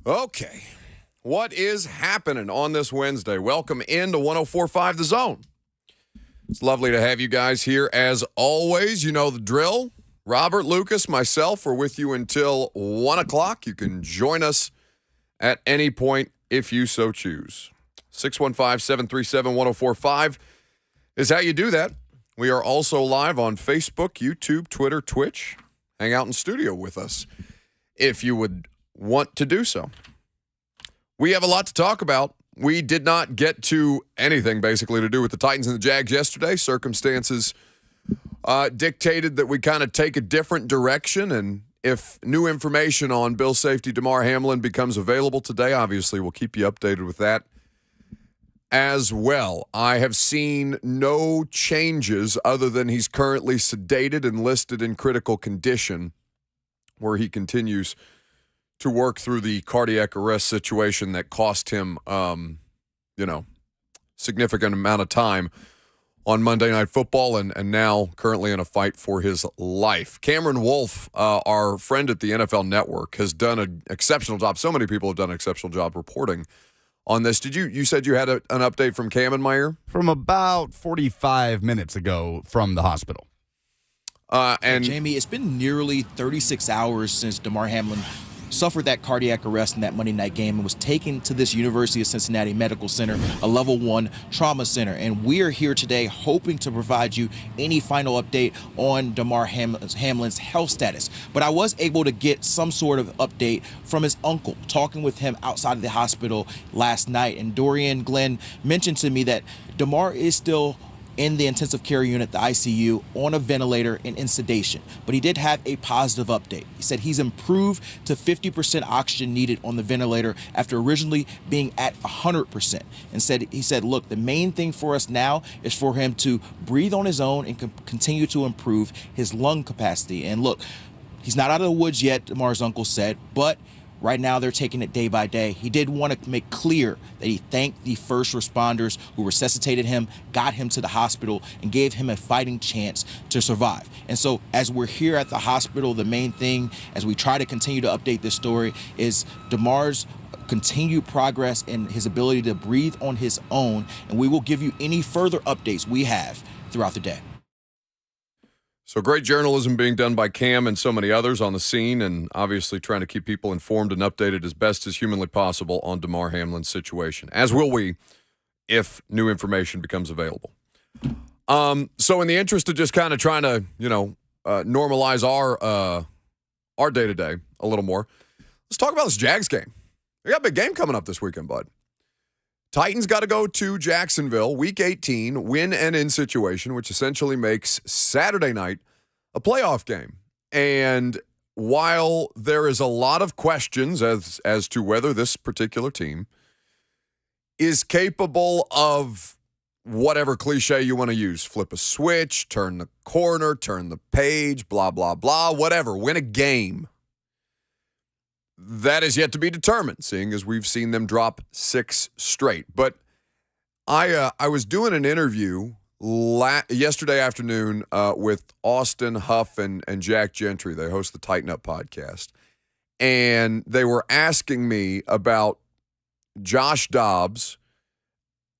Okay. What is happening on this Wednesday? Welcome into 104.5 The Zone. It's lovely to have you guys here as always. You know the drill. Robert, Lucas, myself are with you until 1 o'clock. You can join us at any point if you so choose. 615-737-1045 is how you do that. We are also live on Facebook, YouTube, Twitter, Twitch. Hang out in studio with us if you would want to do so. We have a lot to talk about. We did not get to anything basically to do with the Titans and the Jags yesterday. Circumstances dictated that we kind of take a different direction, and if new information on Bill safety Damar Hamlin becomes available today, obviously we'll keep you updated with that as well. I have seen no changes other than he's currently sedated and listed in critical condition, where he continues to work through the cardiac arrest situation that cost him, significant amount of time on Monday Night Football and now currently in a fight for his life. Cameron Wolfe, our friend at the NFL Network, has done an exceptional job. So many people have done an exceptional job reporting on this. You said you had an update from Cam in my ear? From about 45 minutes ago from the hospital. And Jamie, it's been nearly 36 hours since Damar Hamlin suffered that cardiac arrest in that Monday night game and was taken to this University of Cincinnati Medical Center, a level 1 trauma center. And we are here today hoping to provide you any final update on Damar Hamlin's health status. But I was able to get some sort of update from his uncle, talking with him outside of the hospital last night. And Dorian Glenn mentioned to me that Damar is still in the intensive care unit, the ICU, on a ventilator and in sedation. But he did have a positive update. He said he's improved to 50% oxygen needed on the ventilator after originally being at 100%. And he said, look, the main thing for us now is for him to breathe on his own and continue to improve his lung capacity. And look, he's not out of the woods yet, Damar's uncle said, but right now, they're taking it day by day. He did want to make clear that he thanked the first responders who resuscitated him, got him to the hospital, and gave him a fighting chance to survive. And so as we're here at the hospital, the main thing, as we try to continue to update this story, is Damar's continued progress in his ability to breathe on his own. And we will give you any further updates we have throughout the day. So great journalism being done by Cam and so many others on the scene, and obviously trying to keep people informed and updated as best as humanly possible on Damar Hamlin's situation, as will we if new information becomes available. So in the interest of just kind of trying to, normalize our day-to-day a little more, let's talk about this Jags game. We got a big game coming up this weekend, bud. Titans got to go to Jacksonville, Week 18, win and in situation, which essentially makes Saturday night a playoff game. And while there is a lot of questions as to whether this particular team is capable of whatever cliche you want to use, flip a switch, turn the corner, turn the page, blah, blah, blah, whatever, win a game, that is yet to be determined, seeing as we've seen them drop 6 straight. But I was doing an interview yesterday afternoon with Austin Huff and Jack Gentry. They host the Tighten Up podcast. And they were asking me about Josh Dobbs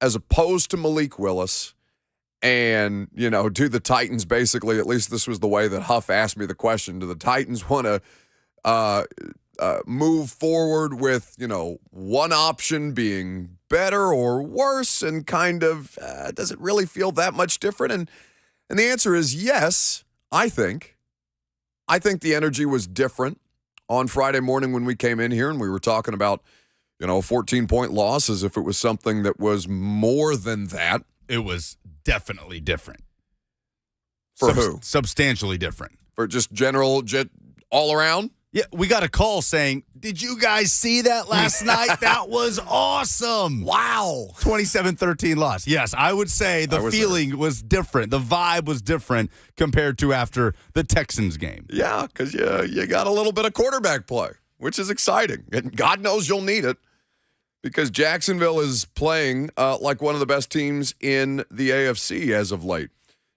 as opposed to Malik Willis. And, do the Titans basically, at least this was the way that Huff asked me the question, do the Titans want to move forward with, one option being better or worse, and kind of, does it really feel that much different? And the answer is yes, I think. I think the energy was different on Friday morning when we came in here and we were talking about, a 14-point loss as if it was something that was more than that. It was definitely different. For who? Substantially different. For just general, all around? Yeah, we got a call saying, did you guys see that last night? That was awesome. Wow. 27-13 loss. Yes, I would say the feeling was different. The vibe was different compared to after the Texans game. Yeah, because you got a little bit of quarterback play, which is exciting. And God knows you'll need it, because Jacksonville is playing like one of the best teams in the AFC as of late.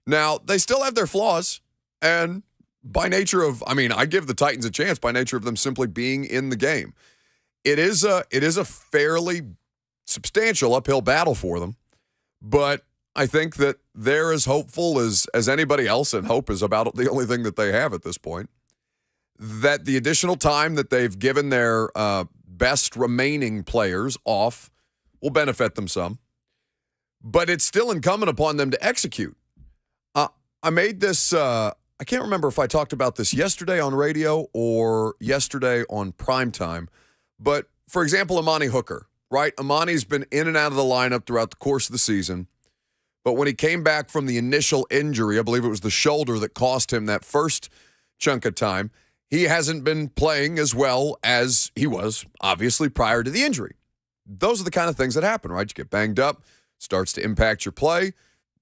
Now, they still have their flaws, and by nature of, I give the Titans a chance by nature of them simply being in the game. it is a fairly substantial uphill battle for them, but I think that they're as hopeful as anybody else, and hope is about the only thing that they have at this point, that the additional time that they've given their best remaining players off will benefit them some. But it's still incumbent upon them to execute. I made this, I can't remember if I talked about this yesterday on radio or yesterday on primetime, but for example, Amani Hooker, right? Amani's been in and out of the lineup throughout the course of the season. But when he came back from the initial injury, I believe it was the shoulder that cost him that first chunk of time, he hasn't been playing as well as he was, obviously, prior to the injury. Those are the kind of things that happen, right? You get banged up, starts to impact your play.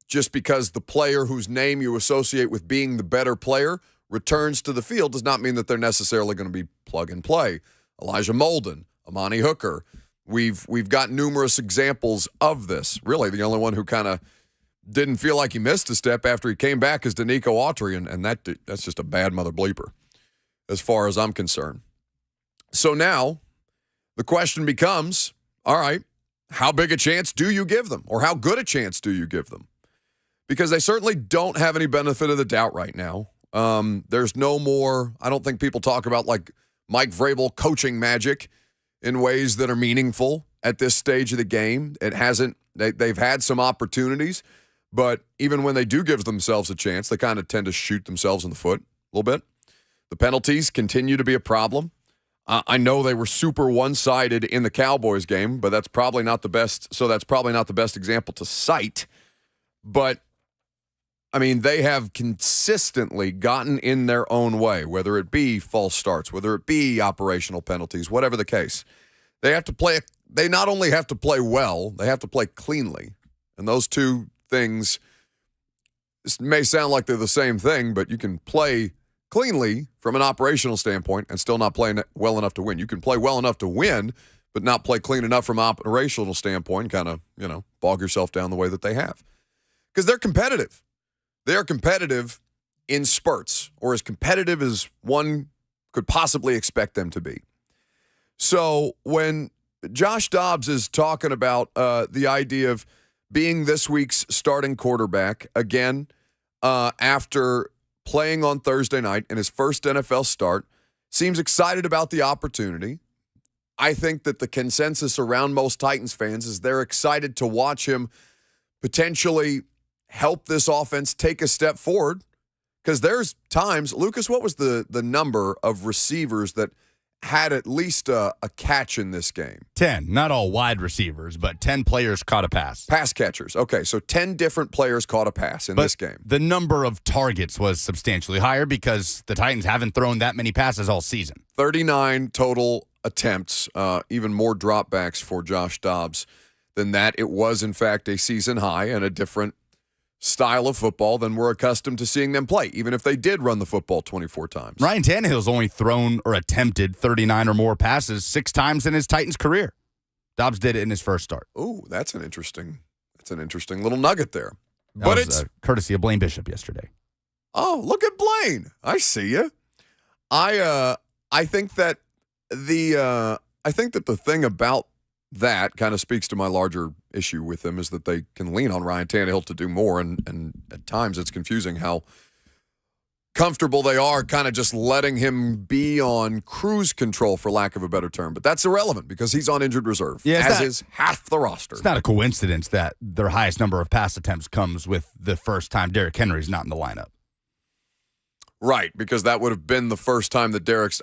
Just because the player whose name you associate with being the better player returns to the field does not mean that they're necessarily going to be plug and play. Elijah Molden, Amani Hooker. We've got numerous examples of this. Really, the only one who kind of didn't feel like he missed a step after he came back is Danico Autry, and that's just a bad mother bleeper as far as I'm concerned. So now the question becomes, all right, how big a chance do you give them, or how good a chance do you give them? Because they certainly don't have any benefit of the doubt right now. There's no more, I don't think people talk about like Mike Vrabel coaching magic in ways that are meaningful at this stage of the game. It hasn't, they've had some opportunities, but even when they do give themselves a chance, they kind of tend to shoot themselves in the foot a little bit. The penalties continue to be a problem. I know they were super one-sided in the Cowboys game, but that's probably not the best. So that's probably not the best example to cite. But I mean, they have consistently gotten in their own way, whether it be false starts, whether it be operational penalties, whatever the case. They have to play. They not only have to play well, they have to play cleanly, and those two things may sound like they're the same thing, but you can play cleanly from an operational standpoint and still not play well enough to win. You can play well enough to win, but not play clean enough from an operational standpoint, kind of, bog yourself down the way that they have. Because they're competitive. They are competitive in spurts, or as competitive as one could possibly expect them to be. So when Josh Dobbs is talking about the idea of being this week's starting quarterback, again, after playing on Thursday night in his first NFL start, seems excited about the opportunity. I think that the consensus around most Titans fans is they're excited to watch him potentially help this offense take a step forward, because there's times, Lucas, what was the number of receivers that had at least a catch in this game? 10, not all wide receivers, but 10 players caught a pass. Pass catchers. Okay, so 10 different players caught a pass in this game. The number of targets was substantially higher because the Titans haven't thrown that many passes all season. 39 total attempts, even more dropbacks for Josh Dobbs than that. It was, in fact, a season high and a different style of football than we're accustomed to seeing them play, even if they did run the football 24 times. Ryan Tannehill's only thrown or attempted 39 or more passes 6 times in his Titans career. Dobbs did it in his first start. Ooh, that's an interesting little nugget there. But it's courtesy of Blaine Bishop yesterday. Oh, look at Blaine. I see you. I think that the thing about that kind of speaks to my larger issue with them, is that they can lean on Ryan Tannehill to do more, and at times it's confusing how comfortable they are kind of just letting him be on cruise control, for lack of a better term. But that's irrelevant because he's on injured reserve, is half the roster. It's not a coincidence that their highest number of pass attempts comes with the first time Derrick Henry's not in the lineup. Right, because that would have been the first time that Derrick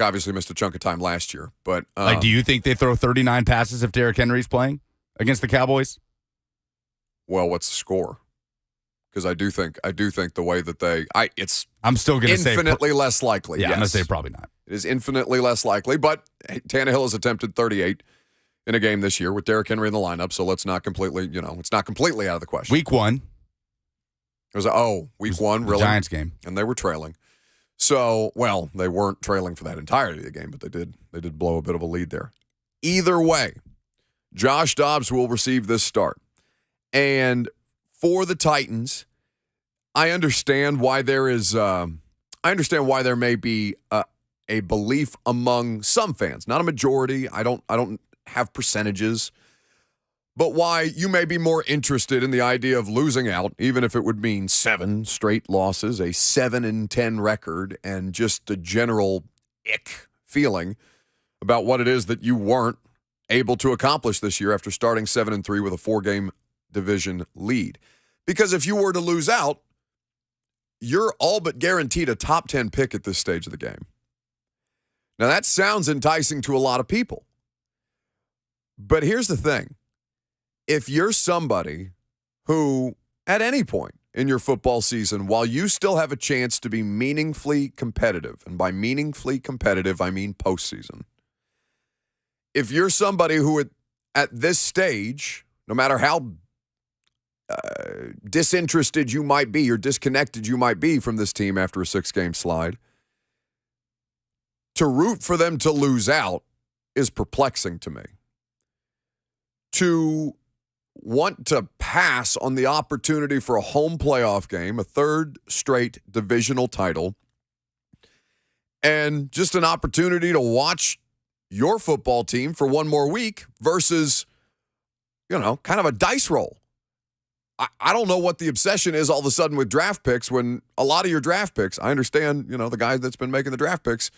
obviously missed a chunk of time last year. But do you think they throw 39 passes if Derrick Henry's playing against the Cowboys? Well, what's the score? Because I do think the way that I'm still going to say infinitely less likely. Yeah, yes. I'm going to say probably not. It is infinitely less likely, but Tannehill has attempted 38 in a game this year with Derrick Henry in the lineup, so let's not completely, it's not completely out of the question. Week 1. It was week 1, really? Giants game. And they were trailing. So, well, they weren't trailing for that entirety of the game, but they did blow a bit of a lead there. Either way, Josh Dobbs will receive this start. And for the Titans, I understand why there may be a belief among some fans, not a majority. I don't have percentages, but why you may be more interested in the idea of losing out, even if it would mean 7 straight losses, a 7-10 record, and just a general ick feeling about what it is that you weren't able to accomplish this year after starting 7-3 with a 4-game division lead. Because if you were to lose out, you're all but guaranteed a top 10 pick at this stage of the game. Now, that sounds enticing to a lot of people. But here's the thing. If you're somebody who, at any point in your football season, while you still have a chance to be meaningfully competitive, and by meaningfully competitive, I mean postseason, if you're somebody who at this stage, no matter how disinterested you might be or disconnected you might be from this team after a 6-game slide, to root for them to lose out is perplexing to me. To want to pass on the opportunity for a home playoff game, a 3rd straight divisional title, and just an opportunity to watch your football team for one more week versus, kind of a dice roll. I don't know what the obsession is all of a sudden with draft picks when a lot of your draft picks, I understand, the guy that's been making the draft picks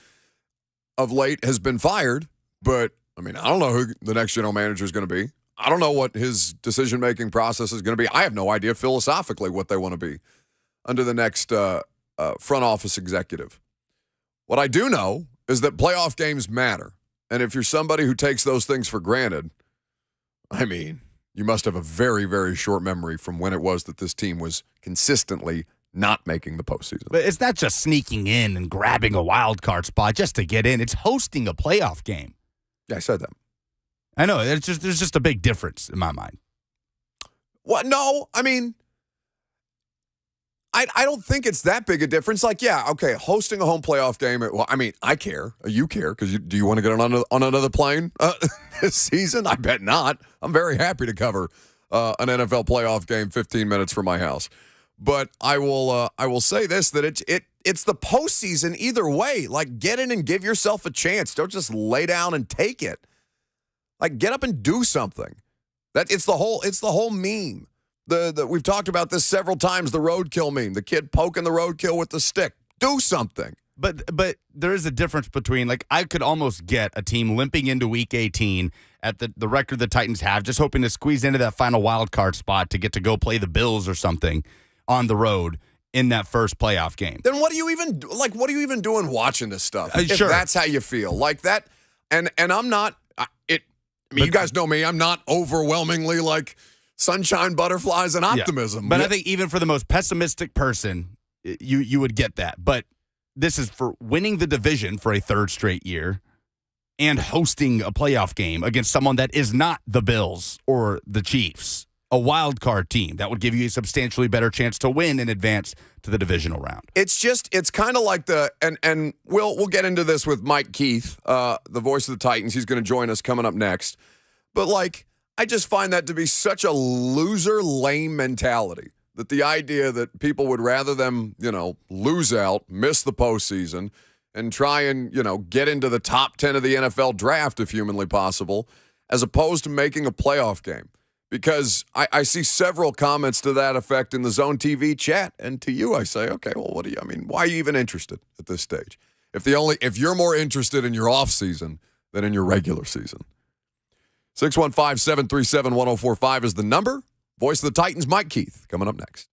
of late has been fired, but, I don't know who the next general manager is going to be. I don't know what his decision-making process is going to be. I have no idea philosophically what they want to be under the next front office executive. What I do know is that playoff games matter. And if you're somebody who takes those things for granted, you must have a very, very short memory from when it was that this team was consistently not making the postseason. But it's not just sneaking in and grabbing a wild card spot just to get in. It's hosting a playoff game. Yeah, I said that. I know. There's just a big difference in my mind. What? No, I don't think it's that big a difference. Hosting a home playoff game. Well, I care. You care because do you want to get on another plane this season? I bet not. I'm very happy to cover an NFL playoff game 15 minutes from my house. But I will say this, that it's the postseason either way. Get in and give yourself a chance. Don't just lay down and take it. Get up and do something. It's the whole meme. We've talked about this several times, the roadkill meme, the kid poking the roadkill with the stick. Do something. But there is a difference between, I could almost get a team limping into Week 18 at the record the Titans have, just hoping to squeeze into that final wild card spot to get to go play the Bills or something on the road in that first playoff game. Then what are you even doing watching this stuff? Sure. If that's how you feel. That, and I'm not, you guys know me, I'm not overwhelmingly sunshine, butterflies, and optimism. Yeah. But I think even for the most pessimistic person, you would get that. But this is for winning the division for a 3rd straight year and hosting a playoff game against someone that is not the Bills or the Chiefs, a wild card team that would give you a substantially better chance to win and advance to the divisional round. It's kind of like and we'll get into this with Mike Keith, the voice of the Titans. He's going to join us coming up next. But I just find that to be such a loser, lame mentality. That the idea that people would rather them, lose out, miss the postseason, and try and, get into the top 10 of the NFL draft if humanly possible, as opposed to making a playoff game. Because I see several comments to that effect in the Zone TV chat. And to you, I say, okay, well, why are you even interested at this stage? If you're more interested in your off season than in your regular season. 615-737-1045 is the number. Voice of the Titans, Mike Keith, coming up next.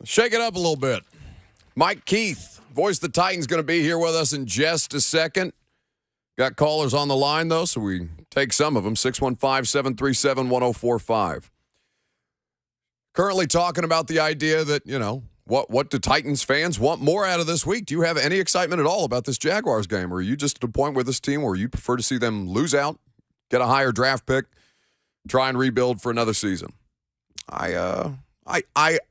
Shake it up a little bit. Mike Keith, voice of the Titans, going to be here with us in just a second. Got callers on the line, though, so we take some of them. 615-737-1045. Currently talking about the idea that, what do Titans fans want more out of this week? Do you have any excitement at all about this Jaguars game? Or are you just at a point with this team where you prefer to see them lose out, get a higher draft pick, try and rebuild for another season? I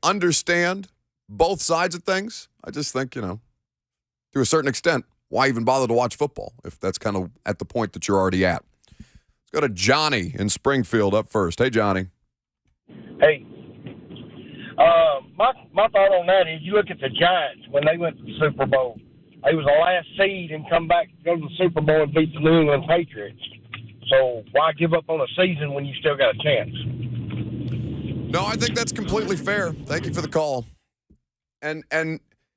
understand both sides of things. I just think, to a certain extent, why even bother to watch football if that's kind of at the point that you're already at? Let's go to Johnny in Springfield up first. Hey, Johnny. Hey. My thought on that is you look at the Giants when they went to the Super Bowl. They was the last seed and come back, go to the Super Bowl and beat the New England Patriots. So why give up on a season when you still got a chance? No, I think that's completely fair. Thank you for the call. And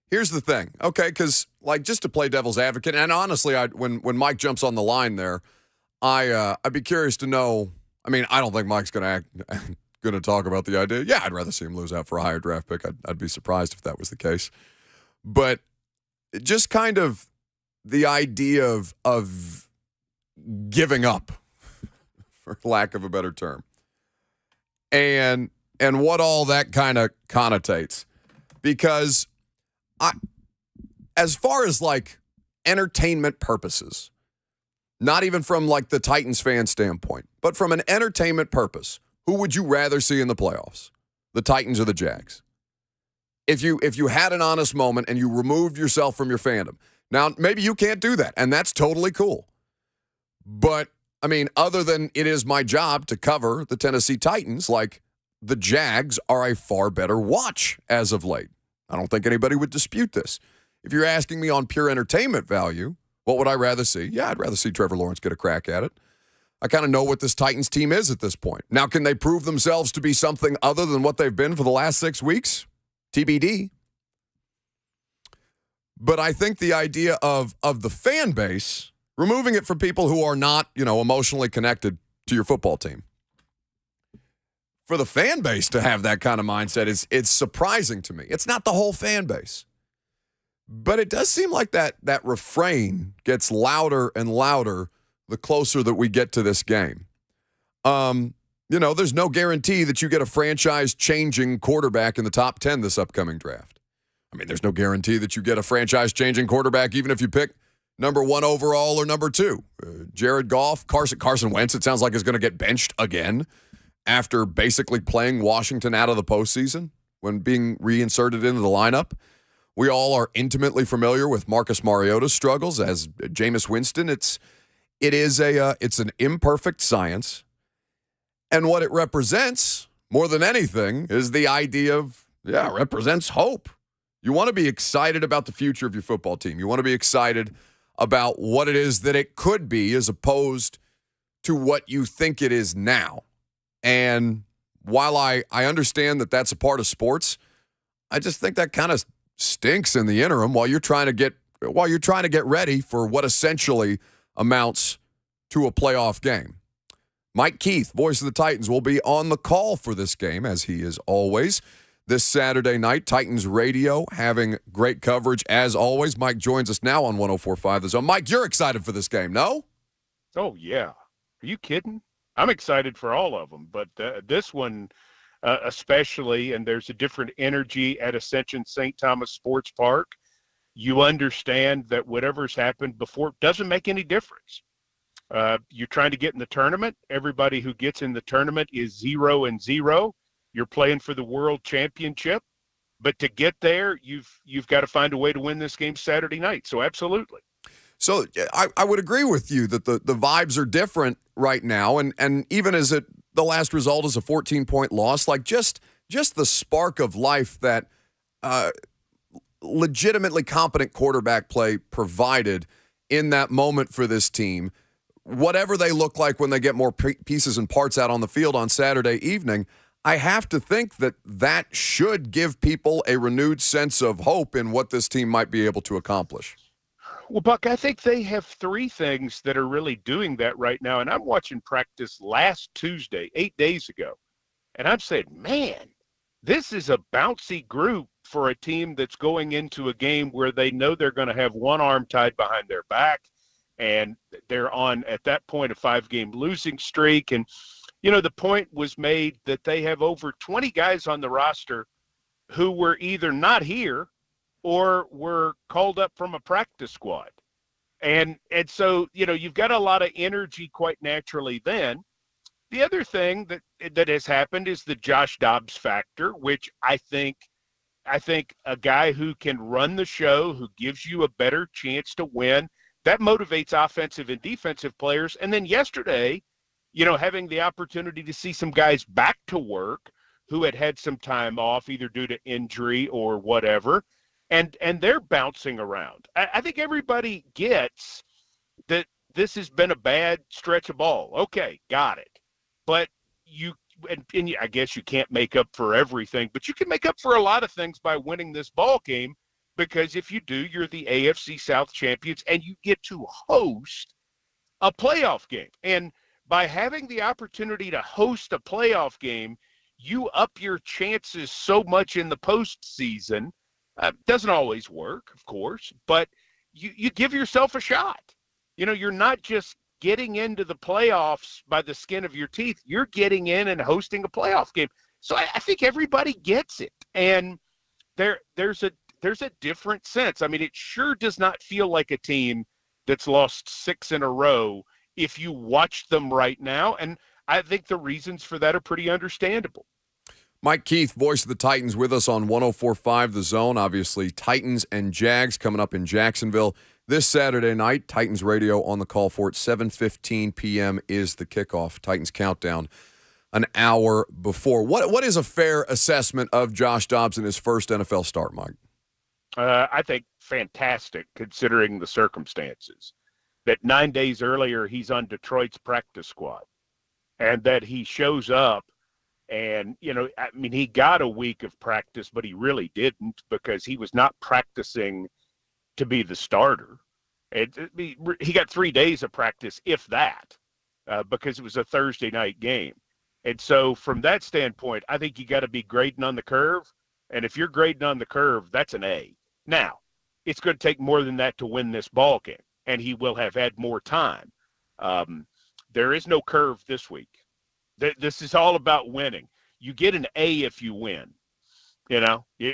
here's the thing, okay, because just to play devil's advocate, and honestly, when Mike jumps on the line there, I'd be curious to know. I mean, I don't think Mike's going to talk about the idea. Yeah, I'd rather see him lose out for a higher draft pick. I'd be surprised if that was the case. But just kind of the idea of giving up, for lack of a better term, and what all that kind of connotates. Because as far as entertainment purposes, not even from the Titans fan standpoint, but from an entertainment purpose, who would you rather see in the playoffs, the Titans or the Jags? If you had an honest moment and you removed yourself from your fandom. Now, maybe you can't do that, and that's totally cool. But, I mean, other than it is my job to cover the Tennessee Titans, the Jags are a far better watch as of late. I don't think anybody would dispute this. If you're asking me on pure entertainment value, what would I rather see? Yeah, I'd rather see Trevor Lawrence get a crack at it. I kind of know what this Titans team is at this point. Now, can they prove themselves to be something other than what they've been for the last 6 weeks? TBD. But I think the idea of the fan base, removing it from people who are not, emotionally connected to your football team. For the fan base to have that kind of mindset it's surprising to me. It's not the whole fan base. But it does seem like that refrain gets louder and louder the closer that we get to this game. There's no guarantee that you get a franchise-changing quarterback in the top 10 this upcoming draft. I mean, there's no guarantee that you get a franchise-changing quarterback even if you pick number 1 overall or number 2. Jared Goff, Carson Wentz, it sounds like is going to get benched again after basically playing Washington out of the postseason when being reinserted into the lineup. We all are intimately familiar with Marcus Mariota's struggles as Jameis Winston. It's an imperfect science. And what it represents, more than anything, is the idea of, it represents hope. You want to be excited about the future of your football team. You want to be excited about what it is that it could be as opposed to what you think it is now. And while I understand that that's a part of sports, I just think that kind of stinks in the interim while you're trying to get ready for what essentially amounts to a playoff game. Mike Keith, voice of the Titans, will be on the call for this game, as he is always, this Saturday night. Titans radio having great coverage, as always. Mike joins us now on 104.5 The Zone. Mike, you're excited for this game, no? Oh, yeah. Are you kidding? I'm excited for all of them, but this one especially, and there's a different energy at Ascension St. Thomas Sports Park. You understand that whatever's happened before doesn't make any difference. You're trying to get in the tournament. Everybody who gets in the tournament is 0-0. You're playing for the world championship. But to get there, you've got to find a way to win this game Saturday night. So absolutely. So I would agree with you that the vibes are different right now. And even as the last result is a 14-point loss, just the spark of life that legitimately competent quarterback play provided in that moment for this team, whatever they look like when they get more pieces and parts out on the field on Saturday evening, I have to think that should give people a renewed sense of hope in what this team might be able to accomplish. Well, Buck, I think they have 3 things that are really doing that right now. And I'm watching practice last Tuesday, 8 days ago. And I'm saying, man, this is a bouncy group for a team that's going into a game where they know they're going to have one arm tied behind their back, and they're on, at that point, a 5-game losing streak. And, the point was made that they have over 20 guys on the roster who were either not here or were called up from a practice squad. And so, you've got a lot of energy quite naturally then. The other thing that has happened is the Josh Dobbs factor, which I think a guy who can run the show, who gives you a better chance to win, that motivates offensive and defensive players. And then yesterday, having the opportunity to see some guys back to work who had some time off, either due to injury or whatever, and they're bouncing around. I think everybody gets that this has been a bad stretch of ball. Okay, got it. But I guess you can't make up for everything, but you can make up for a lot of things by winning this ball game, because if you do, you're the AFC South champions and you get to host a playoff game. And by having the opportunity to host a playoff game, you up your chances so much in the postseason. Doesn't always work, of course, but you give yourself a shot. You're not just getting into the playoffs by the skin of your teeth. You're getting in and hosting a playoff game. So I think everybody gets it. And there's a different sense. I mean, it sure does not feel like a team that's lost 6 in a row if you watch them right now. And I think the reasons for that are pretty understandable. Mike Keith, voice of the Titans, with us on 104.5 The Zone. Obviously, Titans and Jags coming up in Jacksonville this Saturday night. Titans radio on the call for it. 7:15 p.m. is the kickoff. Titans countdown an hour before. What is a fair assessment of Josh Dobbs in his first NFL start, Mike? I think fantastic, considering the circumstances. That 9 days earlier, he's on Detroit's practice squad, and that he shows up. And, he got a week of practice, but he really didn't, because he was not practicing to be the starter. He got 3 days of practice, if that, because it was a Thursday night game. And so from that standpoint, I think you got to be grading on the curve. And if you're grading on the curve, that's an A. Now, it's going to take more than that to win this ball game, and he will have had more time. There is no curve this week. This is all about winning. You get an A if you win. You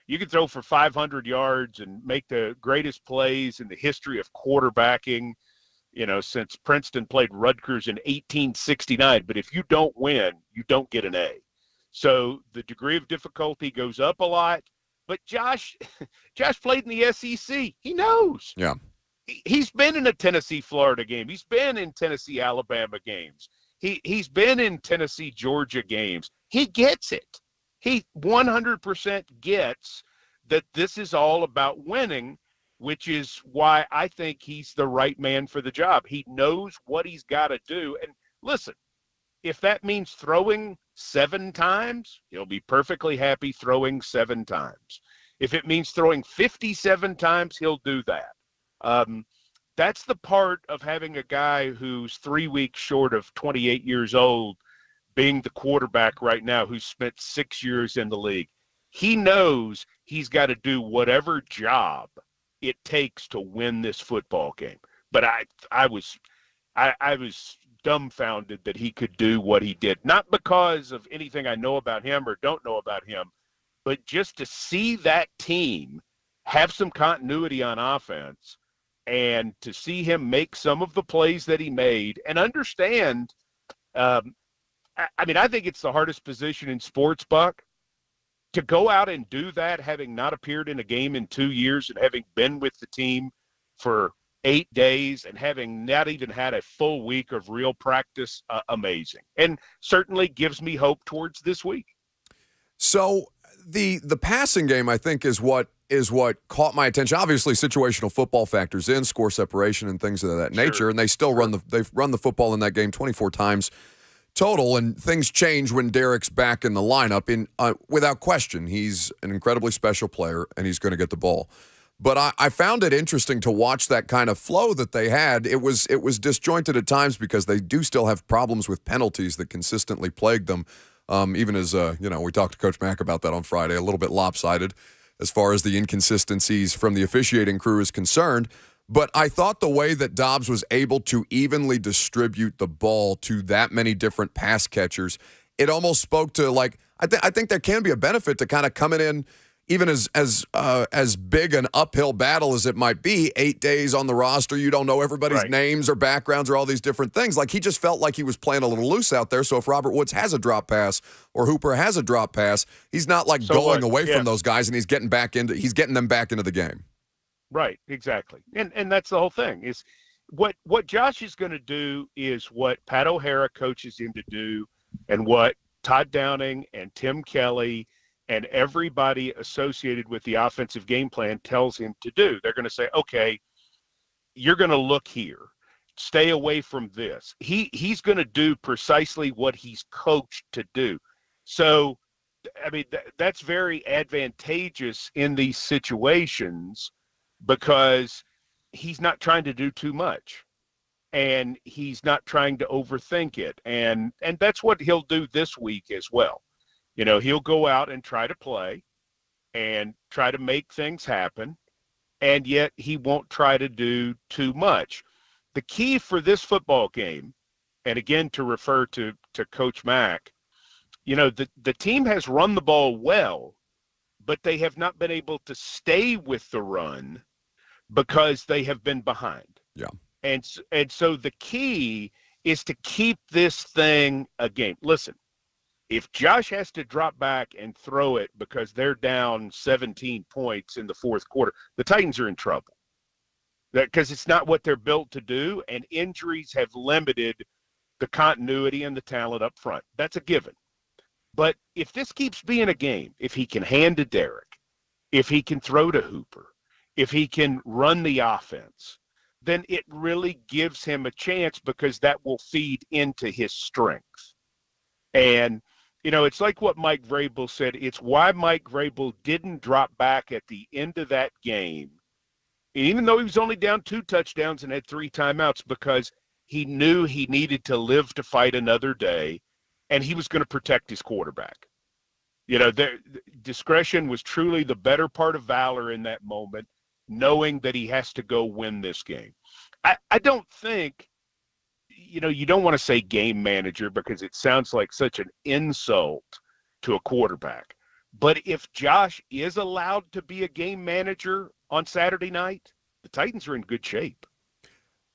can throw for 500 yards and make the greatest plays in the history of quarterbacking, since Princeton played Rutgers in 1869. But if you don't win, you don't get an A. So the degree of difficulty goes up a lot. But Josh played in the SEC. He knows. Yeah. He's been in a Tennessee-Florida game. He's been in Tennessee-Alabama games. He's been in Tennessee-Georgia games. He gets it. He 100% gets that this is all about winning, which is why I think he's the right man for the job. He knows what he's got to do. And listen, if that means throwing 7 times, he'll be perfectly happy throwing 7 times. If it means throwing 57 times, he'll do that. That's the part of having a guy who's 3 weeks short of 28 years old being the quarterback right now, who's spent 6 years in the league. He knows he's got to do whatever job it takes to win this football game. But I was dumbfounded that he could do what he did, not because of anything I know about him or don't know about him, but just to see that team have some continuity on offense, and to see him make some of the plays that he made and understand. I think it's the hardest position in sports, Buck, to go out and do that, having not appeared in a game in 2 years and having been with the team for 8 days and having not even had a full week of real practice. Amazing. And certainly gives me hope towards this week. So the passing game, I think, is what caught my attention. Obviously, situational football factors in, score separation and things of that nature, and they still they've run the football in that game 24 times total, and things change when Derek's back in the lineup. Without question, he's an incredibly special player, and he's going to get the ball. But I found it interesting to watch that kind of flow that they had. It was disjointed at times because they do still have problems with penalties that consistently plague them. Even as we talked to Coach Mack about that on Friday, a little bit lopsided. as far as the inconsistencies from the officiating crew is concerned. But I thought the way that Dobbs was able to evenly distribute the ball to that many different pass catchers, it almost spoke to, like, I think there can be a benefit to kind of coming in, even as big an uphill battle as it might be, 8 days on the roster, you don't know everybody's names or backgrounds or all these different things. Like, he just felt like he was playing a little loose out there. So if Robert Woods has a drop pass or Hooper has a drop pass, he's not like going away from those guys, and he's getting them back into the game. Right, exactly. And that's the whole thing is what Josh is going to do is what Pat O'Hara coaches him to do, and what Todd Downing and Tim Kelly and everybody associated with the offensive game plan tells him to do. They're going to say, okay, you're going to look here. Stay away from this. He's going to do precisely what he's coached to do. So, I mean, that's very advantageous in these situations, because he's not trying to do too much, and he's not trying to overthink it. And that's what he'll do this week as well. You know, he'll go out and try to play and try to make things happen, and yet he won't try to do too much. The key for this football game, and again, to refer to Coach Mack, you know, the team has run the ball well, but they have not been able to stay with the run because they have been behind. Yeah. And so the key is to keep this thing a game. Listen, if Josh has to drop back and throw it because they're down 17 points in the fourth quarter, the Titans are in trouble. Because it's not what they're built to do, and injuries have limited the continuity and the talent up front. That's a given. But if this keeps being a game, if he can hand to Derek, if he can throw to Hooper, if he can run the offense, then it really gives him a chance, because that will feed into his strength. And, you know, it's like what Mike Vrabel said. It's why Mike Vrabel didn't drop back at the end of that game, even though he was only down 2 touchdowns and had 3 timeouts, because he knew he needed to live to fight another day, and he was going to protect his quarterback. You know, discretion was truly the better part of valor in that moment, knowing that he has to go win this game. I don't think, you know, you don't want to say game manager, because it sounds like such an insult to a quarterback. But if Josh is allowed to be a game manager on Saturday night, the Titans are in good shape.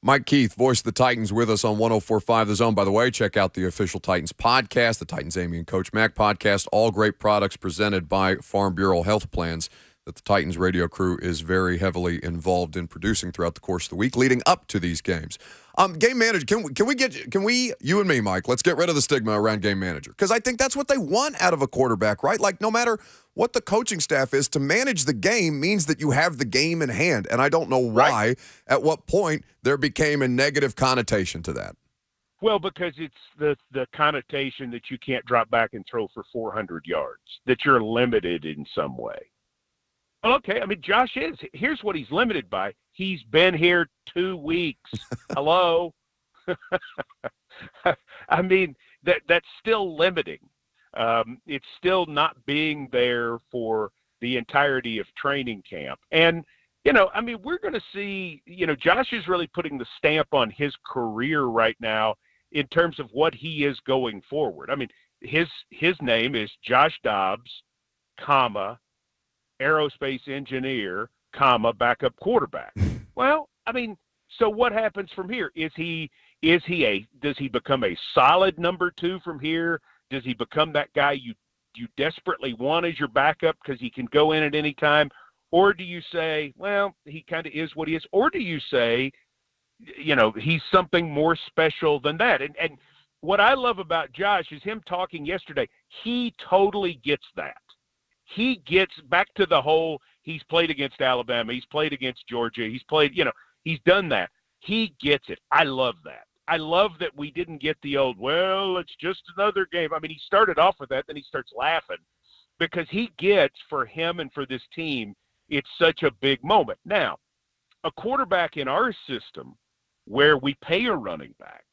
Mike Keith, voice of the Titans, with us on 104.5 The Zone. By the way, check out the official Titans podcast, the Titans Amy and Coach Mack podcast, all great products presented by Farm Bureau Health Plans that the Titans radio crew is very heavily involved in producing throughout the course of the week leading up to these games. Game manager, can we, you and me, Mike, let's get rid of the stigma around game manager, because I think that's what they want out of a quarterback, right? Like, no matter what the coaching staff is, to manage the game means that you have the game in hand, and I don't know why, at what point there became a negative connotation to that. Well, because it's the connotation that you can't drop back and throw for 400 yards, that you're limited in some way. Okay, I mean, Josh is. Here's what he's limited by. He's been here 2 weeks. Hello? I mean, that's still limiting. It's still not being there for the entirety of training camp. And, you know, I mean, we're going to see, you know, Josh is really putting the stamp on his career right now in terms of what he is going forward. I mean, his name is Josh Dobbs, comma, aerospace engineer, comma, backup quarterback. Well, I mean, so what happens from here? Does he become a solid number 2 from here? Does he become that guy you desperately want as your backup because he can go in at any time? Or do you say, well, he kind of is what he is? Or do you say, you know, he's something more special than that? And what I love about Josh is him talking yesterday. He totally gets that. He gets back to the whole, he's played against Alabama, he's played against Georgia, he's played, you know, he's done that. He gets it. I love that. I love that we didn't get the old, well, it's just another game. I mean, he started off with that, then he starts laughing, because he gets, for him and for this team, it's such a big moment. Now, a quarterback in our system where we pay a running back,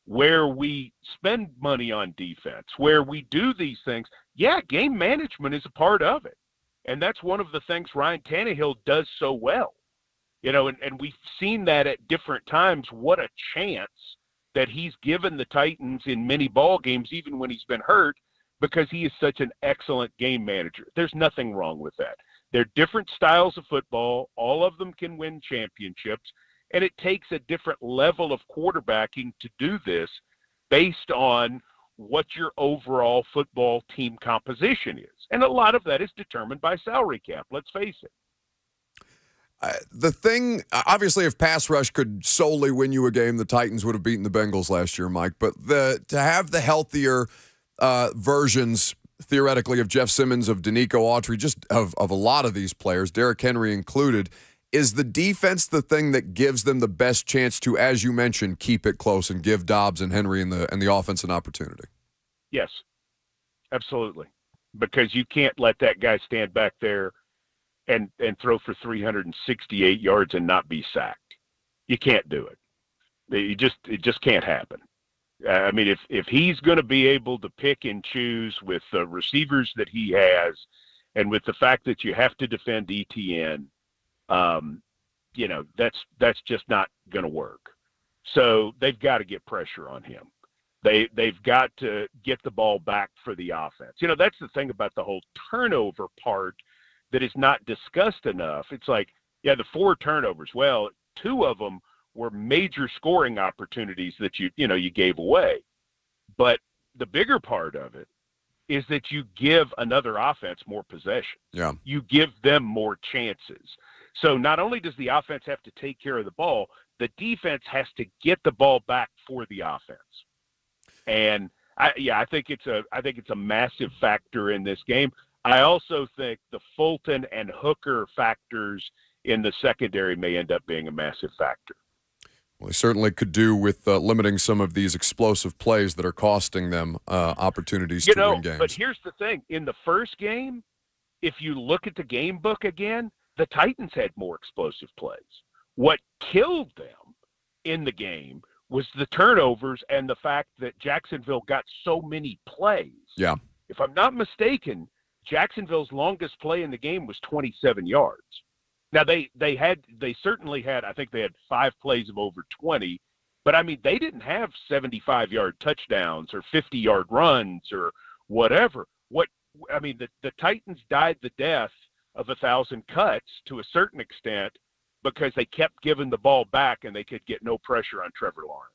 where we spend money on defense, where we do these things, yeah, game management is a part of it. And that's one of the things Ryan Tannehill does so well. And we've seen that at different times, what a chance that he's given the Titans in many ball games, even when he's been hurt, because he is such an excellent game manager. There's nothing wrong with that. They're different styles of football. All of them can win championships, and it takes a different level of quarterbacking to do this based on what your overall football team composition is. And a lot of that is determined by salary cap, let's face it. The thing, obviously, if pass rush could solely win you a game, the Titans would have beaten the Bengals last year, Mike. But to have the healthier versions, theoretically, of Jeff Simmons, of Danico Autry, just of a lot of these players, Derrick Henry included, is the defense the thing that gives them the best chance to, as you mentioned, keep it close and give Dobbs and Henry and the offense an opportunity? Yes, absolutely. Because you can't let that guy stand back there and throw for 368 yards and not be sacked. You can't do it. It just can't happen. I mean, if he's going to be able to pick and choose with the receivers that he has, and with the fact that you have to defend ETN, that's just not going to work. So they've got to get pressure on him. They've got to get the ball back for the offense. That's the thing about the whole turnover part that is not discussed enough. It's like, the 4 turnovers. Well, 2 of them were major scoring opportunities that you gave away. But the bigger part of it is that you give another offense more possession. Yeah. You give them more chances. So not only does the offense have to take care of the ball, the defense has to get the ball back for the offense. And I think it's a massive factor in this game. I also think the Fulton and Hooker factors in the secondary may end up being a massive factor. Well, they certainly could do with limiting some of these explosive plays that are costing them opportunities to win games. But here's the thing. In the first game, if you look at the game book again, the Titans had more explosive plays. What killed them in the game was the turnovers and the fact that Jacksonville got so many plays. Yeah. If I'm not mistaken, Jacksonville's longest play in the game was 27 yards. Now they certainly had, I think they had 5 plays of over 20, but I mean, they didn't have 75-yard touchdowns or 50-yard runs or whatever. The Titans died the death of 1,000 cuts to a certain extent because they kept giving the ball back and they could get no pressure on Trevor Lawrence.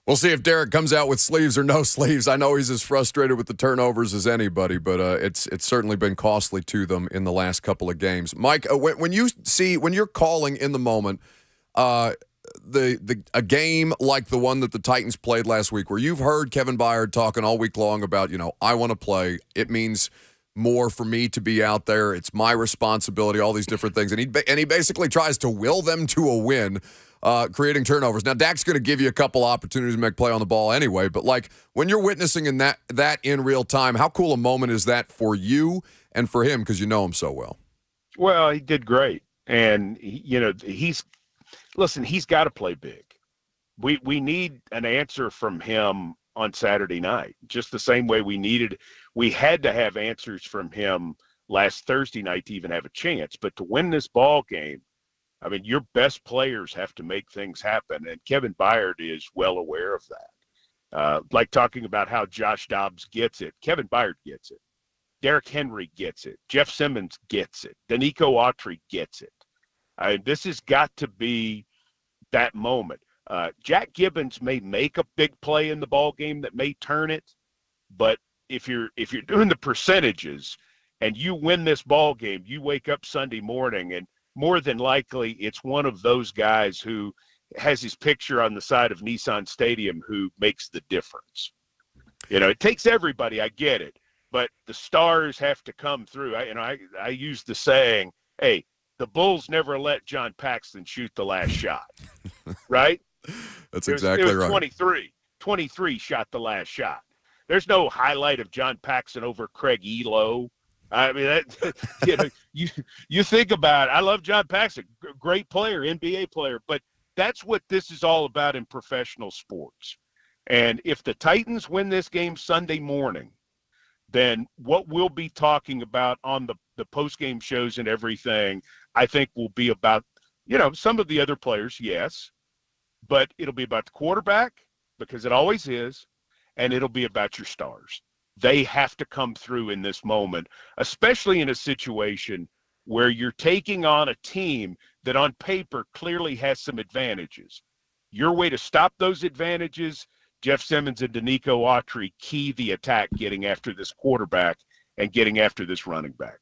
We'll see if Derek comes out with sleeves or no sleeves. I know he's as frustrated with the turnovers as anybody, but it's certainly been costly to them in the last couple of games. Mike, when you're calling in the moment, a game like the one that the Titans played last week, where you've heard Kevin Byard talking all week long about, I want to play. It means more for me to be out there. It's my responsibility. All these different things, and he basically tries to will them to a win. Creating turnovers. Now, Dak's going to give you a couple opportunities to make play on the ball anyway, but like when you're witnessing in that in real time, how cool a moment is that for you and for him because you know him so well? Well, he did great, and he's got to play big. We need an answer from him on Saturday night, just the same way we had to have answers from him last Thursday night to even have a chance. But to win this ball game, I mean, your best players have to make things happen, and Kevin Byard is well aware of that. Like talking about how Josh Dobbs gets it. Kevin Byard gets it. Derrick Henry gets it. Jeff Simmons gets it. Danico Autry gets it. This has got to be that moment. Jack Gibbons may make a big play in the ball game that may turn it, but if you're doing the percentages and you win this ball game, you wake up Sunday morning and more than likely, it's one of those guys who has his picture on the side of Nissan Stadium who makes the difference. It takes everybody, I get it, but the stars have to come through. I use the saying, hey, the Bulls never let John Paxson shoot the last shot, right? That's exactly right. 23 shot the last shot. There's no highlight of John Paxson over Craig Elo. I mean, you think about it. I love John Paxson, great player, NBA player, but that's what this is all about in professional sports. And if the Titans win this game Sunday morning, then what we'll be talking about on the the post-game shows and everything, I think will be about, some of the other players, yes, but it'll be about the quarterback, because it always is, and it'll be about your stars. They have to come through in this moment, especially in a situation where you're taking on a team that on paper clearly has some advantages. Your way to stop those advantages, Jeff Simmons and Danico Autry key the attack, getting after this quarterback and getting after this running back.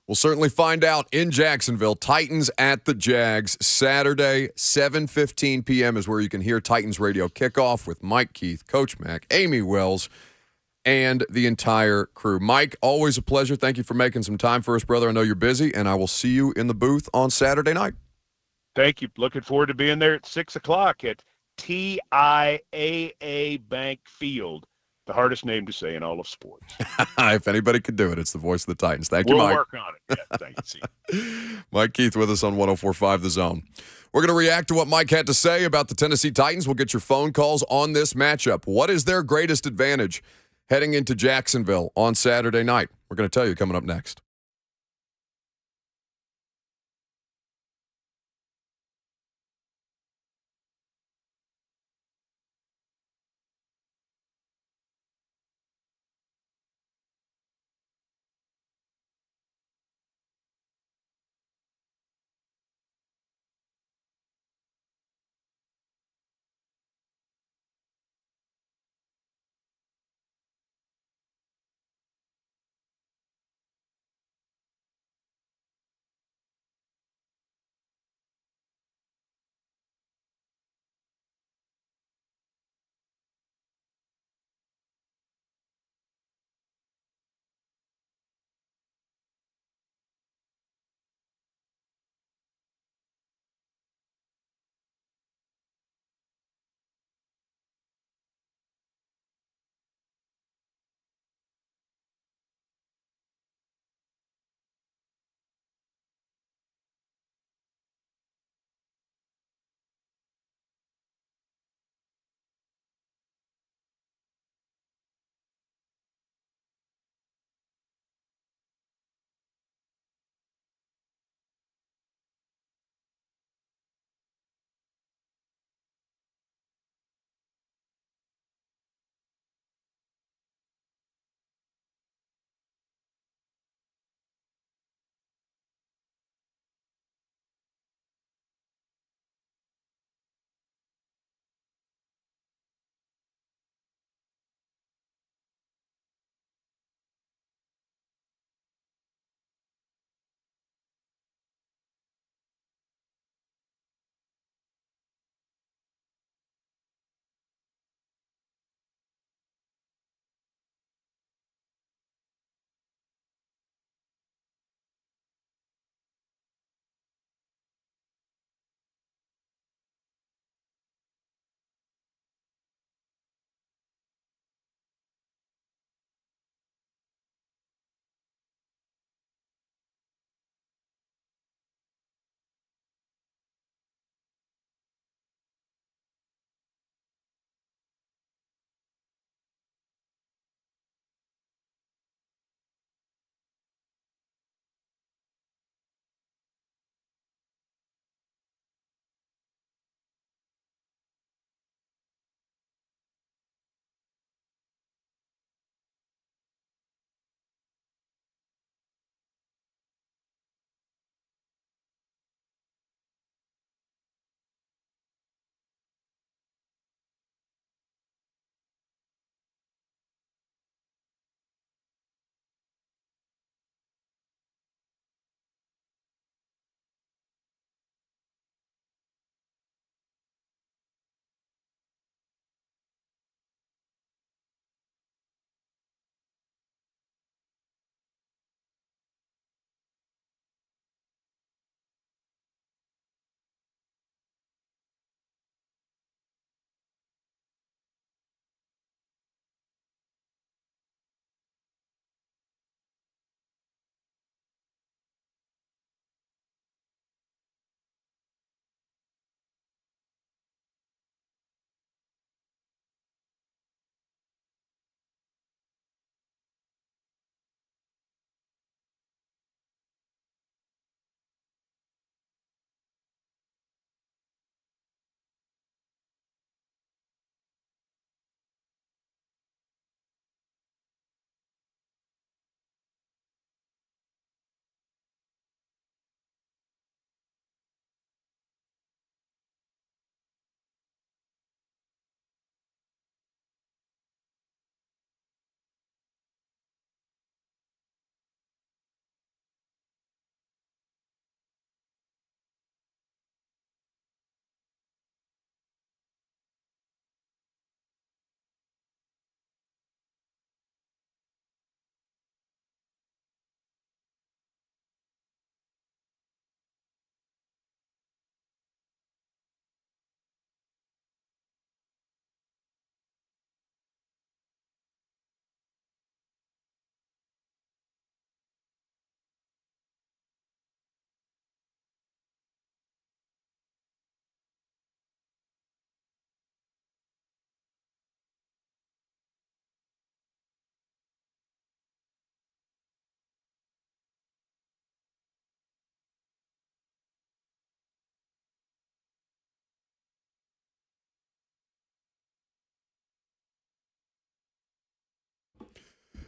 We'll certainly find out in Jacksonville. Titans at the Jags, Saturday, 7:15 p.m. is where you can hear Titans Radio kickoff with Mike Keith, Coach Mack, Amy Wells, and the entire crew. Mike, always a pleasure. Thank you for making some time for us, brother. I know you're busy, and I will see you in the booth on Saturday night. Thank you. Looking forward to being there at 6 o'clock at TIAA Bank Field, the hardest name to say in all of sports. If anybody could do it, it's the voice of the Titans. Thank you, Mike. We'll work on it. Yeah, thank you. Mike Keith with us on 104.5 The Zone. We're going to react to what Mike had to say about the Tennessee Titans. We'll get your phone calls on this matchup. What is their greatest advantage heading into Jacksonville on Saturday night? We're going to tell you coming up next.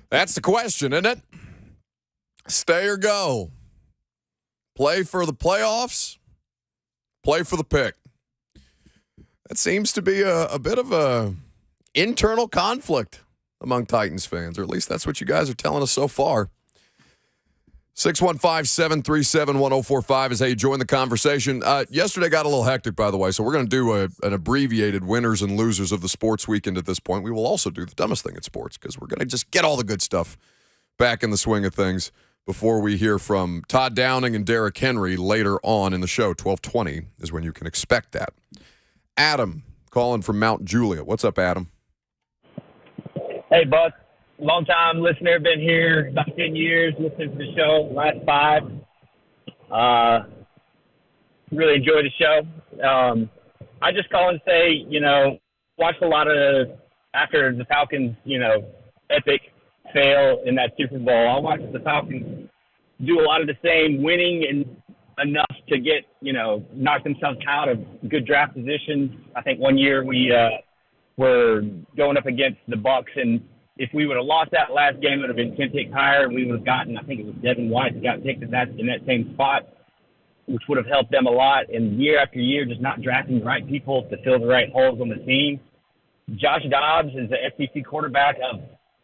That's the question, isn't it? Stay or go? Play for the playoffs? Play for the pick? That seems to be a bit of a internal conflict among Titans fans, or at least that's what you guys are telling us so far. 615-737-1045 is how you join the conversation. Yesterday got a little hectic, by the way, so we're going to do an abbreviated winners and losers of the sports weekend at this point. We will also do the dumbest thing in sports because we're going to just get all the good stuff back in the swing of things before we hear from Todd Downing and Derrick Henry later on in the show. 12:20 is when you can expect that. Adam calling from Mount Juliet. What's up, Adam? Hey, Buck. Long-time listener, been here about 10 years, listening to the show, last 5. Really enjoy the show. I just call and say, watched a lot of, after the Falcons, epic fail in that Super Bowl, I watched the Falcons do a lot of the same, winning and enough to get, knock themselves out of good draft positions. I think one year we were going up against the Bucs, and if we would have lost that last game, it would have been 10 picks higher, and we would have gotten, I think it was Devin White that got picked in that same spot, which would have helped them a lot. And year after year, just not drafting the right people to fill the right holes on the team. Josh Dobbs is the SEC quarterback of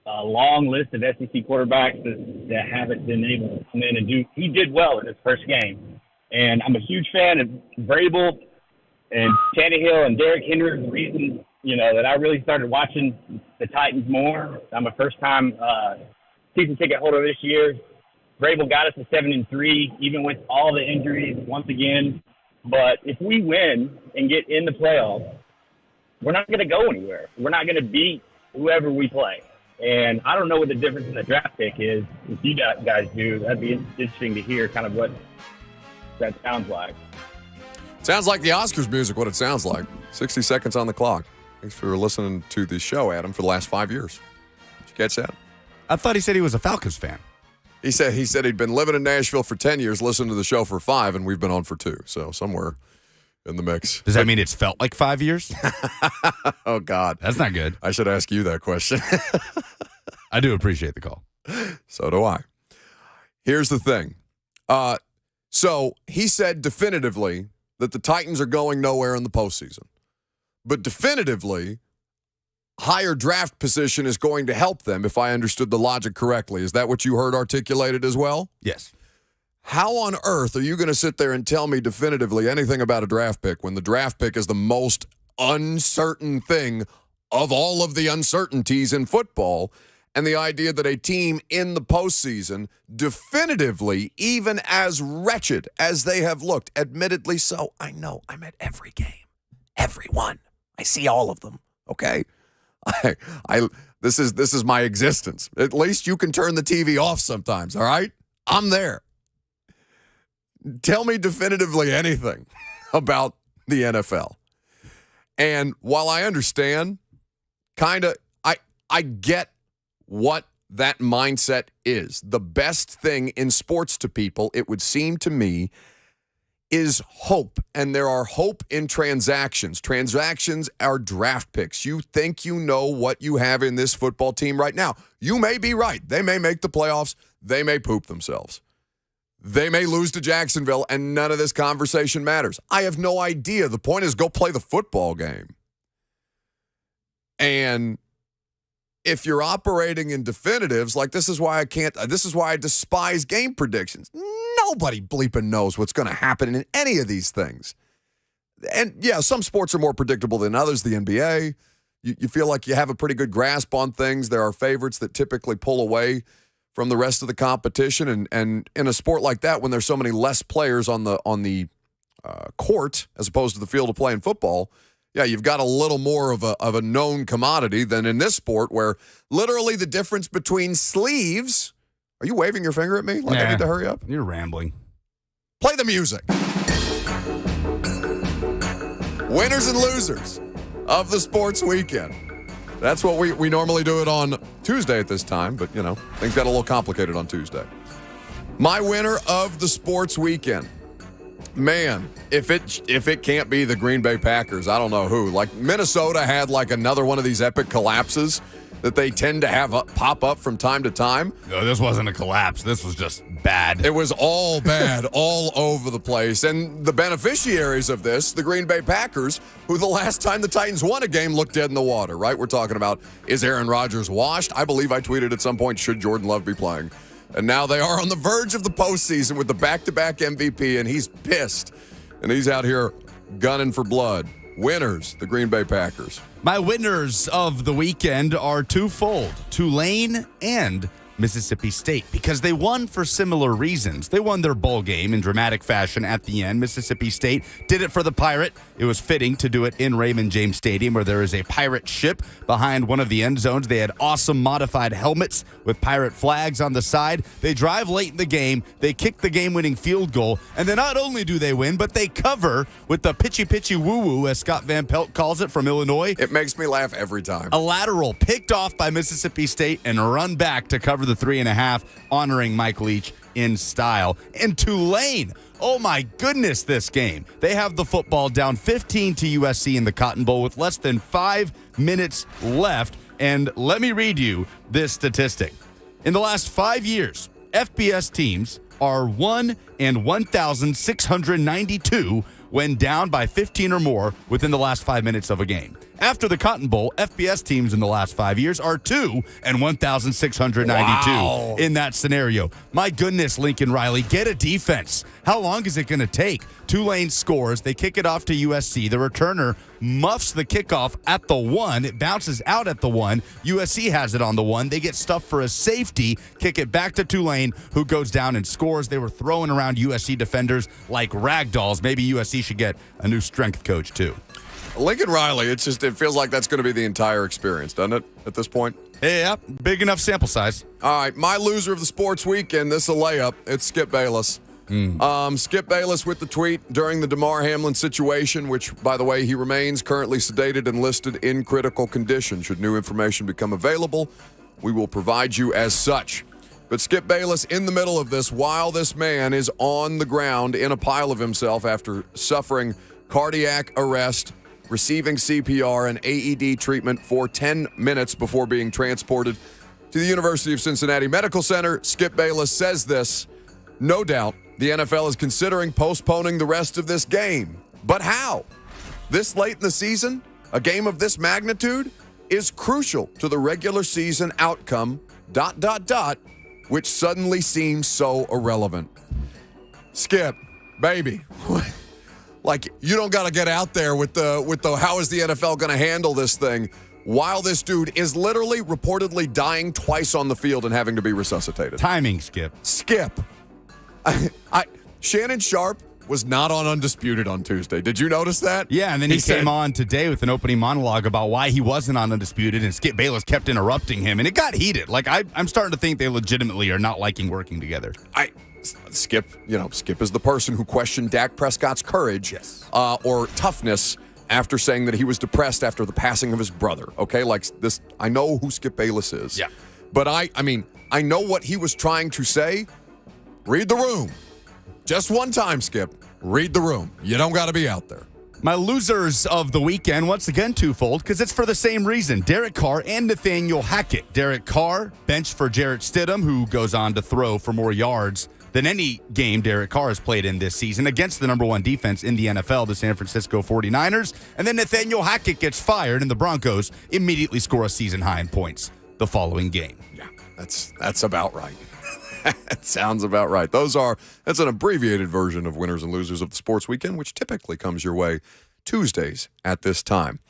a long list of SEC quarterbacks that haven't been able to come in and do. He did well in his first game. And I'm a huge fan of Vrabel and Tannehill and Derrick Henry. The reason, that I really started watching the Titans more. I'm a first-time season ticket holder this year. Vrabel got us to 7-3, even with all the injuries once again. But if we win and get in the playoffs, we're not going to go anywhere. We're not going to beat whoever we play. And I don't know what the difference in the draft pick is. If you guys do, that'd be interesting to hear kind of what that sounds like. Sounds like the Oscars music, what it sounds like. 60 seconds on the clock. Thanks for listening to the show, Adam, for the last 5 years. Did you catch that? I thought he said he was a Falcons fan. He said he'd been living in Nashville for 10 years, listening to the show for 5, and we've been on for 2. So somewhere in the mix. Does that mean it's felt like 5 years? Oh, God. That's not good. I should ask you that question. I do appreciate the call. So do I. Here's the thing. So he said definitively that the Titans are going nowhere in the postseason. But definitively, higher draft position is going to help them, if I understood the logic correctly. Is that what you heard articulated as well? Yes. How on earth are you going to sit there and tell me definitively anything about a draft pick when the draft pick is the most uncertain thing of all of the uncertainties in football? And the idea that a team in the postseason definitively, even as wretched as they have looked, admittedly so, I know I'm at every game, every one. I see all of them, okay? This is my existence. At least you can turn the TV off sometimes, all right? I'm there. Tell me definitively anything about the NFL. And while I understand, I get what that mindset is. The best thing in sports to people, it would seem to me, is hope. And there are hope in transactions. Transactions are draft picks. You think you know what you have in this football team right now. You may be right. They may make the playoffs. They may poop themselves. They may lose to Jacksonville, and none of this conversation matters. I have no idea. The point is go play the football game. And if you're operating in definitives, like this is why I despise game predictions. Nobody bleeping knows what's going to happen in any of these things. And yeah, some sports are more predictable than others. The NBA, you feel like you have a pretty good grasp on things. There are favorites that typically pull away from the rest of the competition. And in a sport like that, when there's so many less players on the court as opposed to the field of play in football, yeah, you've got a little more of a known commodity than in this sport where literally the difference between sleeves. Are you waving your finger at me like I need to hurry up? You're rambling. Play the music. Winners and losers of the sports weekend. That's what we normally do it on Tuesday at this time, but, things got a little complicated on Tuesday. My winner of the sports weekend. Man, if it can't be the Green Bay Packers, I don't know who. Like, Minnesota had like another one of these epic collapses that they tend to have pop up from time to time. No, this wasn't a collapse. This was just bad. It was all bad, all over the place. And the beneficiaries of this, the Green Bay Packers, who the last time the Titans won a game looked dead in the water, right? We're talking about, is Aaron Rodgers washed? I believe I tweeted at some point, should Jordan Love be playing? And now they are on the verge of the postseason with the back-to-back MVP, and he's pissed. And he's out here gunning for blood. Winners, the Green Bay Packers. My winners of the weekend are twofold: Tulane and Mississippi State, because they won for similar reasons. They won their bowl game in dramatic fashion at the end. Mississippi State did it for the Pirate. It was fitting to do it in Raymond James Stadium, where there is a Pirate ship behind one of the end zones. They had awesome modified helmets with Pirate flags on the side. They drive late in the game. They kick the game-winning field goal. And then not only do they win, but they cover with the pitchy woo-woo, as Scott Van Pelt calls it, from Illinois. It makes me laugh every time. A lateral picked off by Mississippi State and run back to cover the 3.5, honoring Mike Leach in style. And Tulane, oh my goodness, this game. They have the football down 15 to USC in the Cotton Bowl with less than 5 minutes left. And let me read you this statistic. In the last 5 years, FBS teams are 1,692 when down by 15 or more within the last 5 minutes of a game. After the Cotton Bowl, FBS teams in the last 5 years are 2,1,692 in that scenario. My goodness, Lincoln Riley, get a defense. How long is it going to take? Tulane scores. They kick it off to USC. The returner muffs the kickoff at the 1. It bounces out at the 1. USC has it on the 1. They get stuffed for a safety, kick it back to Tulane, who goes down and scores. They were throwing around USC defenders like rag dolls. Maybe USC should get a new strength coach, too. Lincoln Riley, it feels like that's going to be the entire experience, doesn't it, at this point? Yeah, big enough sample size. All right, my loser of the sports weekend, this is a layup. It's Skip Bayless. Skip Bayless with the tweet during the Damar Hamlin situation, which, by the way, he remains currently sedated and listed in critical condition. Should new information become available, we will provide you as such. But Skip Bayless in the middle of this, while this man is on the ground in a pile of himself after suffering cardiac arrest, receiving CPR and AED treatment for 10 minutes before being transported to the University of Cincinnati Medical Center. Skip Bayless says this: no doubt the NFL is considering postponing the rest of this game. But how? This late in the season, a game of this magnitude is crucial to the regular season outcome, ... which suddenly seems so irrelevant. Skip, baby. Like, you don't got to get out there with the how is the NFL going to handle this thing while this dude is literally reportedly dying twice on the field and having to be resuscitated. Timing, Skip. Skip. Shannon Sharp was not on Undisputed on Tuesday. Did you notice that? Yeah, and then he came on today with an opening monologue about why he wasn't on Undisputed, and Skip Bayless kept interrupting him, and it got heated. Like, I'm starting to think they legitimately are not liking working together. Skip is the person who questioned Dak Prescott's courage or toughness after saying that he was depressed after the passing of his brother. Okay, like this, I know who Skip Bayless is. Yeah. But I know what he was trying to say. Read the room. Just one time, Skip. Read the room. You don't got to be out there. My losers of the weekend, once again, twofold, because it's for the same reason. Derek Carr and Nathaniel Hackett. Derek Carr, benched for Jarrett Stidham, who goes on to throw for more yards than any game Derek Carr has played in this season against the number one defense in the NFL, the San Francisco 49ers. And then Nathaniel Hackett gets fired, and the Broncos immediately score a season high in points the following game. Yeah, that's about right. That sounds about right. That's an abbreviated version of winners and losers of the sports weekend, which typically comes your way Tuesdays at this time.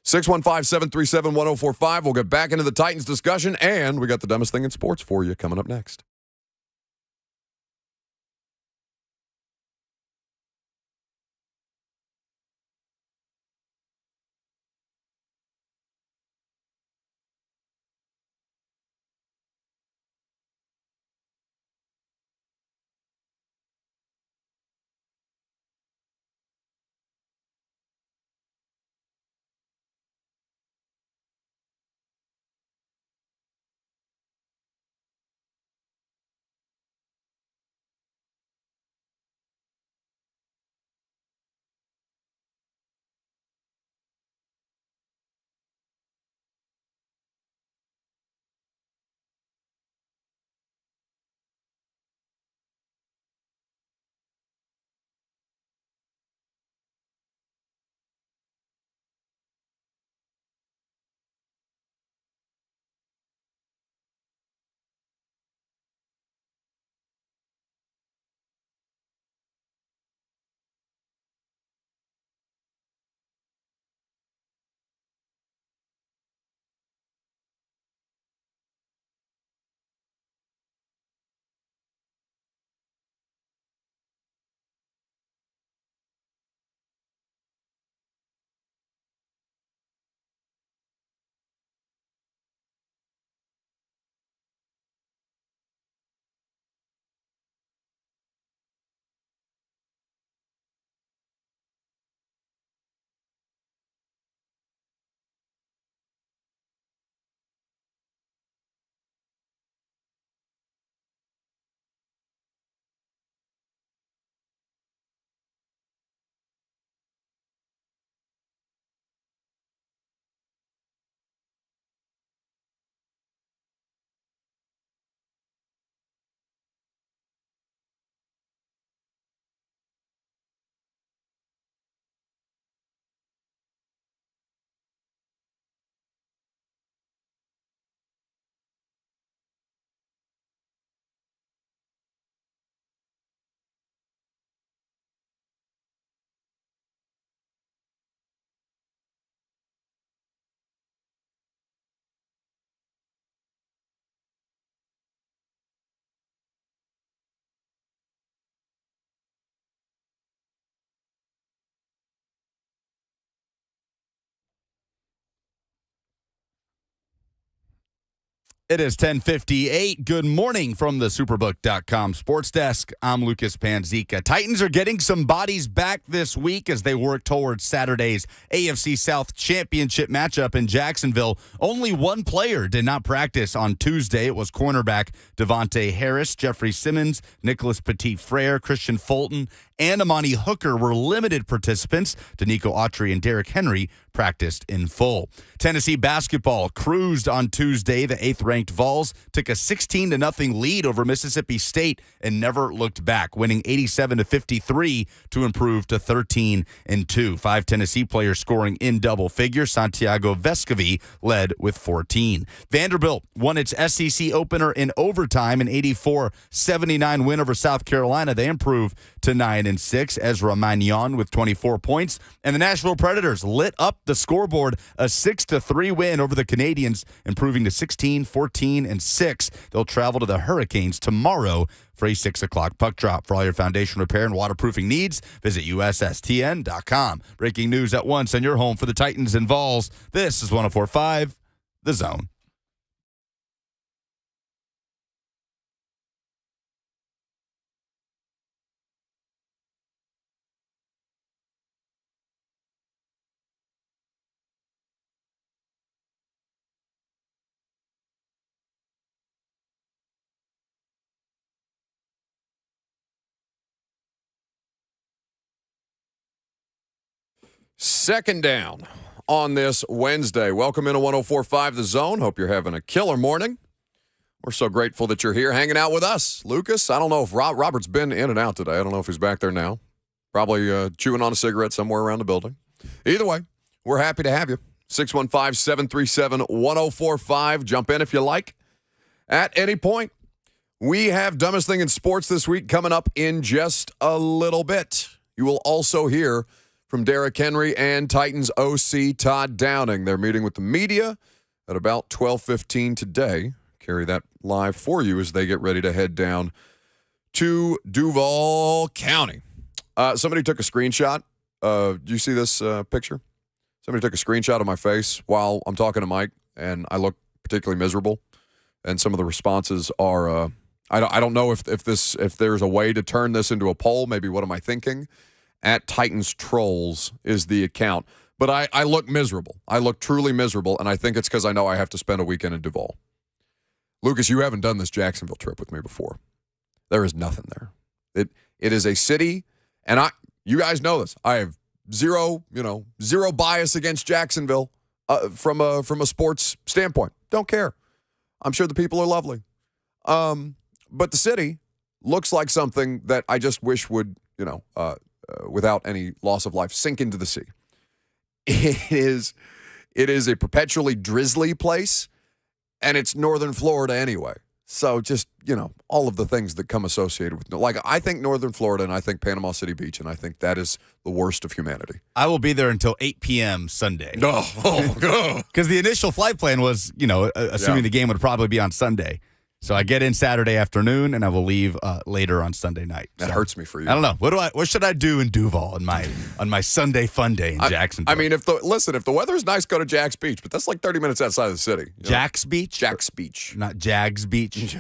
615-737-1045. We'll get back into the Titans discussion, and we got the dumbest thing in sports for you coming up next. It is 10:58. Good morning from the Superbook.com Sports Desk. I'm Lucas Panzica. Titans are getting some bodies back this week as they work towards Saturday's AFC South Championship matchup in Jacksonville. Only one player did not practice on Tuesday. It was cornerback Devontae Harris, Jeffrey Simmons, Nicholas Petit-Frere, Christian Fulton, and Amani Hooker were limited participants. Danico Autry and Derrick Henry practiced in full. Tennessee basketball cruised on Tuesday. The 8th-ranked Vols took a 16-0 lead over Mississippi State and never looked back, winning 87-53 to improve to 13-2. 5 Tennessee players scoring in double figures. Santiago Vescovi led with 14. Vanderbilt won its SEC opener in overtime, an 84-79 win over South Carolina. They improved to 9-6. Ezra Mannion with 24 points. And the Nashville Predators lit up the scoreboard, a 6-3 win over the Canadians, improving to 16-14-6. They'll travel to the Hurricanes tomorrow for a 6 o'clock puck drop. For all your foundation repair and waterproofing needs, visit USSTN.com. Breaking news at once on your home for the Titans and Vols. This is 104.5 The Zone. Second down on this Wednesday. Welcome into 104.5 The Zone. Hope you're having a killer morning. We're so grateful that you're here hanging out with us. Lucas, I don't know if Robert's been in and out today. I don't know if he's back there now. Probably chewing on a cigarette somewhere around the building. Either way, we're happy to have you. 615-737-1045. Jump in if you like at any point. We have Dumbest Thing in Sports this week coming up in just a little bit. You will also hear from Derrick Henry and Titans OC Todd Downing. They're meeting with the media at about 12:15 today. Carry that live for you as they get ready to head down to Duval County. Somebody took a screenshot. Do you see this picture? Somebody took a screenshot of my face while I'm talking to Mike, and I look particularly miserable. And some of the responses are, I don't know if there's a way to turn this into a poll. Maybe what am I thinking? At Titans Trolls is the account. But I look miserable. I look truly miserable, and I think it's because I know I have to spend a weekend in Duval. Lucas, you haven't done this Jacksonville trip with me before. There is nothing there. It is a city, and you guys know this. I have zero bias against Jacksonville from a sports standpoint. Don't care. I'm sure the people are lovely. But the city looks like something that I just wish would, without any loss of life, sink into the sea. It is a perpetually drizzly place, and it's northern Florida anyway. So just, all of the things that come associated with, like, I think northern Florida and I think Panama City Beach, and I think that is the worst of humanity. I will be there until 8 p.m. Sunday. No. Because the initial flight plan was, assuming the game would probably be on Sunday. So I get in Saturday afternoon, and I will leave later on Sunday night. That hurts me for you. I don't know. What should I do in Duval on my Sunday fun day in Jacksonville? I mean, if the weather is nice, go to Jack's Beach, but that's like 30 minutes outside of the city. Jack's Beach? Jack's Beach. Not Jags Beach?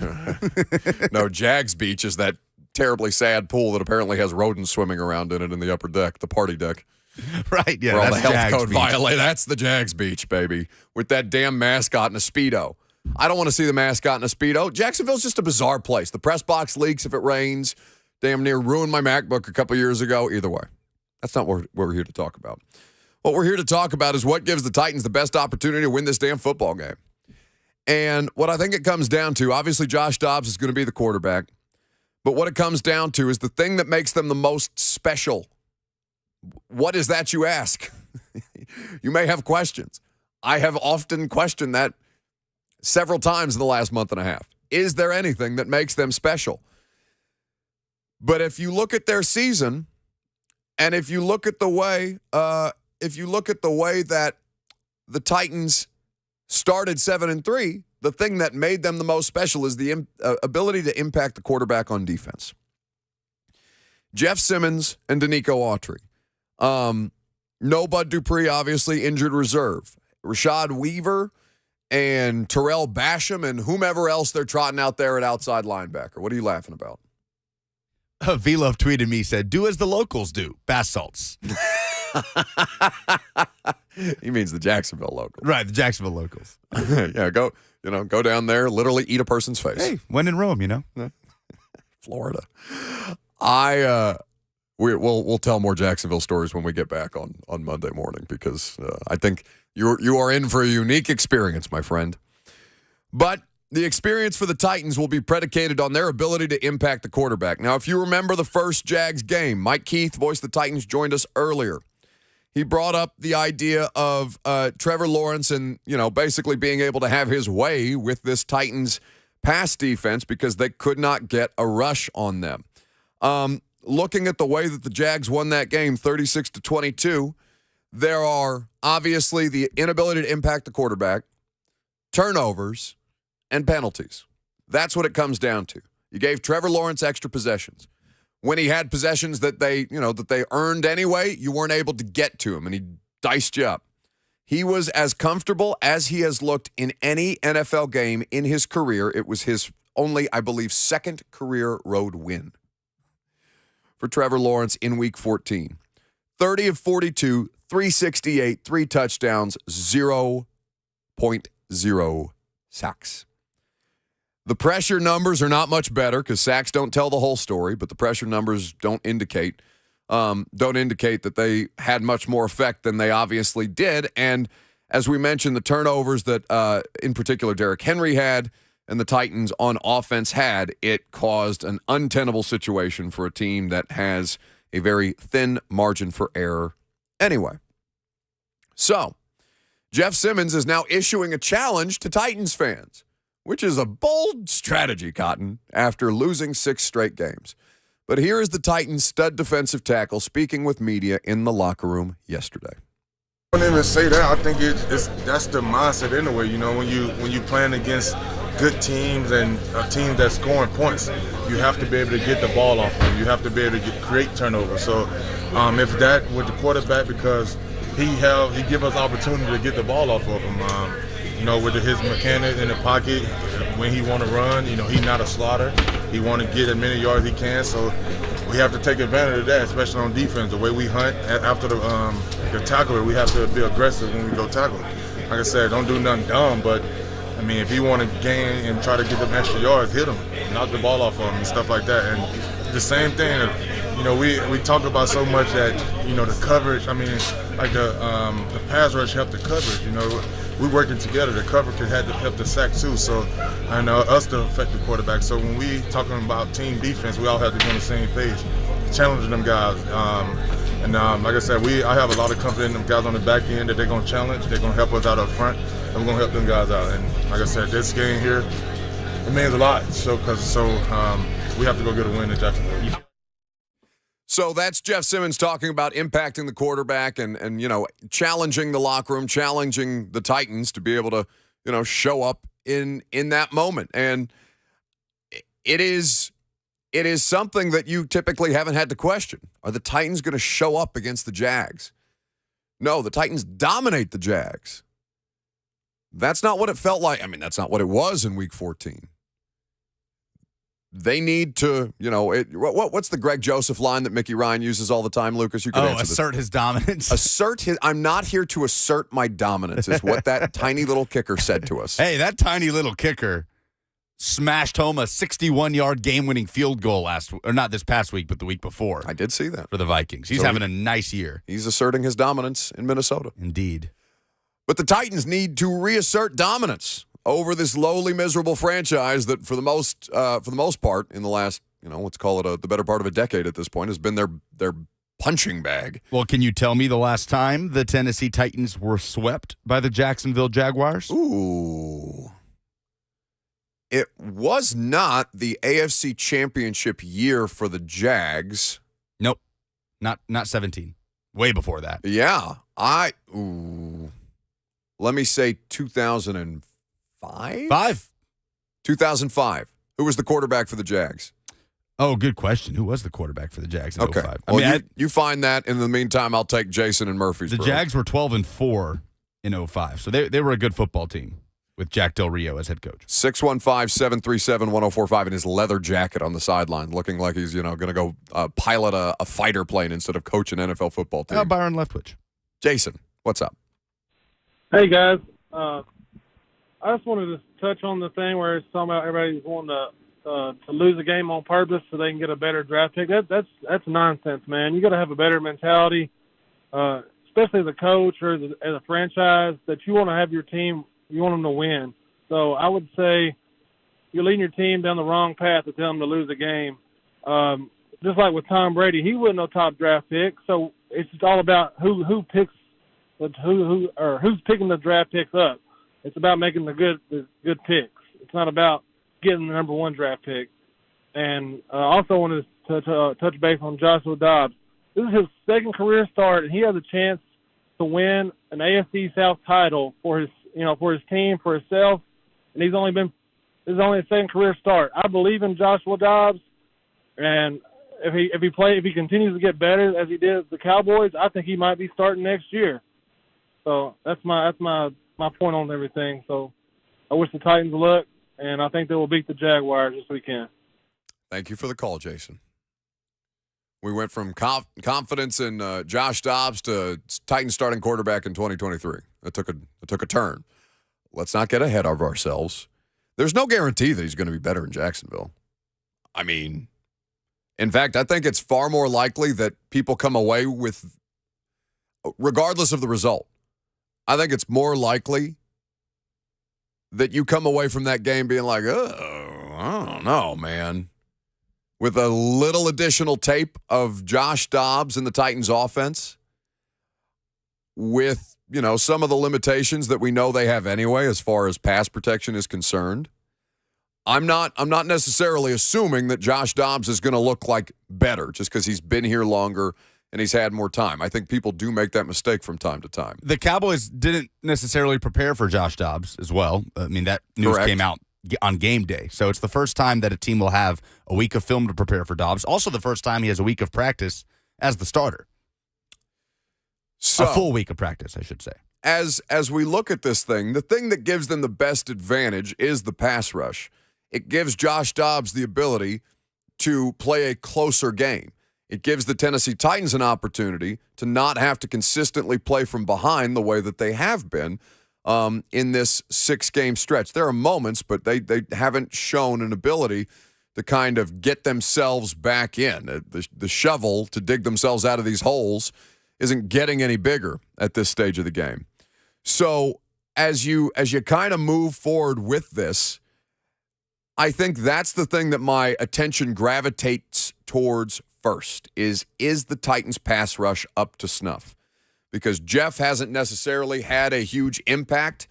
No, Jags Beach is that terribly sad pool that apparently has rodents swimming around in it in the upper deck, the party deck. Right, yeah. Where all the health Jags code Beach. violate. That's the Jags Beach, baby, with that damn mascot and a Speedo. I don't want to see the mascot in a Speedo. Jacksonville's just a bizarre place. The press box leaks if it rains. Damn near ruined my MacBook a couple years ago. Either way, that's not what we're here to talk about. What we're here to talk about is what gives the Titans the best opportunity to win this damn football game. And what I think it comes down to, obviously Josh Dobbs is going to be the quarterback, but what it comes down to is the thing that makes them the most special. What is that, you ask? You may have questions. I have often questioned that several times in the last month and a half. Is there anything that makes them special? But if you look at their season, and if you look at the way, that the Titans started 7-3, the thing that made them the most special is the ability to impact the quarterback on defense. Jeff Simmons and Danico Autry. No Bud Dupree, obviously injured reserve. Rashad Weaver and Terrell Basham and whomever else they're trotting out there at outside linebacker. What are you laughing about? V-Love tweeted me, said, do as the locals do, bath salts. He means the Jacksonville locals. Right, the Jacksonville locals. Yeah, go down there, literally eat a person's face. Hey, when in Rome, Florida. We'll tell more Jacksonville stories when we get back on Monday morning, because I think you are in for a unique experience, my friend. But the experience for the Titans will be predicated on their ability to impact the quarterback. Now, if you remember the first Jags game, Mike Keith, voice of the Titans, joined us earlier. He brought up the idea of Trevor Lawrence and, basically being able to have his way with this Titans pass defense because they could not get a rush on them. Looking at the way that the Jags won that game, 36-22, there are obviously the inability to impact the quarterback, turnovers, and penalties. That's what it comes down to. You gave Trevor Lawrence extra possessions. When he had possessions that they earned anyway, you weren't able to get to him, and he diced you up. He was as comfortable as he has looked in any NFL game in his career. It was his only, I believe, second career road win for Trevor Lawrence in Week 14. 30 of 42, 368, 3 touchdowns, 0.0 sacks. The pressure numbers are not much better because sacks don't tell the whole story, but the pressure numbers don't indicate that they had much more effect than they obviously did. And as we mentioned, the turnovers that in particular Derrick Henry had and the Titans on offense had, it caused an untenable situation for a team that has a very thin margin for error anyway. So, Jeff Simmons is now issuing a challenge to Titans fans, which is a bold strategy, Cotton, after losing 6 straight games. But here is the Titans' stud defensive tackle speaking with media in the locker room yesterday. I wouldn't even say that. I think that's the mindset anyway. When you playing against good teams and a team that's scoring points, you have to be able to get the ball off them. You have to be able to create turnovers. So if that with the quarterback, because he give us opportunity to get the ball off of him. With his mechanics in the pocket, when he want to run, he's not a slaughter. He want to get as many yards he can. So we have to take advantage of that, especially on defense. The way we hunt after the tackler, we have to be aggressive when we go tackle. Like I said, don't do nothing dumb, but if you want to gain and try to get them extra yards, hit them, knock the ball off of them and stuff like that. And the same thing, we talk about so much that, the coverage, the pass rush helped the coverage, we're working together. The coverage had to help the sack too. So, and us to affect the quarterback. So when we talking about team defense, we all have to be on the same page, challenging them guys. Like I said, I have a lot of confidence in them guys on the back end that they're gonna challenge. They're gonna help us out up front, and we're gonna help them guys out. And like I said, this game here, it means a lot. So we have to go get a win in Jacksonville. So that's Jeff Simmons talking about impacting the quarterback and challenging the locker room, challenging the Titans to be able to, show up in that moment. And it is something that you typically haven't had to question. Are the Titans going to show up against the Jags? No, the Titans dominate the Jags. That's not what it felt like. That's not what it was in Week 14. They need to, what's the Greg Joseph line that Mickey Ryan uses all the time, Lucas? You can answer assert his dominance. I'm not here to assert my dominance, is what that tiny little kicker said to us. Hey, that tiny little kicker smashed home a 61-yard game-winning field goal not this past week, but the week before. I did see that. For the Vikings. He's having a nice year. He's asserting his dominance in Minnesota. Indeed. But the Titans need to reassert dominance over this lowly, miserable franchise that, for the most part, in the last, let's call it the better part of a decade at this point, has been their punching bag. Well, can you tell me the last time the Tennessee Titans were swept by the Jacksonville Jaguars? Ooh. It was not the AFC Championship year for the Jags. Nope. Not 17. Way before that. Yeah. Let me say 2005? 2005. Who was the quarterback for the Jags? Oh, good question. Who was the quarterback for the Jags in 05? Well, you find that. In the meantime, I'll take Jason and Murphy's. The Jags were 12-4 in 05, so they were a good football team. with Jack Del Rio as head coach. 615-737-1045 in his leather jacket on the sideline, looking like he's, going to go pilot a fighter plane instead of coach an NFL football team. Byron Leftwich. Jason, what's up? Hey, guys. I just wanted to touch on the thing where it's talking about everybody wanting to lose a game on purpose so they can get a better draft pick. That's nonsense, man. You got to have a better mentality, especially as a coach or as a franchise, that you want to have your team, you want them to win. So I would say you're leading your team down the wrong path to tell them to lose a game. Just like with Tom Brady, he wasn't no top draft pick. So it's just all about who picks, who's picking the draft picks up. It's about making the good picks. It's not about getting the number one draft pick. And I also wanted to touch base on Joshua Dobbs. This is his second career start, and he has a chance to win an AFC South title for his team, for himself. And this is only his second career start. I believe in Joshua Dobbs, and if he continues to get better as he did with the Cowboys, I think he might be starting next year. So that's my point on everything. So I wish the Titans luck, and I think they will beat the Jaguars this weekend. Thank you for the call, Jason. We went from confidence in Josh Dobbs to Titans starting quarterback in 2023. It took a turn. Let's not get ahead of ourselves. There's no guarantee that he's going to be better in Jacksonville. I mean, in fact, I think it's far more likely that people come away with, regardless of the result, I think it's more likely that you come away from that game being like, oh, I don't know, man. With a little additional tape of Josh Dobbs in the Titans offense, with, some of the limitations that we know they have anyway as far as pass protection is concerned, I'm not necessarily assuming that Josh Dobbs is going to look like better just because he's been here longer and he's had more time. I think people do make that mistake from time to time. The Cowboys didn't necessarily prepare for Josh Dobbs as well. I mean, that news came out on game day. So it's the first time that a team will have a week of film to prepare for Dobbs. Also the first time he has a week of practice as the starter. So, a full week of practice, I should say. As we look at this thing, the thing that gives them the best advantage is the pass rush. It gives Josh Dobbs the ability to play a closer game. It gives the Tennessee Titans an opportunity to not have to consistently play from behind the way that they have been in this 6-game stretch. There are moments, but they haven't shown an ability to kind of get themselves back in. The shovel to dig themselves out of these holes isn't getting any bigger at this stage of the game. So as you kind of move forward with this, I think that's the thing that my attention gravitates towards first is the Titans pass rush up to snuff? Because Jeff hasn't necessarily had a huge impact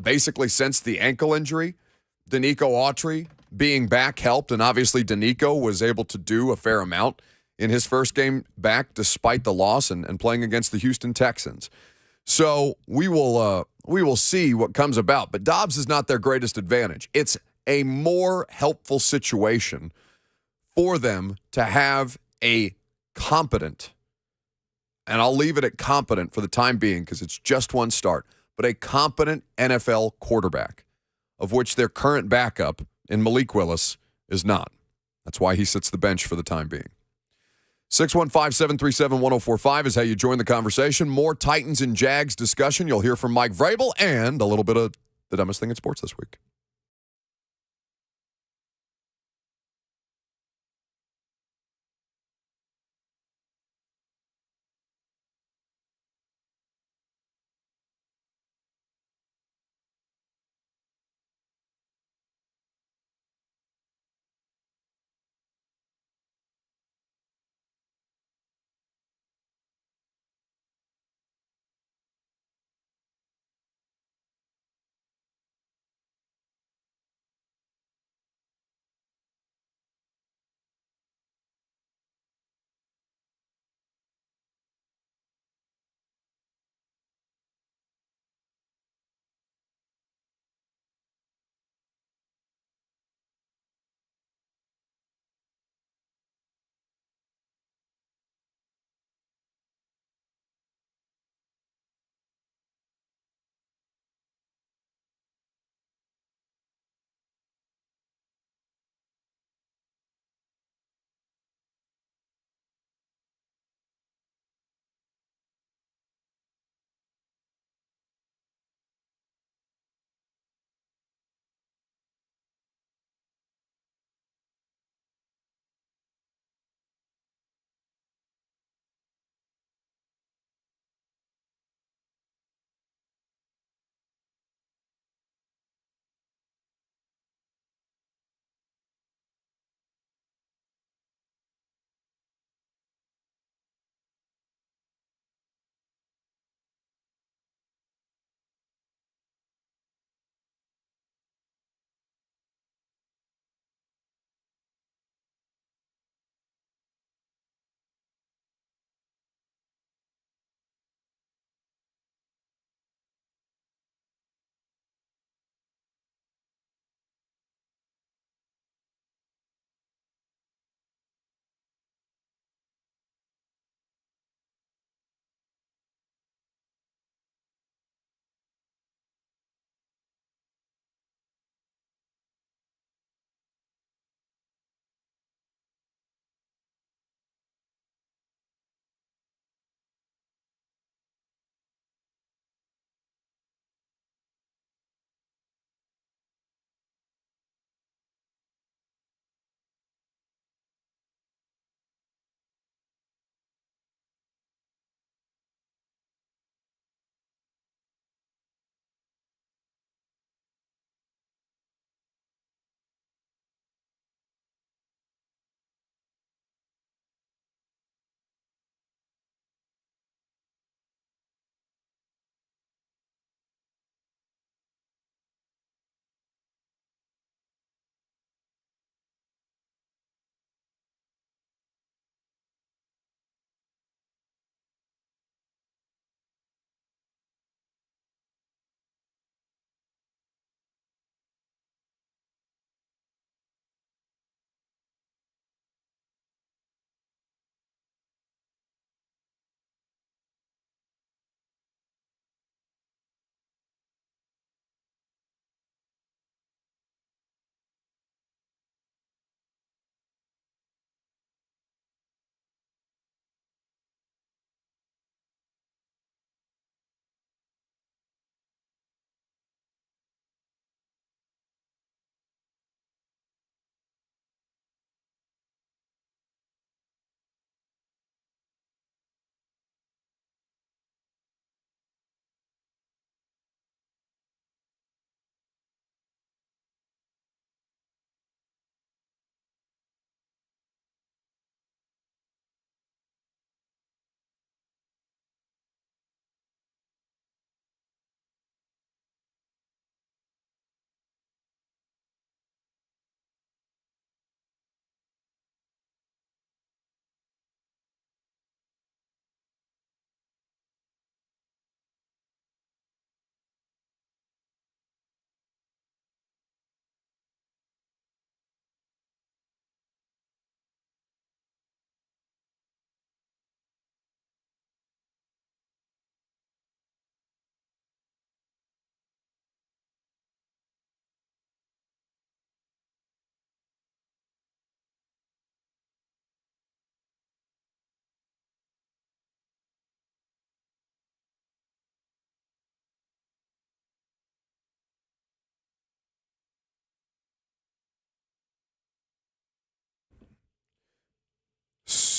basically since the ankle injury. Danico Autry being back helped, and obviously Danico was able to do a fair amount in his first game back despite the loss and playing against the Houston Texans. So we will see what comes about. But Dobbs is not their greatest advantage. It's a more helpful situation for them to have a competent, and I'll leave it at competent for the time being because it's just one start, but a competent NFL quarterback, of which their current backup in Malik Willis is not. That's why he sits the bench for the time being. 615-737-1045 is how you join the conversation. More Titans and Jags discussion. You'll hear from Mike Vrabel and a little bit of the dumbest thing in sports this week.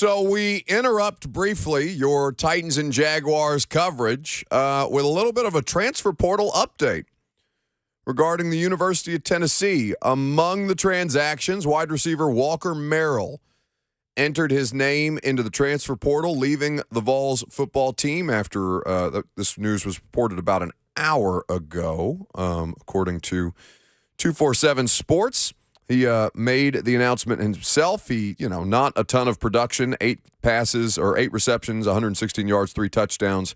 So we interrupt briefly your Titans and Jaguars coverage with a little bit of a transfer portal update regarding the University of Tennessee. Among the transactions, wide receiver Walker Merrill entered his name into the transfer portal, leaving the Vols football team after this news was reported about an hour ago, according to 247 Sports. He made the announcement himself. He, not a ton of production, 8 receptions, 116 yards, 3 touchdowns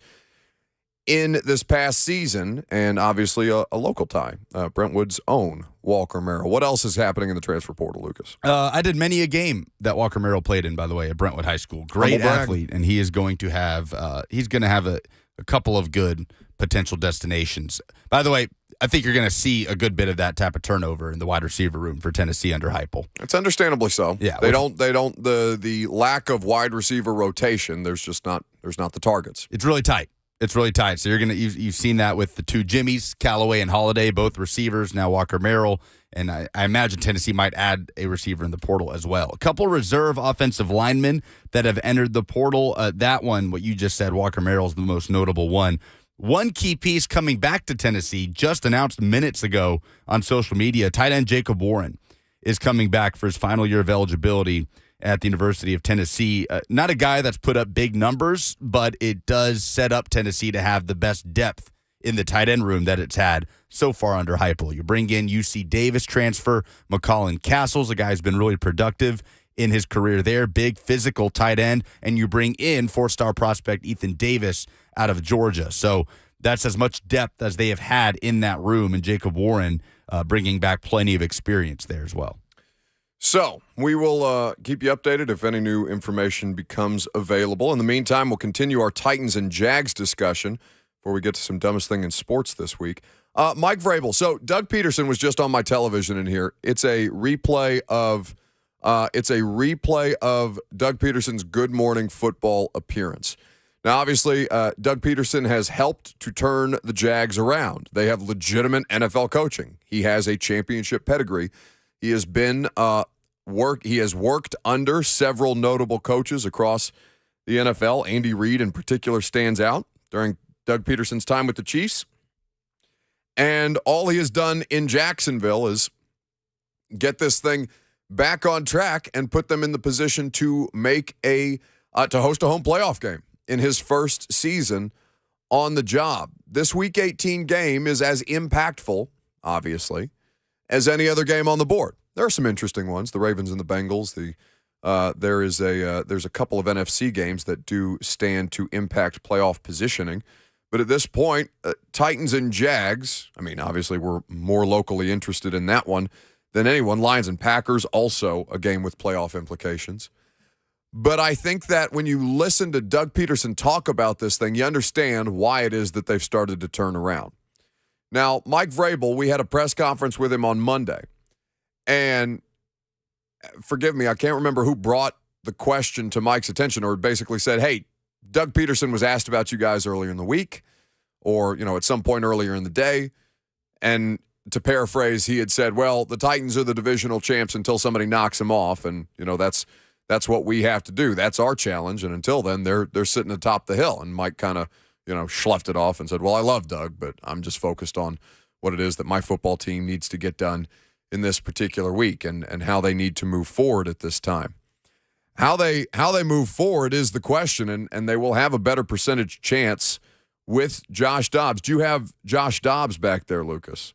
in this past season, and obviously a local tie, Brentwood's own Walker Merrill. What else is happening in the transfer portal, Lucas? I did many a game that Walker Merrill played in, by the way, at Brentwood High School. Great athlete, and he is going to have a couple of good potential destinations. By the way, I think you're going to see a good bit of that type of turnover in the wide receiver room for Tennessee under Heupel. It's understandably so. Yeah, the lack of wide receiver rotation. There's not the targets. It's really tight. So you've seen that with the 2 Jimmies, Callaway and Holiday, both receivers. Now Walker Merrill, and I imagine Tennessee might add a receiver in the portal as well. A couple reserve offensive linemen that have entered the portal. That one, what you just said, Walker Merrill is the most notable one. One key piece coming back to Tennessee, just announced minutes ago on social media, tight end Jacob Warren is coming back for his final year of eligibility at the University of Tennessee. Not a guy that's put up big numbers, but it does set up Tennessee to have the best depth in the tight end room that it's had so far under Heupel. You bring in UC Davis transfer, McCollin Castles, a guy who's been really productive in his career there, big physical tight end, and you bring in 4-star prospect Ethan Davis out of Georgia. So that's as much depth as they have had in that room, and Jacob Warren bringing back plenty of experience there as well. So we will keep you updated if any new information becomes available. In the meantime, we'll continue our Titans and Jags discussion before we get to some dumbest thing in sports this week. Mike Vrabel. So Doug Peterson was just on my television in here. It's a replay of Doug Peterson's Good Morning Football appearance. Now, obviously, Doug Peterson has helped to turn the Jags around. They have legitimate NFL coaching. He has a championship pedigree. He has been He has worked under several notable coaches across the NFL. Andy Reid, in particular, stands out during Doug Peterson's time with the Chiefs. And all he has done in Jacksonville is get this thing back on track and put them in the position to make to host a home playoff game in his first season on the job. This Week 18 game is as impactful, obviously, as any other game on the board. There are some interesting ones, the Ravens and the Bengals. There's a couple of NFC games that do stand to impact playoff positioning. But at this point, Titans and Jags, I mean, obviously we're more locally interested in that one than anyone. Lions and Packers, also a game with playoff implications. But I think that when you listen to Doug Peterson talk about this thing, you understand why it is that they've started to turn around. Now, Mike Vrabel, we had a press conference with him on Monday. And forgive me, I can't remember who brought the question to Mike's attention or basically said, hey, Doug Peterson was asked about you guys earlier in the week or, at some point earlier in the day. And to paraphrase, he had said, well, the Titans are the divisional champs until somebody knocks them off. And, that's what we have to do. That's our challenge. And until then, they're sitting atop the hill. And Mike kind of, sloughed it off and said, well, I love Doug, but I'm just focused on what it is that my football team needs to get done in this particular week and how they need to move forward at this time. How they move forward is the question, and they will have a better percentage chance with Josh Dobbs. Do you have Josh Dobbs back there, Lucas?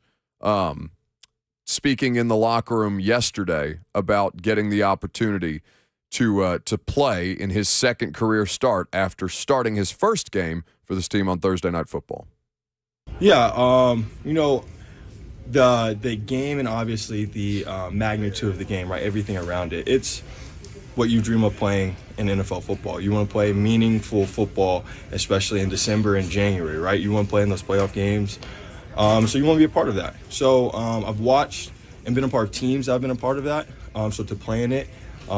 Speaking in the locker room yesterday about getting the opportunity to play in his second career start after starting his first game for this team on Thursday Night Football. Yeah, the game and obviously the magnitude of the game, right? Everything around it. It's what you dream of playing in NFL football. You want to play meaningful football, especially in December and January, right? You want to play in those playoff games. So you want to be a part of that. So I've watched and been a part of teams that have been a part of that. So to play in it,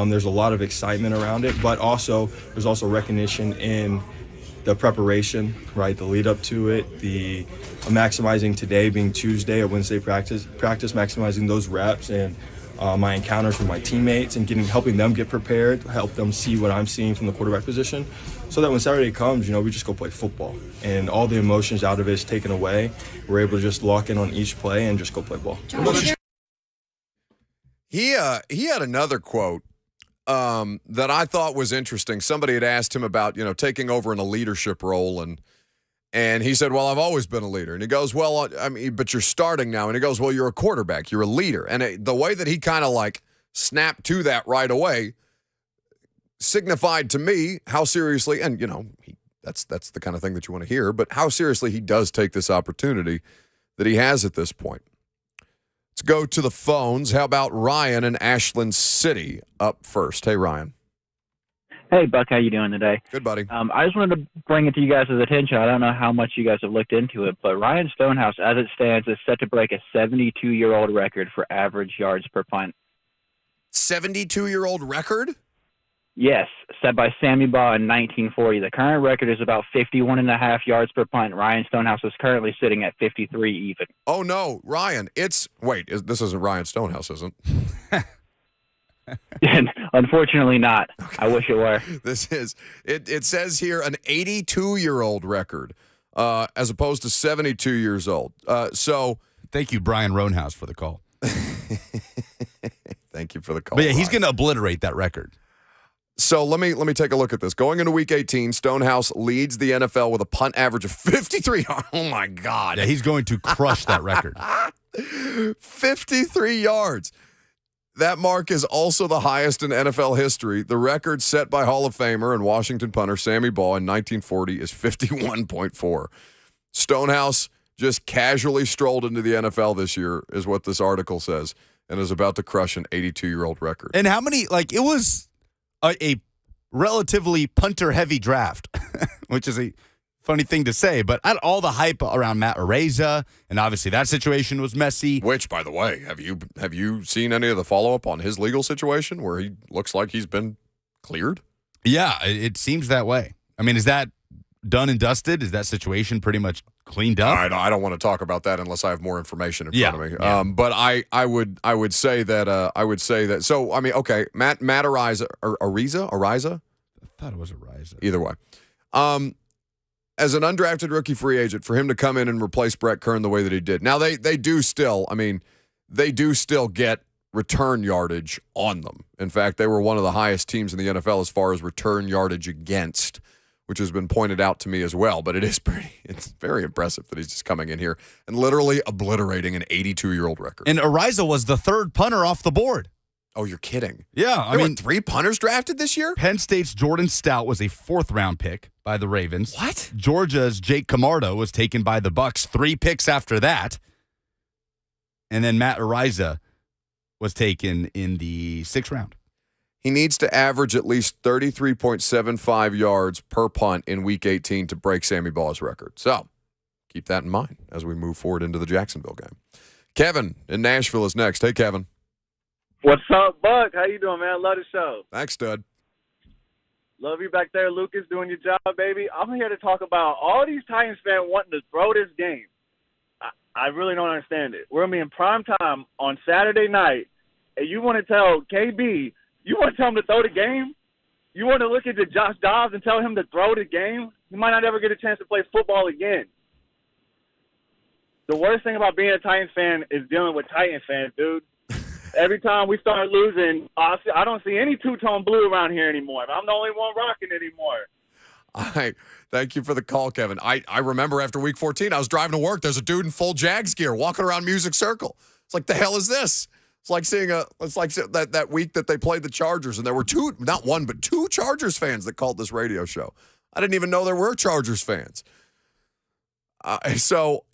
there's a lot of excitement around it, but also there's also recognition in the preparation, right? The lead up to it, the maximizing today being Tuesday or Wednesday practice, maximizing those reps and my encounters with my teammates and helping them get prepared, help them see what I'm seeing from the quarterback position, so that when Saturday comes, we just go play football. And all the emotions out of it is taken away. We're able to just lock in on each play and just go play ball. He had another quote that I thought was interesting. Somebody had asked him about, taking over in a leadership role, and he said, well, I've always been a leader. And he goes, well, but you're starting now. And he goes, well, you're a quarterback. You're a leader. And the way that he kind of snapped to that right away signified to me how seriously, and, that's the kind of thing that you want to hear, but how seriously he does take this opportunity that he has at this point. Let's go to the phones. How about Ryan in Ashland City up first? Hey, Ryan. Hey, Buck, how you doing today? Good, buddy. I just wanted to bring it to you guys' attention. I don't know how much you guys have looked into it, but Ryan Stonehouse, as it stands, is set to break a 72-year-old record for average yards per punt. 72-year-old record? Yes, set by Sammy Baugh in 1940. The current record is about 51.5 yards per punt. Ryan Stonehouse is currently sitting at 53 even. Oh, no, Ryan, this isn't Ryan Stonehouse, isn't it? Unfortunately not. Okay. I wish it were. This is it says here an 82-year-old record as opposed to 72 years old. So thank you, Brian Roanhouse, for the call. Thank you for the call. But yeah, he's going to obliterate that record. So let me take a look at this. Going into Week 18, Stonehouse leads the NFL with a punt average of 53. Oh my God! Yeah, he's going to crush that record. 53 yards. That mark is also the highest in NFL history. The record set by Hall of Famer and Washington punter Sammy Baugh in 1940 is 51.4. Stonehouse just casually strolled into the NFL this year, is what this article says, and is about to crush an 82-year-old record. And how many, it was a relatively punter-heavy draft, which is a funny thing to say, but all the hype around Matt Araiza, and obviously that situation was messy. Which, by the way, have you seen any of the follow-up on his legal situation where he looks like he's been cleared? Yeah, it seems that way. I mean, is that done and dusted? Is that situation pretty much cleaned up? I don't want to talk about that unless I have more information in front of me. Yeah. But I would say that. So I mean, okay, Matt Araiza. I thought it was Araiza. Either way. As an undrafted rookie free agent, for him to come in and replace Brett Kern the way that he did. Now, they do still get return yardage on them. In fact, they were one of the highest teams in the NFL as far as return yardage against, which has been pointed out to me as well. But it's very impressive that he's just coming in here and literally obliterating an 82-year-old record. And Araiza was the third punter off the board. Oh, you're kidding. Yeah. There were 3 punters drafted this year? Penn State's Jordan Stout was a 4th-round pick by the Ravens. What? Georgia's Jake Camardo was taken by the Bucs 3 picks after that. And then Matt Araiza was taken in the 6th round. He needs to average at least 33.75 yards per punt in Week 18 to break Sammy Baugh's record. So keep that in mind as we move forward into the Jacksonville game. Kevin in Nashville is next. Hey, Kevin. What's up, Buck? How you doing, man? Love the show. Thanks, stud. Love you back there, Lucas, doing your job, baby. I'm here to talk about all these Titans fans wanting to throw this game. I really don't understand it. We're going to be in prime time on Saturday night, and you want to tell KB, you want to tell him to throw the game? You want to look at the Josh Dobbs and tell him to throw the game? He might not ever get a chance to play football again. The worst thing about being a Titans fan is dealing with Titans fans, dude. Every time we start losing, I don't see any two-tone blue around here anymore. I'm the only one rocking anymore. All right. Thank you for the call, Kevin. I remember after Week 14, I was driving to work. There's a dude in full Jags gear walking around Music Circle. It's like, the hell is this? It's like seeing that week that they played the Chargers, and there were not one, but 2 Chargers fans that called this radio show. I didn't even know there were Chargers fans. So,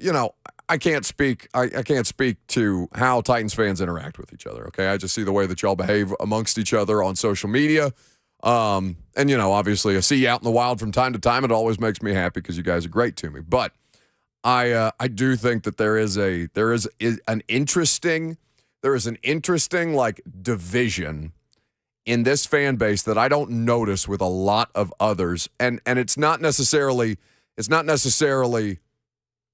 I can't speak. I can't speak to how Titans fans interact with each other. Okay, I just see the way that y'all behave amongst each other on social media, and obviously, I see you out in the wild from time to time. It always makes me happy because you guys are great to me. But I do think that there is an interesting division in this fan base that I don't notice with a lot of others, and it's not necessarily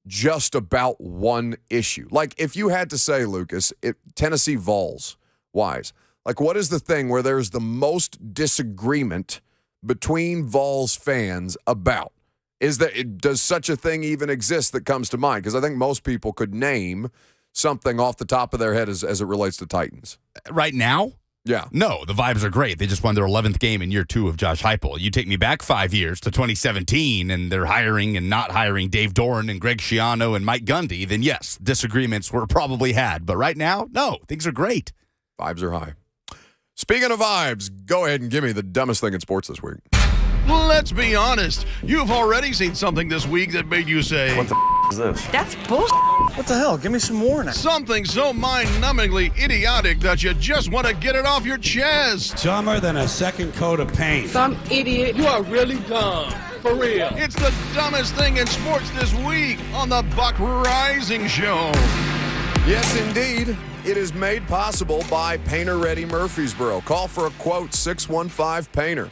just about one issue. Like if you had to say, Lucas, Tennessee Vols, wise? Like, what is the thing where there's the most disagreement between Vols fans about? Does such a thing even exist that comes to mind? Because I think most people could name something off the top of their head as it relates to Titans. Right now? Yeah. No, the vibes are great. They just won their 11th game in year 2 of Josh Heupel. You take me back 5 years to 2017, and they're hiring and not hiring Dave Doran and Greg Schiano and Mike Gundy, then yes, disagreements were probably had. But right now, no, things are great. Vibes are high. Speaking of vibes, go ahead and give me the dumbest thing in sports this week. Let's be honest. You've already seen something this week that made you say, "What the is this?" That's bullshit. What the hell? Give me some more now. Something so mind-numbingly idiotic that you just want to get it off your chest. Dumber than a second coat of paint. Some idiot. You are really dumb. For real. It's the dumbest thing in sports this week on the Buck Rising Show. Yes, indeed. It is made possible by Painter Ready Murfreesboro. Call for a quote, 615-PAINTER.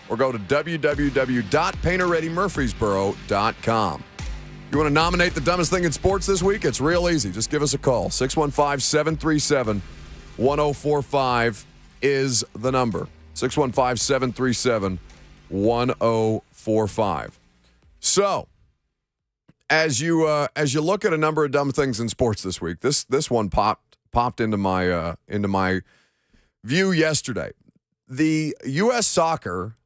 Or go to www.painterreadymurfreesboro.com. You want to nominate the dumbest thing in sports this week? It's real easy. Just give us a call. 615-737-1045 is the number. 615-737-1045. So, as you look at a number of dumb things in sports this week, this one popped into my view yesterday. The U.S. Soccer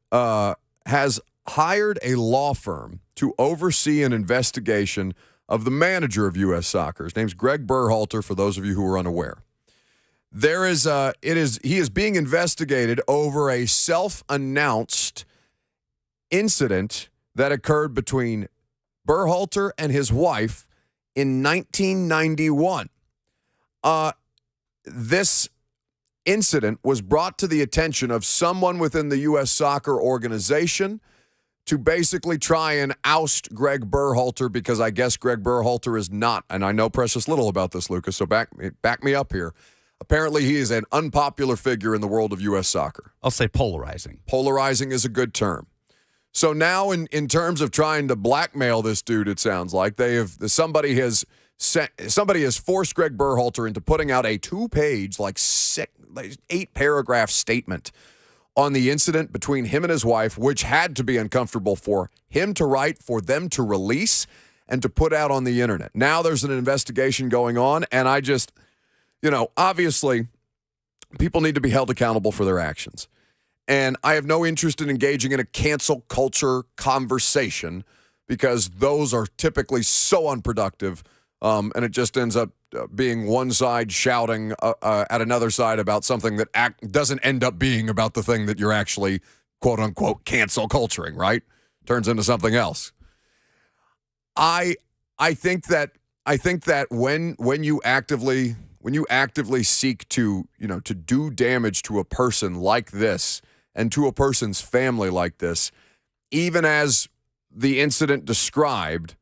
has hired a law firm to oversee an investigation of the manager of U.S. Soccer. His name's Greg Berhalter, for those of you who are unaware. He is being investigated over a self-announced incident that occurred between Berhalter and his wife in 1991. This incident was brought to the attention of someone within the U.S. Soccer organization to basically try and oust Greg Berhalter, because I guess Greg Berhalter is not, and I know precious little about this, Lucas, so back me up here. Apparently, he is an unpopular figure in the world of U.S. soccer. I'll say polarizing. Polarizing is a good term. So now, in terms of trying to blackmail this dude, it sounds like somebody has forced Greg Berhalter into putting out a 2-page, 8-paragraph statement on the incident between him and his wife, which had to be uncomfortable for him to write, for them to release, and to put out on the internet. Now there's an investigation going on, and I just, obviously, people need to be held accountable for their actions. And I have no interest in engaging in a cancel culture conversation, because those are typically so unproductive, and it just ends up being one side shouting at another side about something that doesn't end up being about the thing that you're actually, quote unquote, cancel culturing, right? Turns into something else. I think that when you actively seek to do damage to a person like this and to a person's family like this, even as the incident described,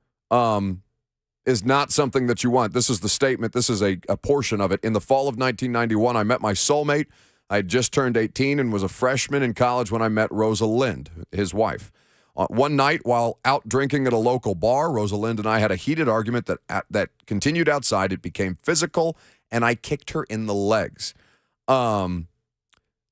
is not something that you want. This is the statement. This is a portion of it. In the fall of 1991, I met my soulmate. I had just turned 18 and was a freshman in college when I met Rosa Lind, his wife. One night, while out drinking at a local bar, Rosa Lind and I had a heated argument that continued outside. It became physical, and I kicked her in the legs.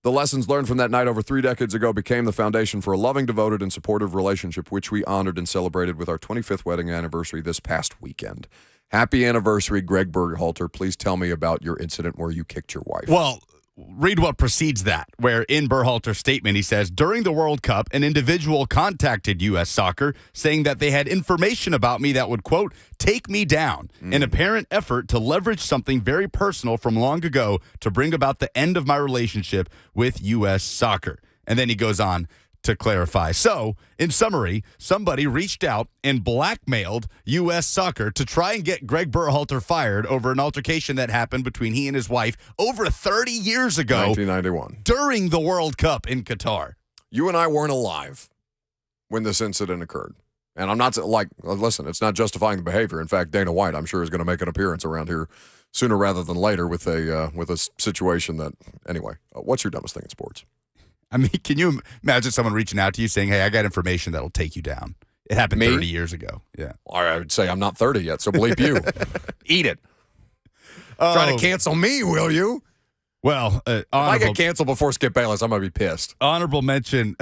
The lessons learned from that night over 3 decades ago became the foundation for a loving, devoted, and supportive relationship, which we honored and celebrated with our 25th wedding anniversary this past weekend. Happy anniversary, Greg Berhalter. Please tell me about your incident where you kicked your wife. Well, read what precedes that, where in Berhalter's statement he says, during the World Cup, an individual contacted U.S. Soccer saying that they had information about me that would, quote, take me down, an apparent effort to leverage something very personal from long ago to bring about the end of my relationship with U.S. Soccer. And then he goes on to clarify. So, in summary, somebody reached out and blackmailed U.S. Soccer to try and get Greg Berhalter fired over an altercation that happened between he and his wife over 30 years ago. 1991. During the World Cup in Qatar. You and I weren't alive when this incident occurred. And I'm not listen, it's not justifying the behavior. In fact, Dana White, I'm sure, is going to make an appearance around here sooner rather than later with a situation that, anyway, what's your dumbest thing in sports? I mean, can you imagine someone reaching out to you saying, hey, I got information that'll take you down? It happened 30 years ago. Yeah. I would say I'm not 30 yet, so bleep you. Eat it. Try to cancel me, will you? Well, if I get canceled before Skip Bayless, I'm going to be pissed. Honorable mention.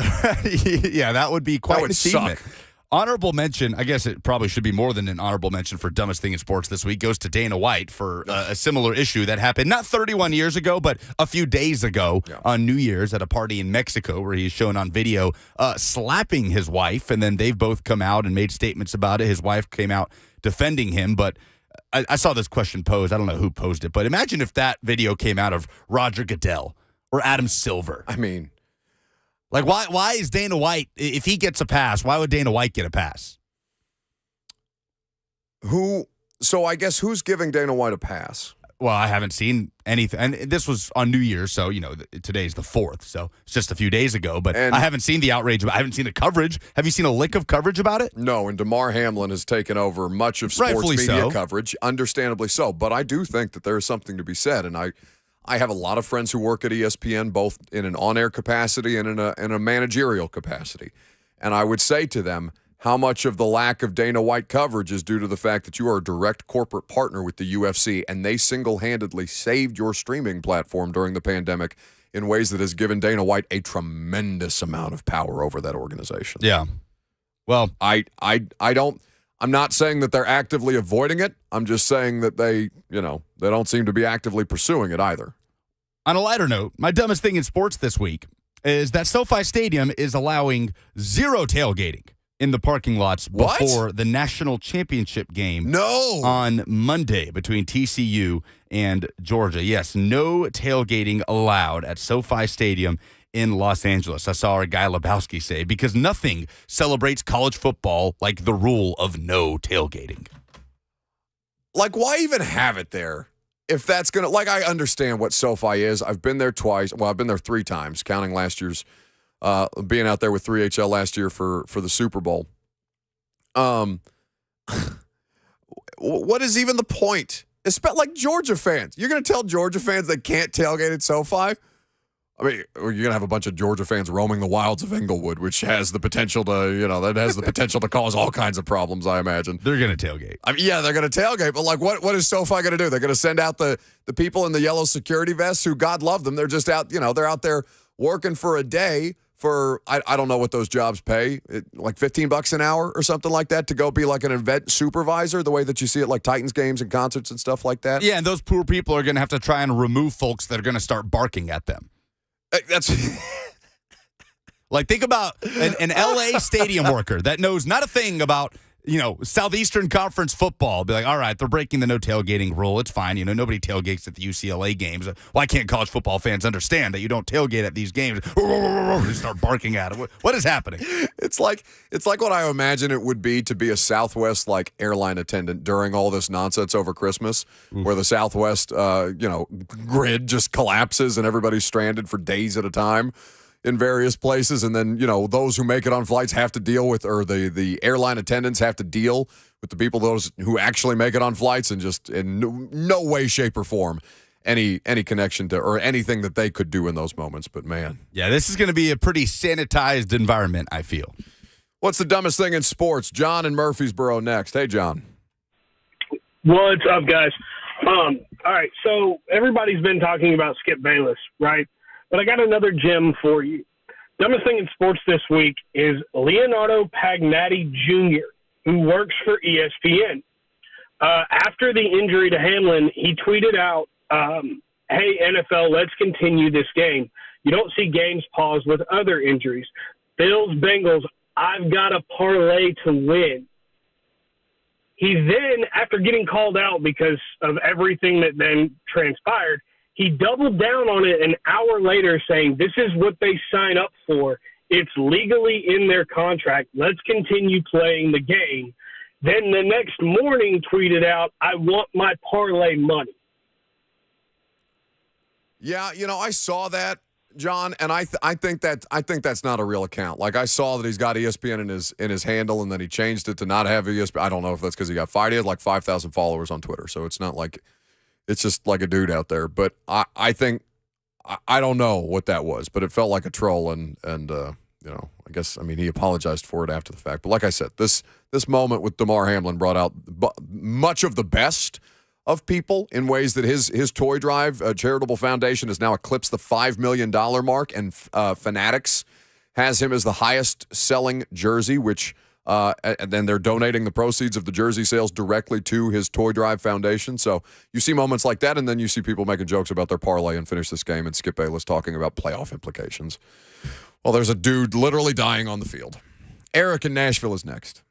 Yeah, that would be quite That would an achievement. suck. Honorable mention, I guess it probably should be more than an honorable mention for dumbest thing in sports this week, goes to Dana White for a similar issue that happened not 31 years ago, but a few days ago on New Year's at a party in Mexico where he's shown on video slapping his wife, and then they've both come out and made statements about it. His wife came out defending him, but I saw this question posed. I don't know who posed it, but imagine if that video came out of Roger Goodell or Adam Silver. I mean, like, why is Dana White, if he gets a pass, why would Dana White get a pass? So I guess who's giving Dana White a pass? Well, I haven't seen anything. And this was on New Year's, so, today's the 4th, so it's just a few days ago. But I haven't seen the outrage. I haven't seen the coverage. Have you seen a lick of coverage about it? No, and Damar Hamlin has taken over much of sports Rightfully media so. coverage, understandably so. But I do think that there is something to be said, and I have a lot of friends who work at ESPN, both in an on-air capacity and in a managerial capacity. And I would say to them, how much of the lack of Dana White coverage is due to the fact that you are a direct corporate partner with the UFC, and they single-handedly saved your streaming platform during the pandemic in ways that has given Dana White a tremendous amount of power over that organization. Yeah. Well, I'm not saying that they're actively avoiding it. I'm just saying that they don't seem to be actively pursuing it either. On a lighter note, my dumbest thing in sports this week is that SoFi Stadium is allowing zero tailgating in the parking lots before the national championship game on Monday between TCU and Georgia. Yes, no tailgating allowed at SoFi Stadium in Los Angeles. I saw our guy Lebowski say, because nothing celebrates college football like the rule of no tailgating. Like, why even have it there? If that's going to, I understand what SoFi is. I've been there twice. Well, I've been there 3 times, counting last year's, being out there with 3HL last year for the Super Bowl. What is even the point? Like Georgia fans. You're going to tell Georgia fans they can't tailgate at SoFi? I mean, you're going to have a bunch of Georgia fans roaming the wilds of Inglewood, which has the potential to, cause all kinds of problems, I imagine. They're going to tailgate. I mean, yeah, they're going to tailgate, but what is SoFi going to do? They're going to send out the people in the yellow security vests who, God love them, they're just out, they're out there working for a day for, I don't know what those jobs pay, like $15 an hour or something like that, to go be like an event supervisor, the way that you see it like Titans games and concerts and stuff like that. Yeah, and those poor people are going to have to try and remove folks that are going to start barking at them. That's like, think about an LA stadium worker that knows not a thing about, Southeastern Conference football. Be like, all right, they're breaking the no tailgating rule. It's fine. Nobody tailgates at the UCLA games. Why can't college football fans understand that you don't tailgate at these games? They start barking at it. What is happening? It's like what I imagine it would be to be a Southwest airline attendant during all this nonsense over Christmas, where the Southwest grid just collapses and everybody's stranded for days at a time in various places, and then those who make it on flights have to deal with, or the airline attendants have to deal with the people, those who actually make it on flights, and just in no way, shape, or form any connection to, or anything that they could do in those moments. But man, yeah, this is going to be a pretty sanitized environment, I feel. What's the dumbest thing in sports? John in Murfreesboro next. Hey, John. What's up, guys? All right, so everybody's been talking about Skip Bayless, right? But I got another gem for you. Dumbest thing in sports this week is Leonardo Pagnatti Jr., who works for ESPN. After the injury to Hamlin, he tweeted out, hey, NFL, let's continue this game. You don't see games paused with other injuries. Bills, Bengals, I've got a parlay to win. He then, after getting called out because of everything that then transpired, he doubled down on it an hour later, saying, this is what they sign up for. It's legally in their contract. Let's continue playing the game. Then the next morning tweeted out, I want my parlay money. Yeah, I saw that, John, and I think that's not a real account. Like, I saw that he's got ESPN in his handle, and then he changed it to not have ESPN. I don't know if that's because he got fired. He had like 5,000 followers on Twitter, so it's not like it's just like a dude out there. But I think I don't know what that was, but it felt like a troll, and I guess, he apologized for it after the fact. But like I said, this moment with Damar Hamlin brought out much of the best of people in ways that his toy drive charitable foundation has now eclipsed the $5 million mark, and Fanatics has him as the highest selling jersey, which and then they're donating the proceeds of the jersey sales directly to his toy drive foundation. So you see moments like that, and then you see people making jokes about their parlay and finish this game, and Skip Bayless talking about playoff implications. Well, there's a dude literally dying on the field. Eric in Nashville is next.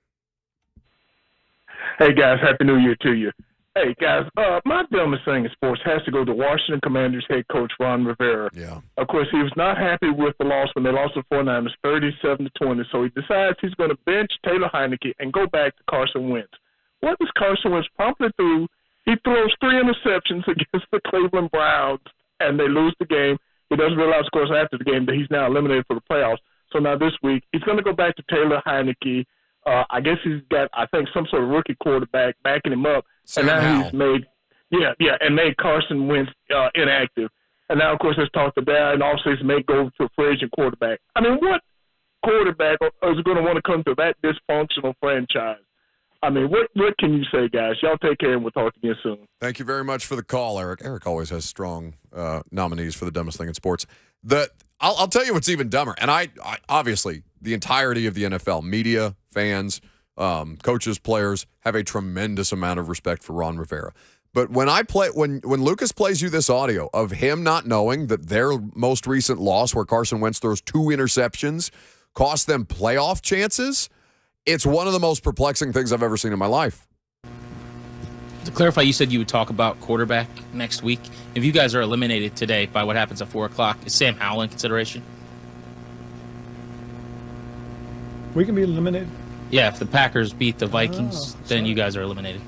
Hey, guys. Happy New Year to you. Hey, guys. My dumbest thing in sports has to go to Washington Commanders head coach Ron Rivera. Yeah. Of course, he was not happy with the loss when they lost to the 49ers 37-20, so he decides he's going to bench Taylor Heineke and go back to Carson Wentz. What does Carson Wentz promptly do? He throws 3 interceptions against the Cleveland Browns, and they lose the game. He doesn't realize, of course, after the game that he's now eliminated for the playoffs. So now this week, he's going to go back to Taylor Heineke. I guess he's got, I think, some sort of rookie quarterback backing him up. And now he's made Carson Wentz inactive. And now, of course, there's talk that and offseason may go to a free agent quarterback. I mean, what quarterback is going to want to come to that dysfunctional franchise? I mean, what can you say, guys? Y'all take care, and we'll talk again soon. Thank you very much for the call, Eric. Eric always has strong nominees for the dumbest thing in sports. I'll tell you what's even dumber. And I obviously, the entirety of the NFL, media, fans, coaches, players, have a tremendous amount of respect for Ron Rivera. But when Lucas plays you this audio of him not knowing that their most recent loss, where Carson Wentz throws 2 interceptions, cost them playoff chances, it's one of the most perplexing things I've ever seen in my life. To clarify, you said you would talk about quarterback next week. If you guys are eliminated today by what happens at 4 o'clock, is Sam Howell in consideration? We can be eliminated. Yeah, if the Packers beat the Vikings, then you guys are eliminated.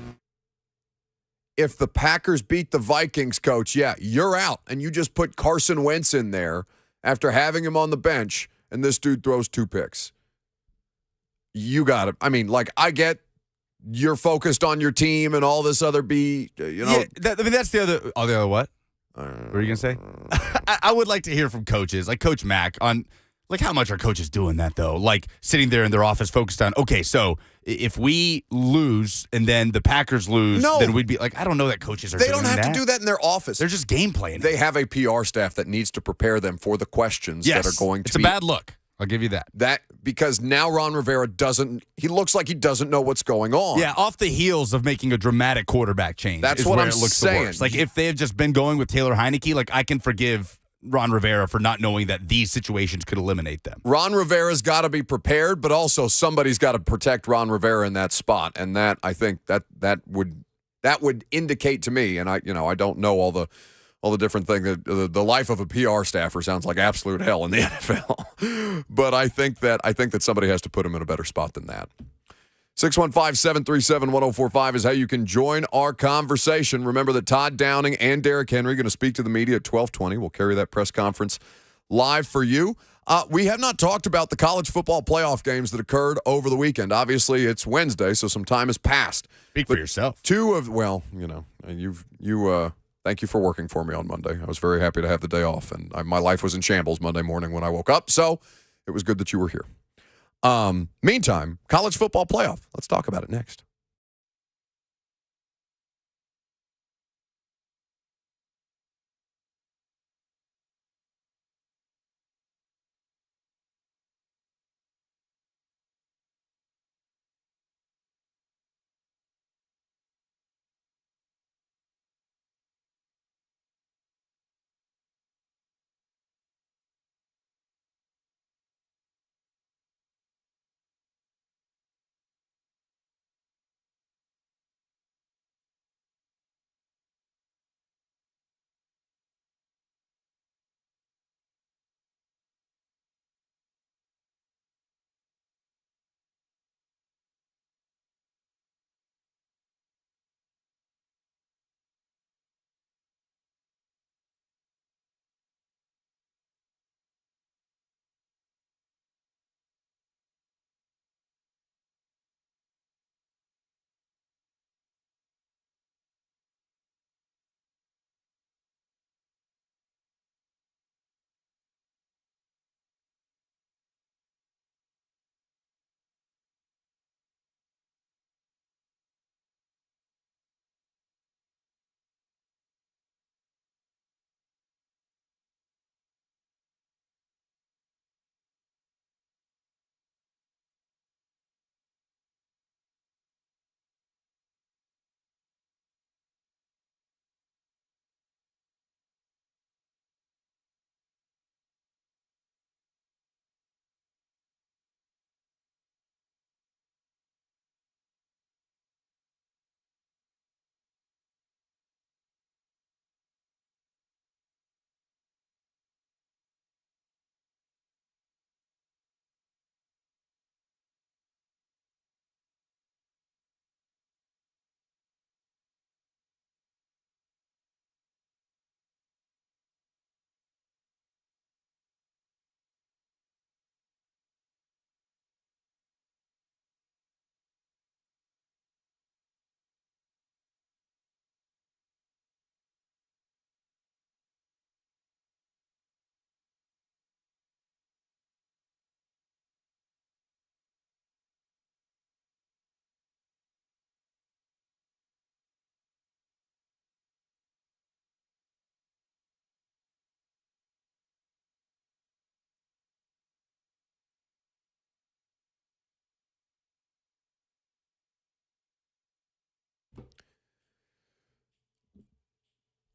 If the Packers beat the Vikings, coach, yeah, you're out. And you just put Carson Wentz in there after having him on the bench, and this dude throws 2 picks. You got it. I mean, like, I get you're focused on your team and all this other Yeah, that's the other what? What were you going to say? I would like to hear from coaches, like Coach Mack, on like how much are coaches doing that, though? Like sitting there in their office focused on, okay, so if we lose and then the Packers lose, then we'd be like, I don't know that coaches are doing that. They don't have to do that in their office. They're just game playing. They have a PR staff that needs to prepare them for the questions that are going to It's a bad look. I'll give you that. Because now Ron Rivera he looks like he doesn't know what's going on. Yeah, off the heels of making a dramatic quarterback change. That's what I'm it looks saying. The worst. Like, if they had just been going with Taylor Heineke, like, I can forgive Ron Rivera for not knowing that these situations could eliminate them. Ron Rivera's got to be prepared, but also somebody's got to protect Ron Rivera in that spot. And that, I think, that would indicate to me, and I don't know all the different things. The life of a PR staffer sounds like absolute hell in the NFL. But I think that somebody has to put him in a better spot than that. 615-737-1045 is how you can join our conversation. Remember that Todd Downing and Derrick Henry are going to speak to the media at 12:20. We'll carry that press conference live for you. We have not talked about the college football playoff games that occurred over the weekend. Obviously, it's Wednesday, so some time has passed. Speak for yourself. Thank you for working for me on Monday. I was very happy to have the day off, and my life was in shambles Monday morning when I woke up, so it was good that you were here. Meantime, college football playoff. Let's talk about it next.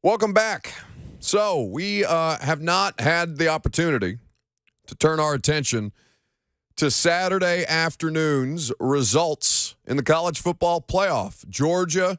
Welcome back. So we have not had the opportunity to turn our attention to Saturday afternoon's results in the college football playoff. Georgia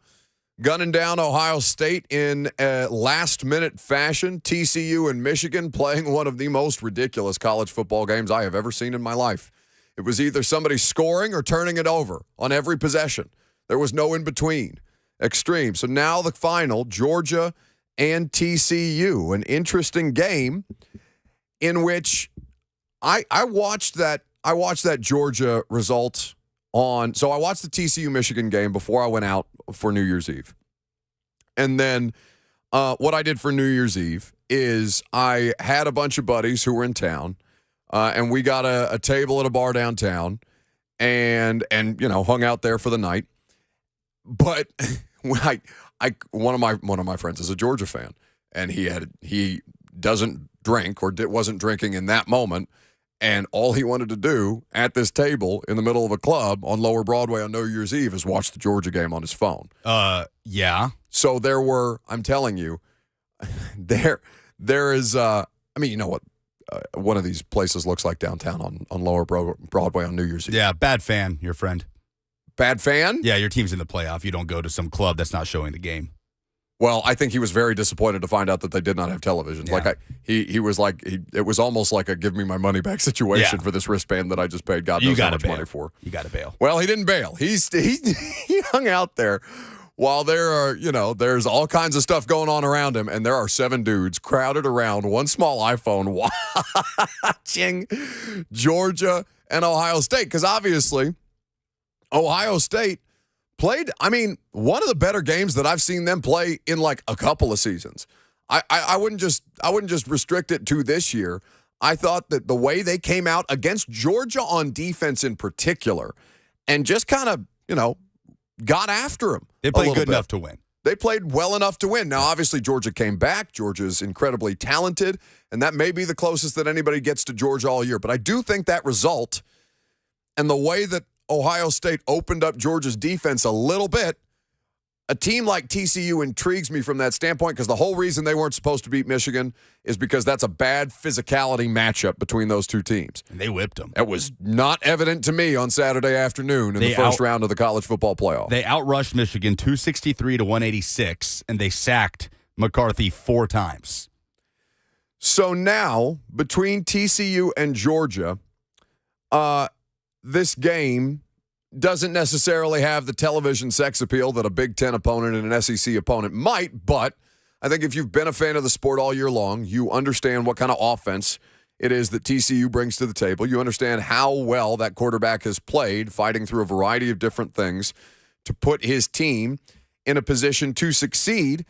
gunning down Ohio State in a last-minute fashion. TCU and Michigan playing one of the most ridiculous college football games I have ever seen in my life. It was either somebody scoring or turning it over on every possession. There was no in-between. Extreme. So now the final, Georgia and TCU, an interesting game in which I watched that Georgia result on. So I watched the TCU Michigan game before I went out for New Year's Eve. And then what I did for New Year's Eve is I had a bunch of buddies who were in town, and we got a table at a bar downtown and hung out there for the night. But one of my friends is a Georgia fan, and he doesn't drink or wasn't drinking in that moment, and all he wanted to do at this table in the middle of a club on Lower Broadway on New Year's Eve is watch the Georgia game on his phone. Yeah. So there were, I'm telling you, there is. I mean, you know what? One of these places looks like downtown on Lower Broadway on New Year's Eve. Yeah, bad fan, your friend. Bad fan? Yeah, your team's in the playoff. You don't go to some club that's not showing the game. Well, I think he was very disappointed to find out that they did not have television. Yeah. Like he was like it was almost like a give me my money back situation for this wristband that I just paid God knows how much money for. You got to bail. Well, he didn't bail. He hung out there while there's all kinds of stuff going on around him, and there are 7 dudes crowded around one small iPhone watching Georgia and Ohio State, because obviously Ohio State played, one of the better games that I've seen them play in like a couple of seasons. I wouldn't just restrict it to this year. I thought that the way they came out against Georgia on defense in particular, and just kind of, got after them. They played good enough to win. They played well enough to win. Now, obviously, Georgia came back. Georgia's incredibly talented, and that may be the closest that anybody gets to Georgia all year. But I do think that result and the way that Ohio State opened up Georgia's defense a little bit, a team like TCU intrigues me from that standpoint, because the whole reason they weren't supposed to beat Michigan is because that's a bad physicality matchup between those two teams. And they whipped them. It was not evident to me on Saturday afternoon in the first round of the college football playoff. They outrushed Michigan 263 to 186, and they sacked McCarthy 4 times. So now, between TCU and Georgia, this game doesn't necessarily have the television sex appeal that a Big Ten opponent and an SEC opponent might, but I think if you've been a fan of the sport all year long, you understand what kind of offense it is that TCU brings to the table. You understand how well that quarterback has played, fighting through a variety of different things to put his team in a position to succeed.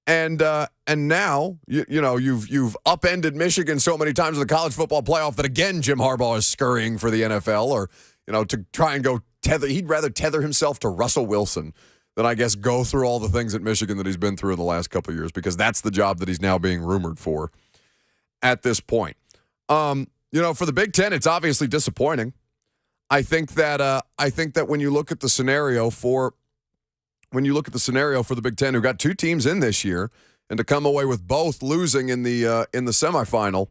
And now you've upended Michigan so many times in the college football playoff that again Jim Harbaugh is scurrying for the NFL, or to try and go tether. He'd rather tether himself to Russell Wilson than I guess go through all the things at Michigan that he's been through in the last couple of years, because that's the job that he's now being rumored for at this point. For the Big Ten, it's obviously disappointing. I think that when you look at the scenario for the Big Ten, who got 2 teams in this year, and to come away with both losing in the semifinal,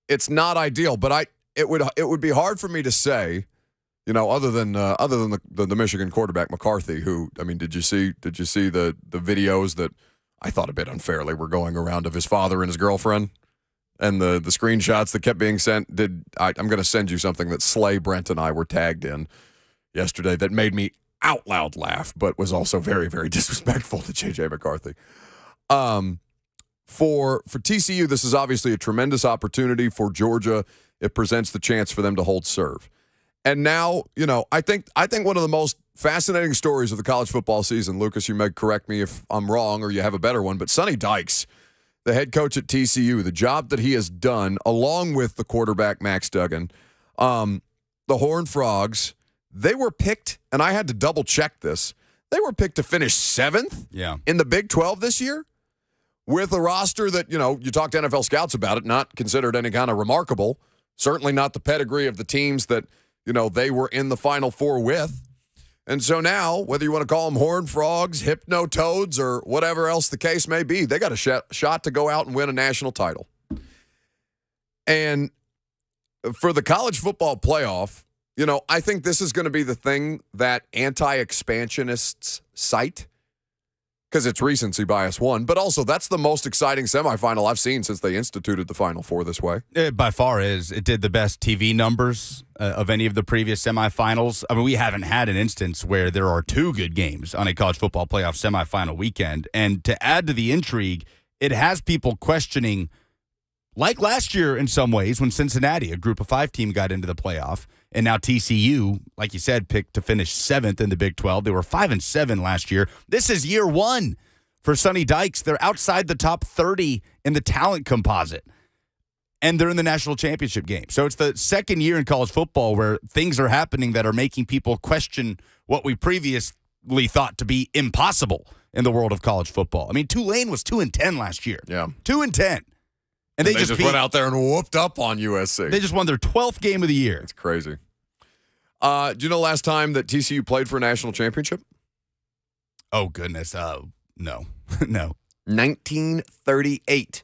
it's not ideal. But it would be hard for me to say, other than the Michigan quarterback McCarthy, who, did you see the videos that I thought a bit unfairly were going around of his father and his girlfriend, and the screenshots that kept being sent? I'm going to send you something that Slay, Brent, and I were tagged in yesterday that made me out loud laugh, but was also very, very disrespectful to J.J. McCarthy. For TCU, this is obviously a tremendous opportunity. For Georgia, it presents the chance for them to hold serve. And now, I think one of the most fascinating stories of the college football season, Lucas, you may correct me if I'm wrong or you have a better one, but Sonny Dykes, the head coach at TCU, the job that he has done, along with the quarterback Max Duggan, the Horned Frogs, they were picked, and I had to double-check this, they were picked to finish 7th in the Big 12 this year, with a roster that, you talk to NFL scouts about it, not considered any kind of remarkable, certainly not the pedigree of the teams that, they were in the Final Four with. And so now, whether you want to call them horned frogs, hypno-toads, or whatever else the case may be, they got a shot to go out and win a national title. And for the college football playoff, I think this is going to be the thing that anti-expansionists cite, because it's recency bias, one, but also that's the most exciting semifinal I've seen since they instituted the Final Four this way. It by far is. It did the best TV numbers of any of the previous semifinals. I mean, we haven't had an instance where there are two good games on a college football playoff semifinal weekend. And to add to the intrigue, it has people questioning, like last year in some ways when Cincinnati, a group of 5 team, got into the playoff. And now TCU, like you said, picked to finish 7th in the Big 12. They were 5-7 last year. This is year 1 for Sonny Dykes. They're outside the top 30 in the talent composite. And they're in the national championship game. So it's the second year in college football where things are happening that are making people question what we previously thought to be impossible in the world of college football. I mean, Tulane was 2-10 last year. Yeah. 2-10. And they just went out there and whooped up on USC. They just won their 12th game of the year. It's crazy. Do you know the last time that TCU played for a national championship? Oh, goodness. No. No. 1938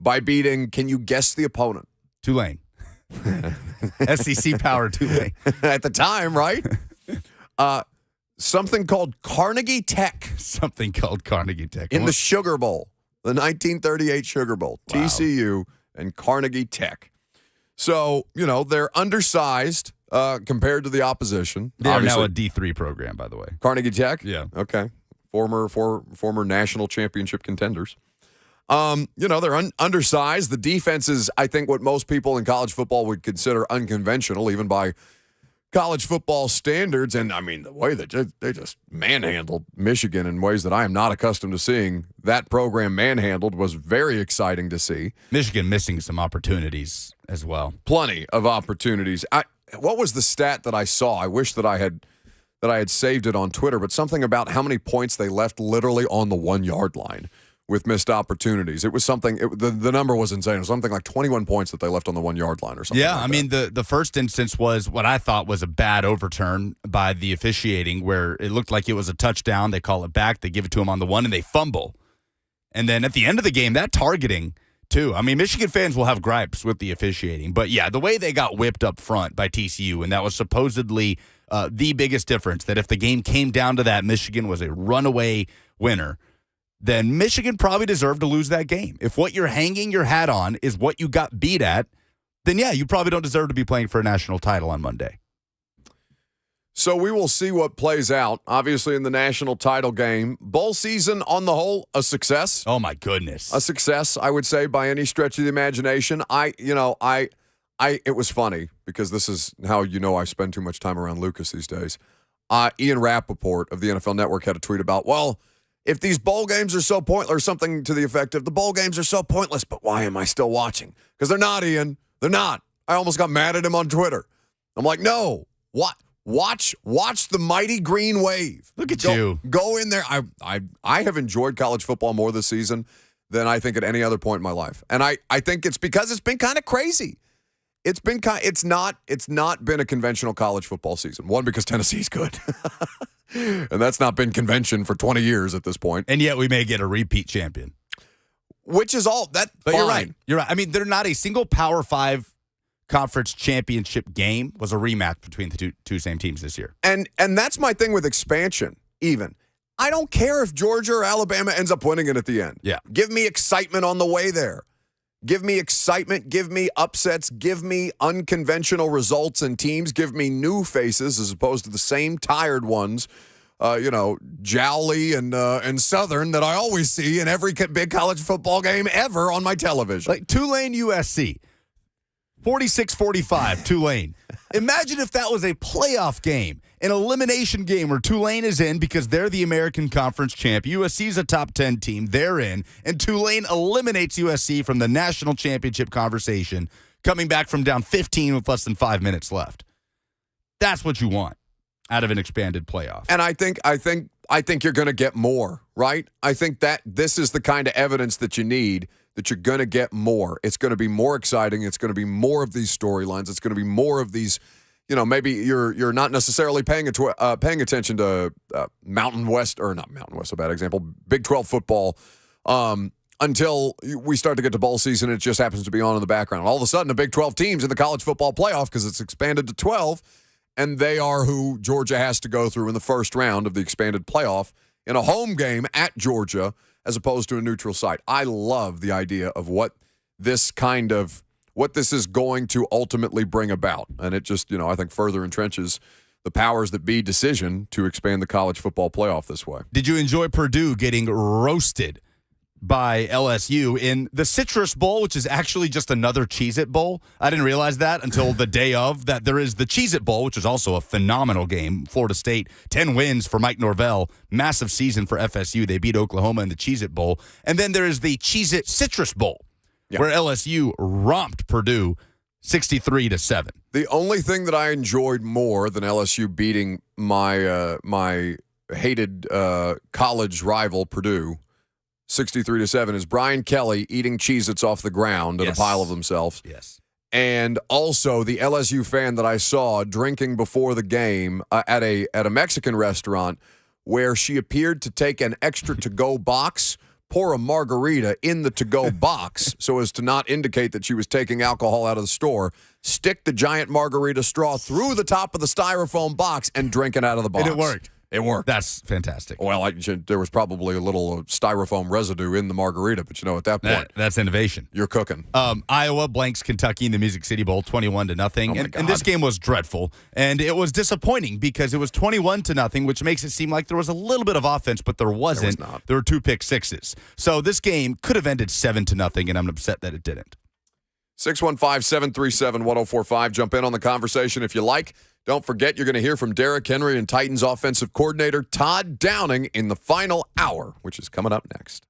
by beating, can you guess the opponent? Tulane. SEC power Tulane. At the time, right? Something called Carnegie Tech. Something called Carnegie Tech. In the Sugar Bowl. The 1938 Sugar Bowl, wow. TCU and Carnegie Tech. So, they're undersized compared to the opposition. They are now a D3 program, by the way. Carnegie Tech? Yeah. Okay. Former national championship contenders. They're undersized. The defense is, I think, what most people in college football would consider unconventional, even by college football standards. And, I mean, the way that they just manhandled Michigan in ways that I am not accustomed to seeing that program manhandled was very exciting to see. Michigan missing some opportunities as well. Plenty of opportunities. What was the stat that I saw? I wish that I had saved it on Twitter, but something about how many points they left literally on the 1-yard line with missed opportunities. It was something, the number was insane. It was something like 21 points that they left on the 1-yard line or something. Yeah, like I mean, the first instance was what I thought was a bad overturn by the officiating where it looked like it was a touchdown. They call it back. They give it to them on the 1, and they fumble. And then at the end of the game, that targeting, too. I mean, Michigan fans will have gripes with the officiating. But, yeah, the way they got whipped up front by TCU, and that was supposedly the biggest difference, that if the game came down to that, Michigan was a runaway winner, then Michigan probably deserved to lose that game. If what you're hanging your hat on is what you got beat at, then, yeah, you probably don't deserve to be playing for a national title on Monday. So we will see what plays out, obviously, in the national title game. Bowl season, on the whole, a success. Oh, my goodness. A success, I would say, by any stretch of the imagination. It was funny because this is how I spend too much time around Lucas these days. Ian Rappaport of the NFL Network had a tweet about, well, if these bowl games are so pointless, or something to the effect of, the bowl games are so pointless, but why am I still watching? Because they're not, Ian. They're not. I almost got mad at him on Twitter. I'm like, no. What? Watch the mighty green wave. Look at you. Go in there. I have enjoyed college football more this season than I think at any other point in my life. And I think it's because it's been kind of crazy. It's not been a conventional college football season. One, because Tennessee's good. And that's not been convention for 20 years at this point. And yet we may get a repeat champion. Which is all that. But fine. you're right. You're right. I mean, they're not a single Power 5 conference championship game was a rematch between the two same teams this year. And that's my thing with expansion, even. I don't care if Georgia or Alabama ends up winning it at the end. Yeah. Give me excitement on the way there. Give me excitement. Give me upsets. Give me unconventional results and teams. Give me new faces as opposed to the same tired ones, Jowly and Southern that I always see in every big college football game ever on my television. Like Tulane USC. 46-45, Tulane. Imagine if that was a playoff game, an elimination game where Tulane is in because they're the American Conference champ. USC's a top 10 team. They're in. And Tulane eliminates USC from the national championship conversation, coming back from down 15 with less than 5 minutes left. That's what you want out of an expanded playoff. And I think you're going to get more, right? I think that this is the kind of evidence that you need, that you're going to get more. It's going to be more exciting. It's going to be more of these storylines. It's going to be more of these, maybe you're not necessarily paying attention to Mountain West, or not Mountain West, a bad example, Big 12 football, until we start to get to bowl season. It just happens to be on in the background. All of a sudden, the Big 12 teams in the college football playoff, because it's expanded to 12, and they are who Georgia has to go through in the first round of the expanded playoff in a home game at Georgia as opposed to a neutral site. I love the idea of what this is going to ultimately bring about. And it just, I think further entrenches the powers that be decision to expand the college football playoff this way. Did you enjoy Purdue getting roasted by LSU in the Citrus Bowl, which is actually just another Cheez-It Bowl? I didn't realize that until the day of, that there is the Cheez-It Bowl, which is also a phenomenal game. Florida State, 10 wins for Mike Norvell. Massive season for FSU. They beat Oklahoma in the Cheez-It Bowl. And then there is the Cheez-It Citrus Bowl, where LSU romped Purdue 63-7. The only thing that I enjoyed more than LSU beating my hated college rival Purdue 63-7 is Brian Kelly eating Cheez-Its off the ground in a pile of themselves. Yes. And also the LSU fan that I saw drinking before the game at a Mexican restaurant, where she appeared to take an extra to-go box, pour a margarita in the to-go box so as to not indicate that she was taking alcohol out of the store, stick the giant margarita straw through the top of the styrofoam box, and drink it out of the box. And it worked. It worked. That's fantastic. Well, there was probably a little styrofoam residue in the margarita, but at that point, that's innovation. You're cooking. Iowa blanks Kentucky in the Music City Bowl 21-0. Oh and this game was dreadful. And it was disappointing because it was 21-0, which makes it seem like there was a little bit of offense, but there wasn't. There was not. There were 2 pick sixes. So this game could have ended 7-0, and I'm upset that it didn't. 615-737-1045. Jump in on the conversation if you like. Don't forget, you're going to hear from Derrick Henry and Titans offensive coordinator Todd Downing in the final hour, which is coming up next.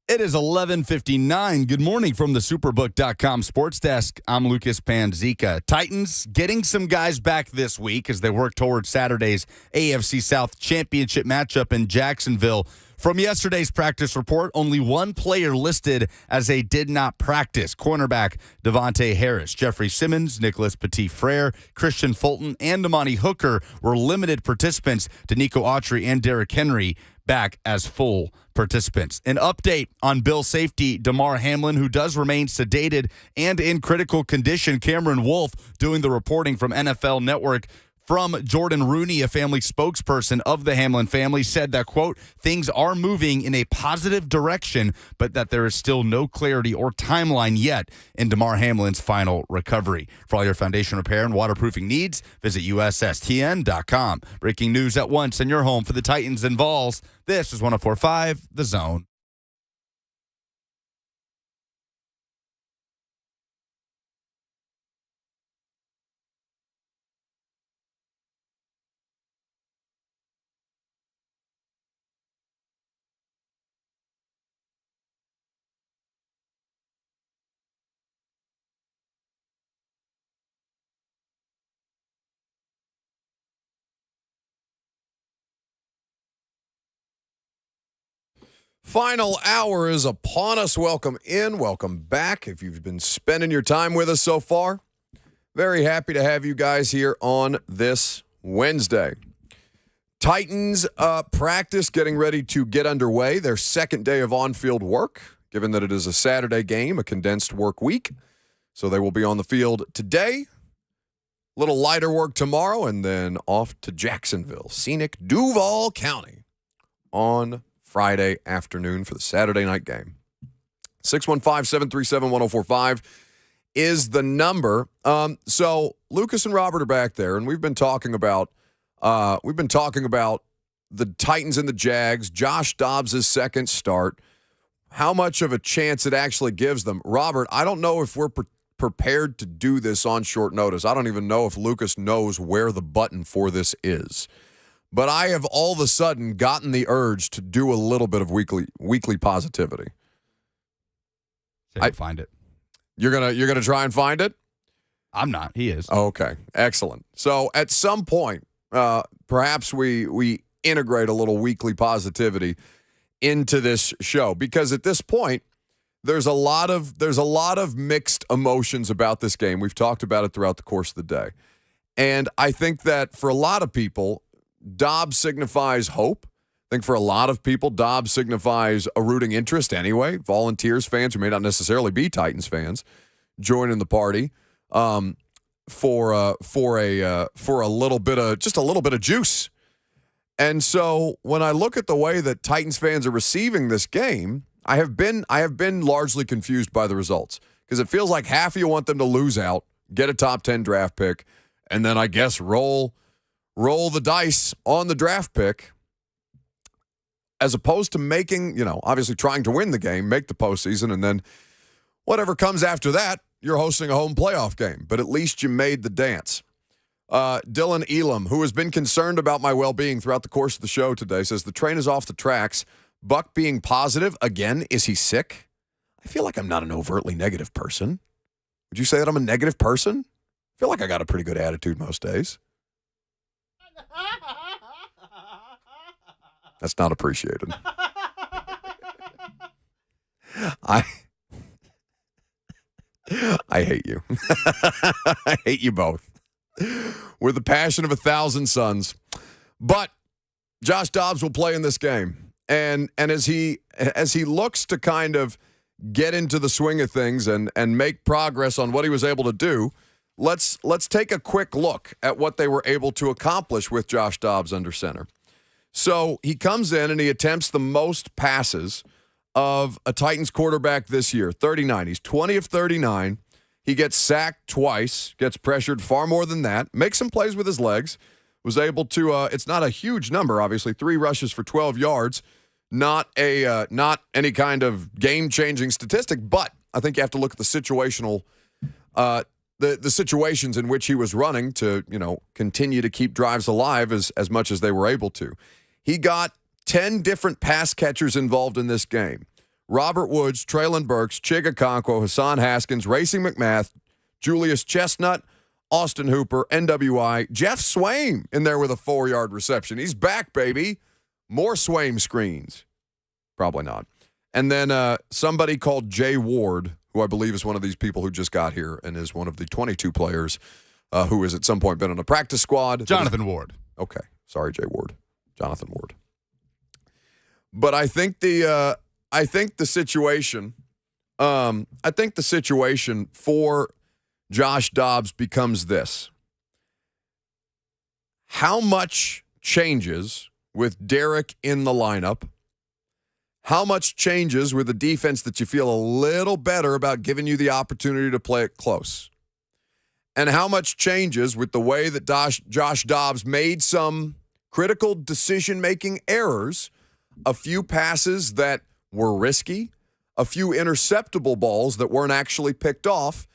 It is 11:59. Good morning from the Superbook.com Sports Desk. I'm Lucas Panzica. Titans getting some guys back this week as they work towards Saturday's AFC South Championship matchup in Jacksonville. From yesterday's practice report, only one player listed as a did not practice. Cornerback Devontae Harris, Jeffrey Simmons, Nicholas Petit-Frere, Christian Fulton, and Amani Hooker were limited participants. Danico Autry and Derrick Henry back as full participants. An update on Bill safety Damar Hamlin, who does remain sedated and in critical condition. Cameron Wolfe doing the reporting from NFL Network. From Jordan Rooney, a family spokesperson of the Hamlin family, said that, quote, things are moving in a positive direction, but that there is still no clarity or timeline yet in Damar Hamlin's final recovery. For all your foundation repair and waterproofing needs, visit USSTN.com. Breaking news at once in your home for the Titans and Vols. This is 104.5 The Zone. Final hour is upon us. Welcome in, welcome back. If you've been spending your time with us so far, very happy to have you guys here on this Wednesday. Titans practice getting ready to get underway. Their second day of on-field work, given that it is a Saturday game, a condensed work week. So they will be on the field today, a little lighter work tomorrow, and then off to Jacksonville, scenic Duval County on Friday afternoon for the Saturday night game. 615-737-1045 is the number. So Lucas and Robert are back there, and we've been talking about the Titans and the Jags, Josh Dobbs' second start, how much of a chance it actually gives them. Robert, I don't know if we're prepared to do this on short notice. I don't even know if Lucas knows where the button for this is. But I have all of a sudden gotten the urge to do a little bit of weekly positivity. I find it. You're gonna try and find it? I'm not. He is. Okay, excellent. So at some point, perhaps we integrate a little weekly positivity into this show, because at this point, there's a lot of mixed emotions about this game. We've talked about it throughout the course of the day, and I think that for a lot of people, Dobbs signifies hope. I think for a lot of people, Dobbs signifies a rooting interest anyway. Volunteers fans who may not necessarily be Titans fans joining the party for a little bit of juice. And so when I look at the way that Titans fans are receiving this game, I have been largely confused by the results, because it feels like half of you want them to lose out, get a top 10 draft pick, and then I guess roll the dice on the draft pick, as opposed to making, obviously trying to win the game, make the postseason, and then whatever comes after that, you're hosting a home playoff game. But at least you made the dance. Dylan Elam, who has been concerned about my well-being throughout the course of the show today, says the train is off the tracks. Buck being positive. Again, is he sick? I feel like I'm not an overtly negative person. Would you say that I'm a negative person? I feel like I got a pretty good attitude most days. That's not appreciated. I hate you. I hate you both with the passion of 1,000 suns. But Josh Dobbs will play in this game. And as he looks to kind of get into the swing of things and make progress on what he was able to do, let's take a quick look at what they were able to accomplish with Josh Dobbs under center. So he comes in and he attempts the most passes of a Titans quarterback this year, 39. He's 20 of 39. He gets sacked twice, gets pressured far more than that, makes some plays with his legs, was able to, it's not a huge number, obviously, 3 rushes for 12 yards, not any kind of game-changing statistic, but I think you have to look at the situational, the situations in which he was running to, continue to keep drives alive as much as they were able to. He got 10 different pass catchers involved in this game. Robert Woods, Traylon Burks, Chig Okonkwo, Hassan Haskins, Racing McMath, Julius Chestnut, Austin Hooper, NWI, Jeff Swaim in there with a 4-yard reception. He's back, baby. More Swaim screens. Probably not. And then somebody called Jay Ward, who I believe is one of these people who just got here and is one of the 22 players who has at some point been on a practice squad. Jonathan Ward. Okay. Sorry, Jay Ward. Jonathan Ward. But I think the situation for Josh Dobbs becomes this. How much changes with Derek in the lineup? How much changes with a defense that you feel a little better about giving you the opportunity to play it close? And how much changes with the way that Josh Dobbs made some critical decision-making errors, a few passes that were risky, a few interceptable balls that weren't actually picked off,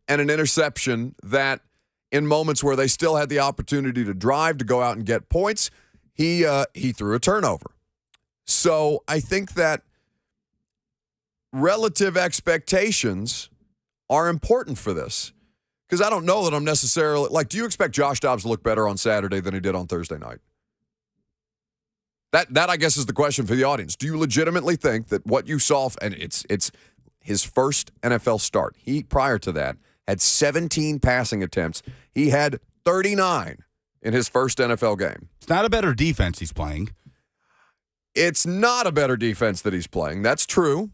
and an interception that in moments where they still had the opportunity to drive, to go out and get points, he threw a turnover. So I think that relative expectations are important for this, because I don't know that I'm necessarily, like, do you expect Josh Dobbs to look better on Saturday than he did on Thursday night? That I guess is the question for the audience. Do you legitimately think that what you saw, and it's his first NFL start. He, prior to that, had 17 passing attempts. He had 39 in his first NFL game. It's not a better defense he's playing. It's not a better defense that he's playing. That's true.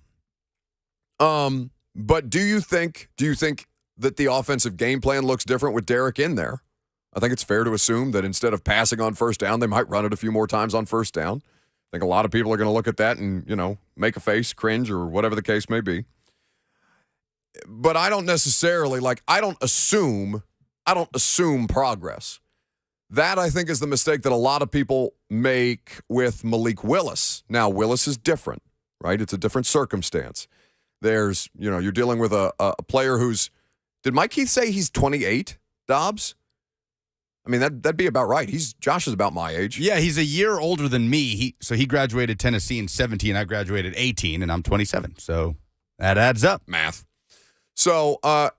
But do you think that the offensive game plan looks different with Derek in there? I think it's fair to assume that instead of passing on first down, they might run it a few more times on first down. I think a lot of people are going to look at that and, make a face, cringe, or whatever the case may be. But I don't necessarily, I don't assume progress. That, I think, is the mistake that a lot of people make with Malik Willis. Now, Willis is different, right? It's a different circumstance. There's, you're dealing with a player who's, did Mike Keith say he's 28, Dobbs? I mean, that'd be about right. Josh is about my age. Yeah, he's a year older than me. So he graduated Tennessee in 17. I graduated 18, and I'm 27. So that adds up. Math. So, a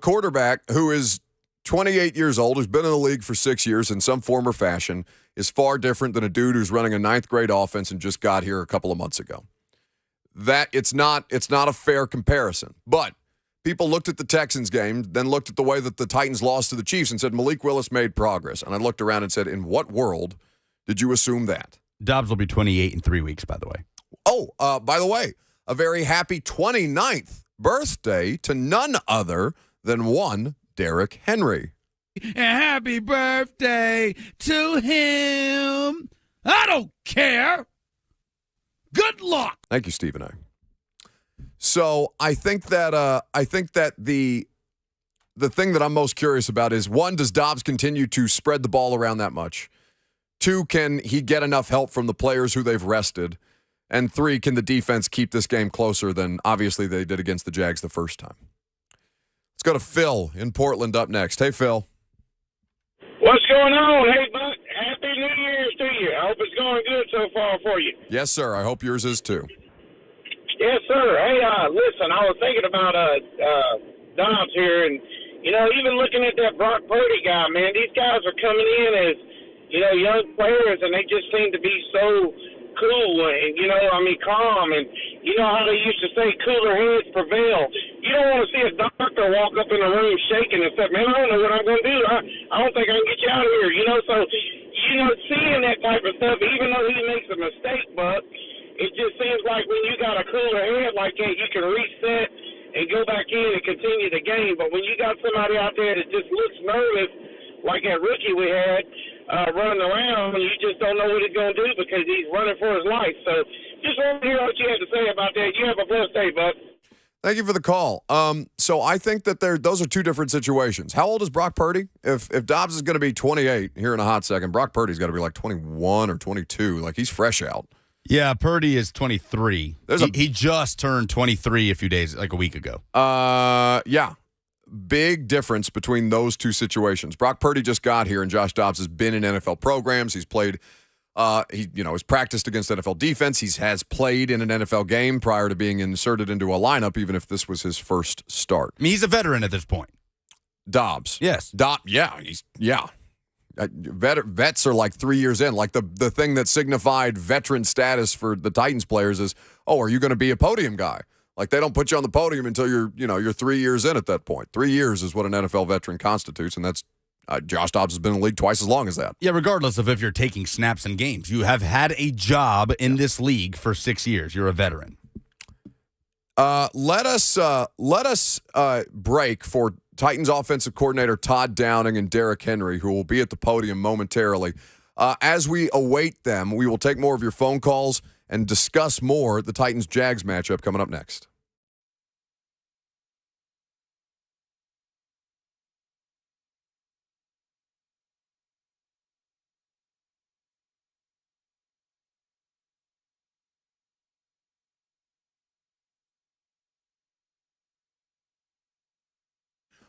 quarterback who is 28 years old, who's been in the league for 6 years in some form or fashion, is far different than a dude who's running a 9th grade offense and just got here a couple of months ago. That it's not a fair comparison. But people looked at the Texans game, then looked at the way that the Titans lost to the Chiefs and said Malik Willis made progress. And I looked around and said, in what world did you assume that? Dobbs will be 28 in 3 weeks, by the way. Oh, by the way, a very happy 29th birthday to none other than one Derrick Henry. And happy birthday to him. I don't care. Good luck. Thank you, Stephen A. So I think that the thing that I'm most curious about is, one, does Dobbs continue to spread the ball around that much? 2, can he get enough help from the players who they've rested? And 3, can the defense keep this game closer than obviously they did against the Jags the first time? Let's go to Phil in Portland up next. Hey, Phil. What's going on? Hey, Buck. Happy New Year's to you. I hope it's going good so far for you. Yes, sir. I hope yours is too. Yes, sir. Hey, listen, I was thinking about Dobbs here, and, even looking at that Brock Purdy guy, man, these guys are coming in as, young players, and they just seem to be so cool and, calm. And you know how they used to say cooler heads prevail. You don't want to see a doctor walk up in a room shaking and say, man, I don't know what I'm going to do. I don't think I can get you out of here, So, seeing that type of stuff, even though he makes a mistake, but it just seems like when you got a cooler head like that, you can reset and go back in and continue the game. But when you got somebody out there that just looks nervous, like that rookie we had, running around, and you just don't know what he's going to do because he's running for his life. So just want to hear what you had to say about that. You have a blessed day, bud. Thank you for the call. So I think that those are two different situations. How old is Brock Purdy? If Dobbs is going to be 28 here in a hot second, Brock Purdy's got to be like 21 or 22. Like, he's fresh out. Yeah, Purdy is 23. He just turned 23 a week ago. Yeah. Big difference between those two situations. Brock Purdy just got here, and Josh Dobbs has been in NFL programs. He's played He's practiced against NFL defense. He has played in an NFL game prior to being inserted into a lineup, even if this was his first start. I mean, he's a veteran at this point. Dobbs. Yes. Vets are like 3 years in. Like the thing that signified veteran status for the Titans players is, are you going to be a podium guy? Like they don't put you on the podium until you're 3 years in at that point. 3 years is what an NFL veteran constitutes, and that's Josh Dobbs has been in the league twice as long as that. Yeah, regardless of if you're taking snaps in games, you have had a job in this league for 6 years. You're a veteran. Let us break for Titans offensive coordinator Todd Downing and Derrick Henry, who will be at the podium momentarily. As we await them, we will take more of your phone calls and discuss more the Titans-Jags matchup coming up next.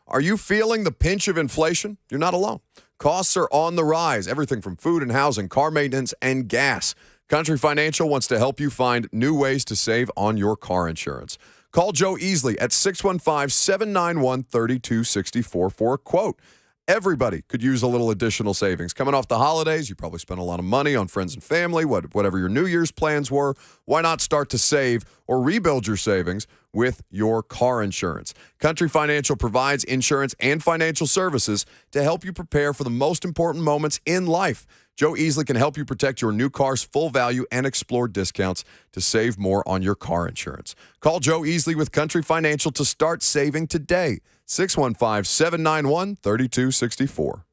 Are you feeling the pinch of inflation? You're not alone. Costs are on the rise. Everything from food and housing, car maintenance, and gas. Country Financial wants to help you find new ways to save on your car insurance. Call Joe Easley at 615-791-3264 for a quote. Everybody could use a little additional savings. Coming off the holidays, you probably spent a lot of money on friends and family, whatever your New Year's plans were. Why not start to save or rebuild your savings with your car insurance? Country Financial provides insurance and financial services to help you prepare for the most important moments in life. Joe Easley can help you protect your new car's full value and explore discounts to save more on your car insurance. Call Joe Easley with Country Financial to start saving today. 615-791-3264.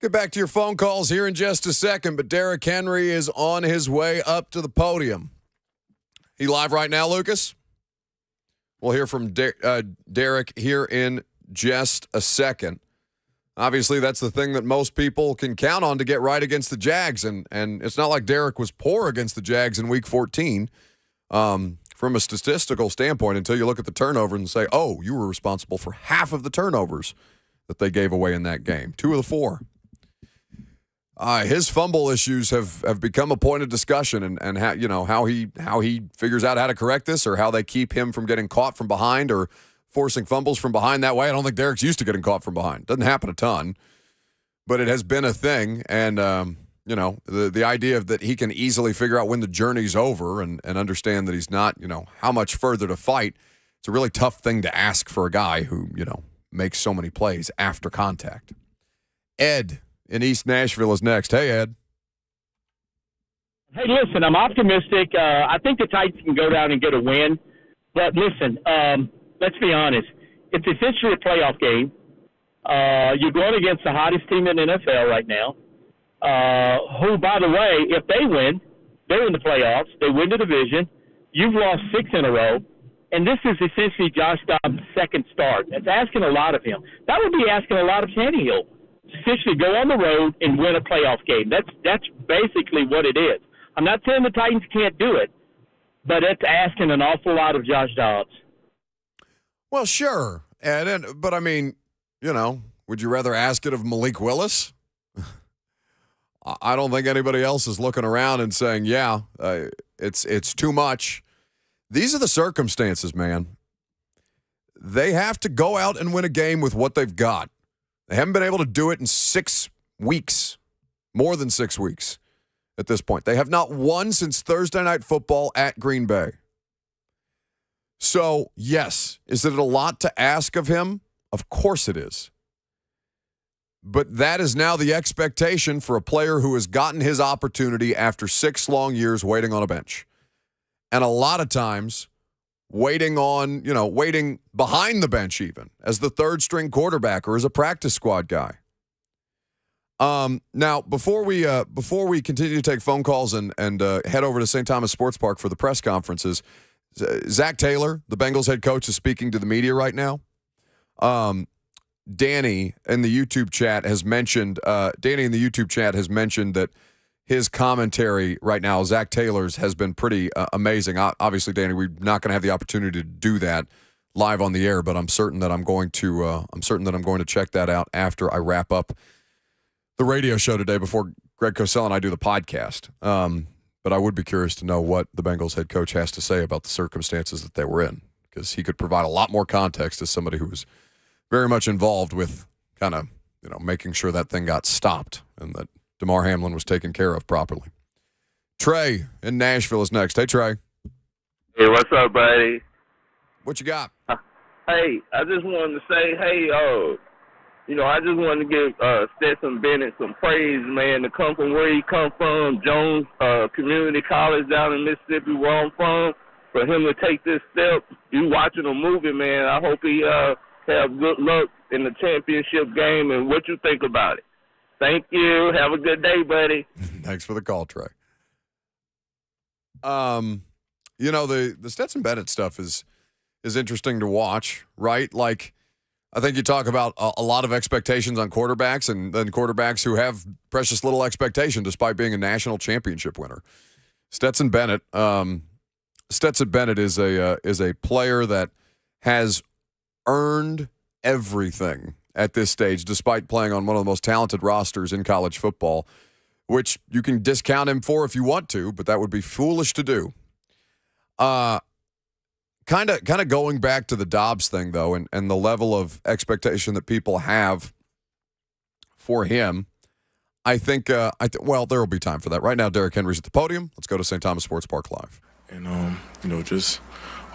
Get back to your phone calls here in just a second, but Derrick Henry is on his way up to the podium. He live right now, Lucas? We'll hear from Derrick here in just a second. Obviously, that's the thing that most people can count on to get right against the Jags, and it's not like Derrick was poor against the Jags in Week 14 from a statistical standpoint until you look at the turnover and say, oh, you were responsible for half of the turnovers that they gave away in that game, 2 of the 4. His fumble issues have become a point of discussion, and how he figures out how to correct this, or how they keep him from getting caught from behind or forcing fumbles from behind that way. I don't think Derrick's used to getting caught from behind. Doesn't happen a ton, but it has been a thing. And the idea of that he can easily figure out when the journey's over and understand that he's not how much further to fight. It's a really tough thing to ask for a guy who makes so many plays after contact. Ed in East Nashville is next. Hey, Ed. Hey, listen, I'm optimistic. I think the Titans can go down and get a win. But listen, let's be honest. It's essentially a playoff game. You're going against the hottest team in the NFL right now, who, by the way, if they win, they're in the playoffs. They win the division. You've lost 6 in a row. And this is essentially Josh Dobbs' second start. That's asking a lot of him. That would be asking a lot of Tannehill. Essentially go on the road and win a playoff game. That's basically what it is. I'm not saying the Titans can't do it, but it's asking an awful lot of Josh Dobbs. Well, sure, Ed, but I mean, would you rather ask it of Malik Willis? I don't think anybody else is looking around and saying, it's too much. These are the circumstances, man. They have to go out and win a game with what they've got. They haven't been able to do it in 6 weeks, more than 6 weeks at this point. They have not won since Thursday Night Football at Green Bay. So, yes, is it a lot to ask of him? Of course it is. But that is now the expectation for a player who has gotten his opportunity after 6 long years waiting on a bench. And a lot of times waiting behind the bench even as the third string quarterback or as a practice squad guy. Now, before we continue to take phone calls and head over to St. Thomas Sports Park for the press conferences, Zach Taylor, the Bengals head coach, is speaking to the media right now. Danny in the YouTube chat has mentioned that his commentary right now, Zach Taylor's, has been pretty amazing. Obviously, Danny, we're not going to have the opportunity to do that live on the air, but I'm certain that I'm going to check that out after I wrap up the radio show today before Greg Cosell and I do the podcast. But I would be curious to know what the Bengals head coach has to say about the circumstances that they were in, because he could provide a lot more context as somebody who was very much involved with kind of making sure that thing got stopped and that Damar Hamlin was taken care of properly. Trey in Nashville is next. Hey, Trey. Hey, what's up, buddy? What you got? Hey, I just wanted to say, I just wanted to give Stetson Bennett some praise, man, to come from where he come from, Jones Community College down in Mississippi, where I'm from, for him to take this step. You watching a movie, man. I hope he have good luck in the championship game, and what you think about it. Thank you. Have a good day, buddy. Thanks for the call, Trey. The Stetson Bennett stuff is interesting to watch, right? Like, I think you talk about a lot of expectations on quarterbacks, and then quarterbacks who have precious little expectation despite being a national championship winner. Stetson Bennett is a player that has earned everything at this stage, despite playing on one of the most talented rosters in college football, which you can discount him for if you want to, but that would be foolish to do. Kind of going back to the Dobbs thing, though, and the level of expectation that people have for him, I think there will be time for that. Right now, Derrick Henry's at the podium. Let's go to St. Thomas Sports Park Live. And, just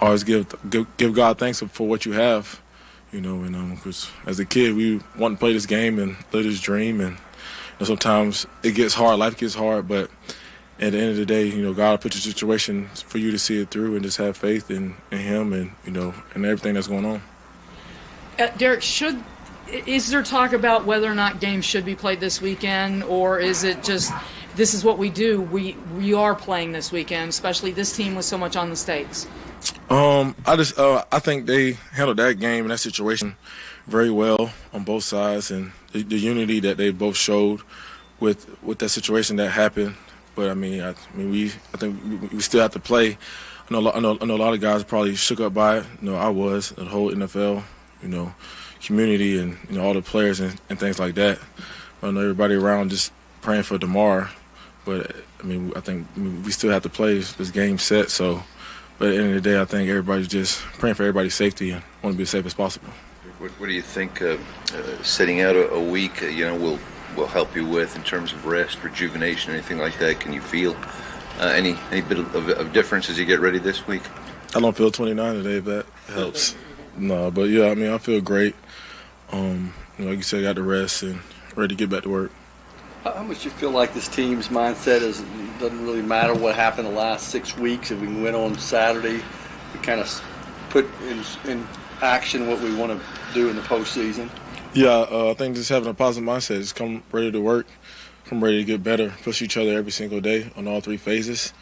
always give God thanks for what you have. Because as a kid, we want to play this game and live this dream. And sometimes it gets hard, life gets hard, but at the end of the day, God put your situation for you to see it through and just have faith in Him and, and everything that's going on. Derrick, is there talk about whether or not games should be played this weekend, or is it just this is what we do? We are playing this weekend, especially this team with so much on the stakes. I think they handled that game and that situation very well on both sides, and the unity that they both showed with that situation that happened. But I think we still have to play. I know a lot of guys probably shook up by it. I was, the whole NFL, community and all the players and things like that. I know everybody around just praying for Damar, but I think we still have to play this game set. So, but at the end of the day, I think everybody's just praying for everybody's safety and want to be as safe as possible. What do you think sitting out a week, will help you with in terms of rest, rejuvenation, anything like that? Can you feel any bit of difference as you get ready this week? I don't feel 29 today, if that helps. No, but yeah, I feel great. Like you said, got the rest and ready to get back to work. How much do you feel like this team's mindset doesn't really matter what happened the last 6 weeks? If we can win on Saturday, we kind of put in action what we want to do in the postseason? Yeah, I think just having a positive mindset, just come ready to work, come ready to get better, push each other every single day on all three phases,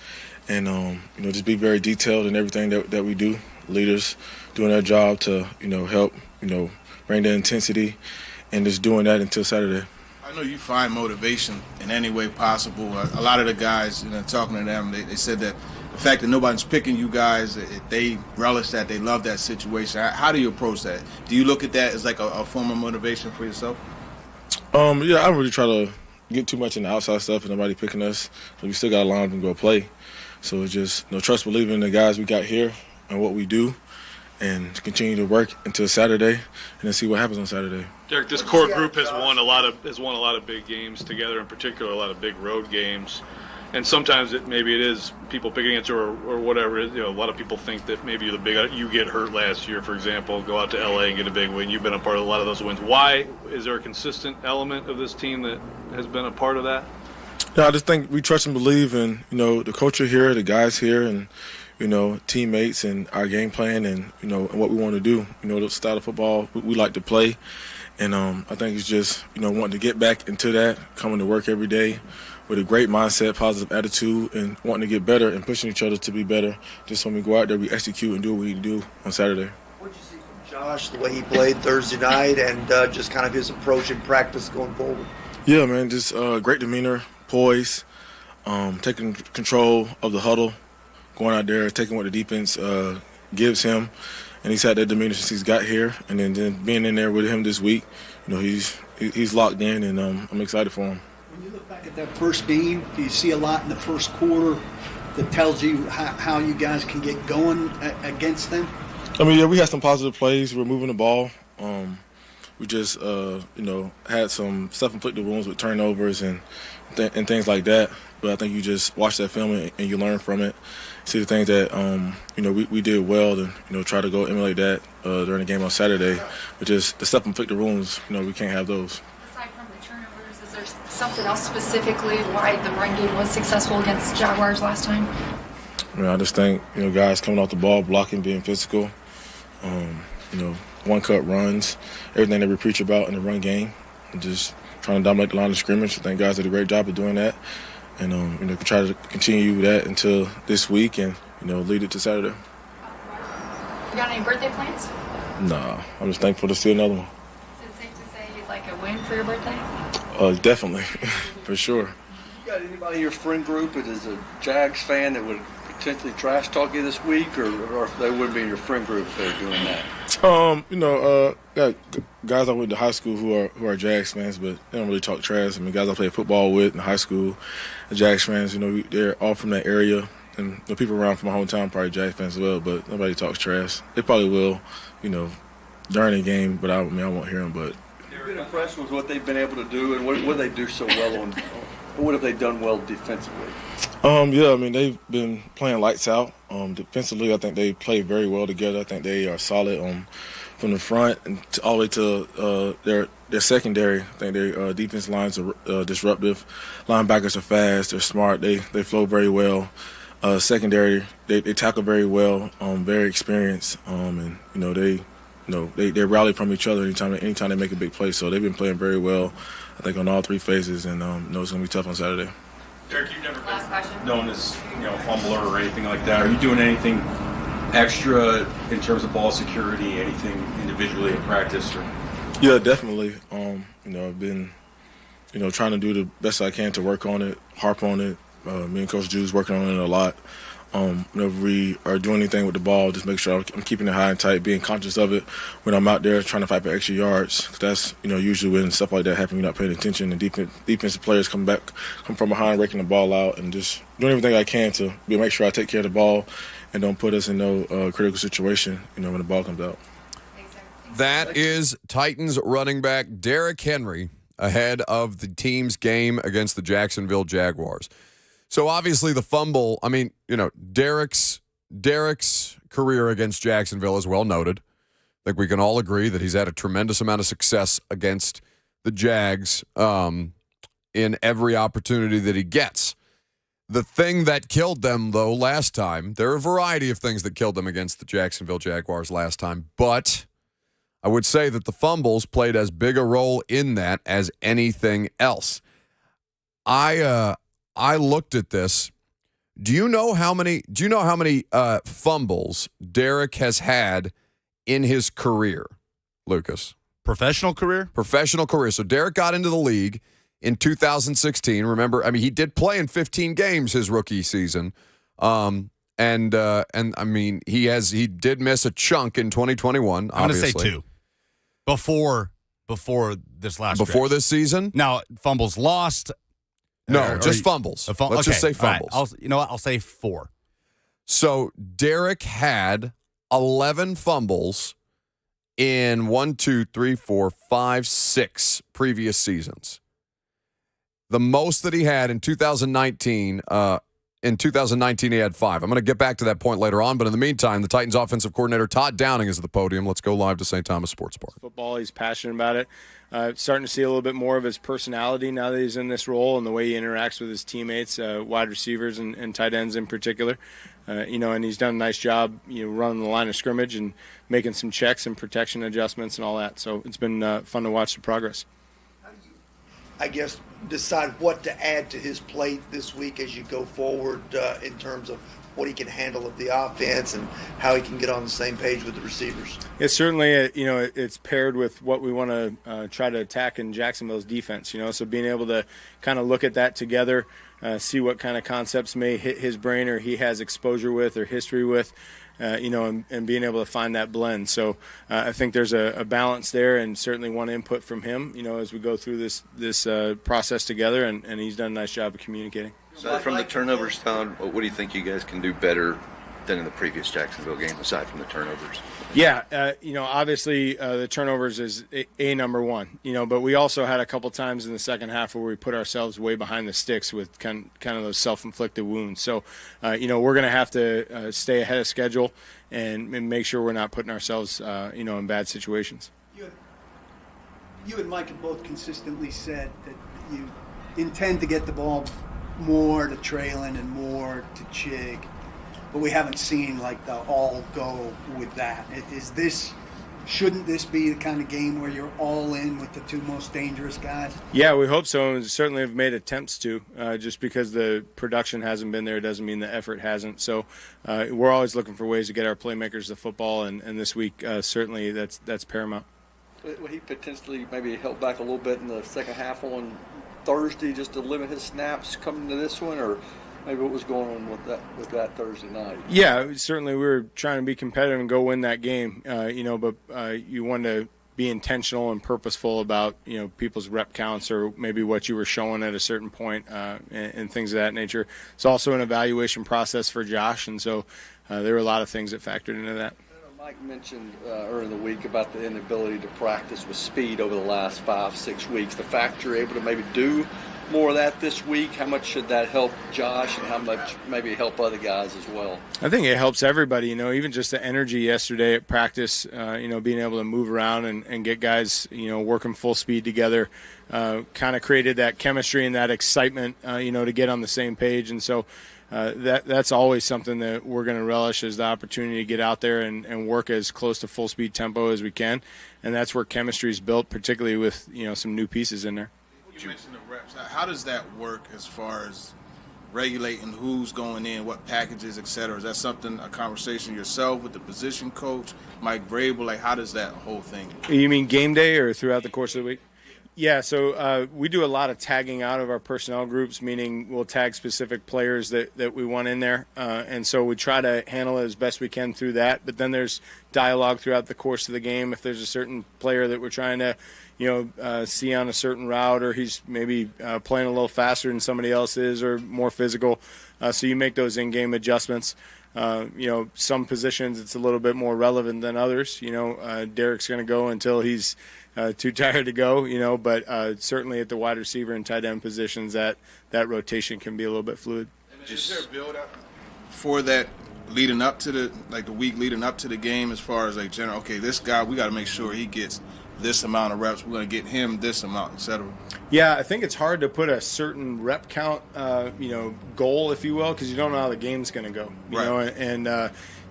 and just be very detailed in everything that we do. Leaders doing their job to help bring the intensity, and just doing that until Saturday. I know you find motivation in any way possible. A lot of the guys, talking to them, they said that the fact that nobody's picking you guys, they relish that, they love that situation. How do you approach that? Do you look at that as like a form of motivation for yourself? Yeah, I don't really try to get too much in the outside stuff and nobody picking us. So we still got to line up and go play. So it's just trust, believing in the guys we got here and what we do, and continue to work until Saturday, and then see what happens on Saturday. Derek, this core group has won a lot of big games together, in particular a lot of big road games. And sometimes maybe it is people picking against you or whatever. A lot of people think that maybe you get hurt last year, for example, go out to LA and get a big win. You've been a part of a lot of those wins. Why is there a consistent element of this team that has been a part of that? Yeah, I just think we trust and believe in the culture here, the guys here, and teammates, and our game plan, and and what we want to do. The style of football we like to play, and I think it's just wanting to get back into that, coming to work every day with a great mindset, positive attitude, and wanting to get better and pushing each other to be better. Just when we go out there, we execute and do what we need to do on Saturday. What did you see from Josh, the way he played Thursday night, and just kind of his approach in practice going forward? Yeah, man, just great demeanor, poise, taking control of the huddle, going out there, taking what the defense gives him, and he's had that demeanor since he's got here. And then being in there with him this week, he's locked in, and I'm excited for him. When you look back at that first game, do you see a lot in the first quarter that tells you how you guys can get going against them? Yeah, we had some positive plays. We're moving the ball. We just, had some self-inflicted wounds with turnovers and things like that. But I think you just watch that film and you learn from it. See the things that, we did well, and, try to go emulate that during the game on Saturday. But just the self-inflicted wounds, we can't have those. Aside from the turnovers, is there something else specifically why the run game was successful against Jaguars last time? I just think, guys coming off the ball, blocking, being physical, one-cut runs, everything that we preach about in the run game, and just trying to dominate the line of scrimmage. I think guys did a great job of doing that. And try to continue that until this week and, lead it to Saturday. You got any birthday plans? No, I'm just thankful to see another one. Is it safe to say you'd like a win for your birthday? Definitely, for sure. You got anybody in your friend group that is a Jags fan that would potentially trash talk you this week, or if they wouldn't be in your friend group if they're doing that? Got guys I went to high school who are Jags fans, but they don't really talk trash. Guys I played football with in high school, the Jags fans, they're all from that area. And the people around from my hometown probably Jags fans as well, but nobody talks trash. They probably will, during the game, but I won't hear them. But you've been impressed with what they've been able to do, and what do they do so well on? What have they done well defensively? They've been playing lights out. Defensively, I think they play very well together. I think they are solid from the front and all the way to their secondary. I think their defense lines are disruptive. Linebackers are fast. They're smart. They flow very well. Secondary, they tackle very well. Very experienced. And they they rally from each other anytime they make a big play. So they've been playing very well, I think, on all three phases, and it's going to be tough on Saturday. Derek, you've never been known as fumbler or anything like that. Are you doing anything extra in terms of ball security, anything individually in practice? Or? Yeah, definitely. I've been trying to do the best I can to work on it, harp on it. Me and Coach Drew's working on it a lot. Whenever we are doing anything with the ball, just make sure I'm keeping it high and tight, being conscious of it when I'm out there trying to fight for extra yards. That's, usually when stuff like that happens, you're not paying attention, and defensive players come from behind, raking the ball out, and just doing everything I can to make sure I take care of the ball and don't put us in no critical situation, when the ball comes out. That is Titans running back Derrick Henry ahead of the team's game against the Jacksonville Jaguars. So obviously the fumble, Derrick's career against Jacksonville is well noted. I think we can all agree that he's had a tremendous amount of success against the Jags in every opportunity that he gets. The thing that killed them, though, last time, there are a variety of things that killed them against the Jacksonville Jaguars last time, but I would say that the fumbles played as big a role in that as anything else. I looked at this. Do you know how many fumbles Derrick has had in his career, Lucas? Professional career? Professional career. So Derrick got into the league in 2016. Remember, he did play in 15 games his rookie season. He did miss a chunk in 2021. I'm going to say 2. Before this last Before stretch. this season? Now, fumbles lost. No, just fumbles. Let's just say fumbles. Right. I'll say 4. So Derrick had 11 fumbles in 6 previous seasons. The most that he had in 2019. In 2019, he had 5. I'm going to get back to that point later on, but in the meantime, the Titans offensive coordinator Todd Downing is at the podium. Let's go live to St. Thomas Sports Park. Football, he's passionate about it. Starting to see a little bit more of his personality now that he's in this role and the way he interacts with his teammates, wide receivers and tight ends in particular. And he's done a nice job, running the line of scrimmage and making some checks and protection adjustments and all that. So it's been fun to watch the progress. I guess, decide what to add to his plate this week as you go forward in terms of what he can handle of the offense and how he can get on the same page with the receivers? Yeah, certainly, it's paired with what we want to try to attack in Jacksonville's defense, so being able to kind of look at that together, see what kind of concepts may hit his brain or he has exposure with or history with, and being able to find that blend. So I think there's a balance there and certainly one input from him, as we go through this process together, and he's done a nice job of communicating. So from the turnovers, Todd, what do you think you guys can do better than in the previous Jacksonville game, aside from the turnovers? Yeah, obviously the turnovers is a number one, but we also had a couple times in the second half where we put ourselves way behind the sticks with kind of those self-inflicted wounds. So, we're going to have to stay ahead of schedule and make sure we're not putting ourselves, in bad situations. You and Mike have both consistently said that you intend to get the ball more to Traylon and more to Chig, but we haven't seen the all go with that. Shouldn't this be the kind of game where you're all in with the 2 most dangerous guys? Yeah, we hope so, and certainly have made attempts to. Just because the production hasn't been there doesn't mean the effort hasn't. So we're always looking for ways to get our playmakers the football, and this week certainly that's paramount. Will he potentially maybe help back a little bit in the second half on Thursday just to limit his snaps coming to this one, or maybe what was going on with that Thursday night? Yeah, certainly we were trying to be competitive and go win that game, but you want to be intentional and purposeful about, people's rep counts or maybe what you were showing at a certain point and things of that nature. It's also an evaluation process for Josh, and so there were a lot of things that factored into that. Mike mentioned earlier in the week about the inability to practice with speed over the last 5-6 weeks. The fact you're able to maybe do more of that this week, how much should that help Josh and how much maybe help other guys as well? I think it helps everybody, even just the energy yesterday at practice, being able to move around and get guys, working full speed together, kind of created that chemistry and that excitement, to get on the same page. And so, that's always something that we're going to relish, is the opportunity to get out there and work as close to full speed tempo as we can, and that's where chemistry is built, particularly with some new pieces in there. You mentioned the reps. How does that work as far as regulating who's going in, what packages, et cetera? Is that something, a conversation yourself with the position coach, Mike Vrabel? Like, how does that whole thing? You mean game day or throughout the course of the week? Yeah, so we do a lot of tagging out of our personnel groups, meaning we'll tag specific players that we want in there. And so we try to handle it as best we can through that. But then there's dialogue throughout the course of the game. If there's a certain player that we're trying to, see on a certain route, or he's maybe playing a little faster than somebody else is, or more physical. So you make those in-game adjustments. Some positions it's a little bit more relevant than others. Derek's going to go until he's too tired to go, but certainly at the wide receiver and tight end positions, that rotation can be a little bit fluid. Is there a build up for that leading up to the week leading up to the game, as far as general, okay, this guy, we got to make sure he gets this amount of reps, we're going to get him this amount, etc.? Yeah, I think it's hard to put a certain rep count, goal, if you will, because you don't know how the game's going to go.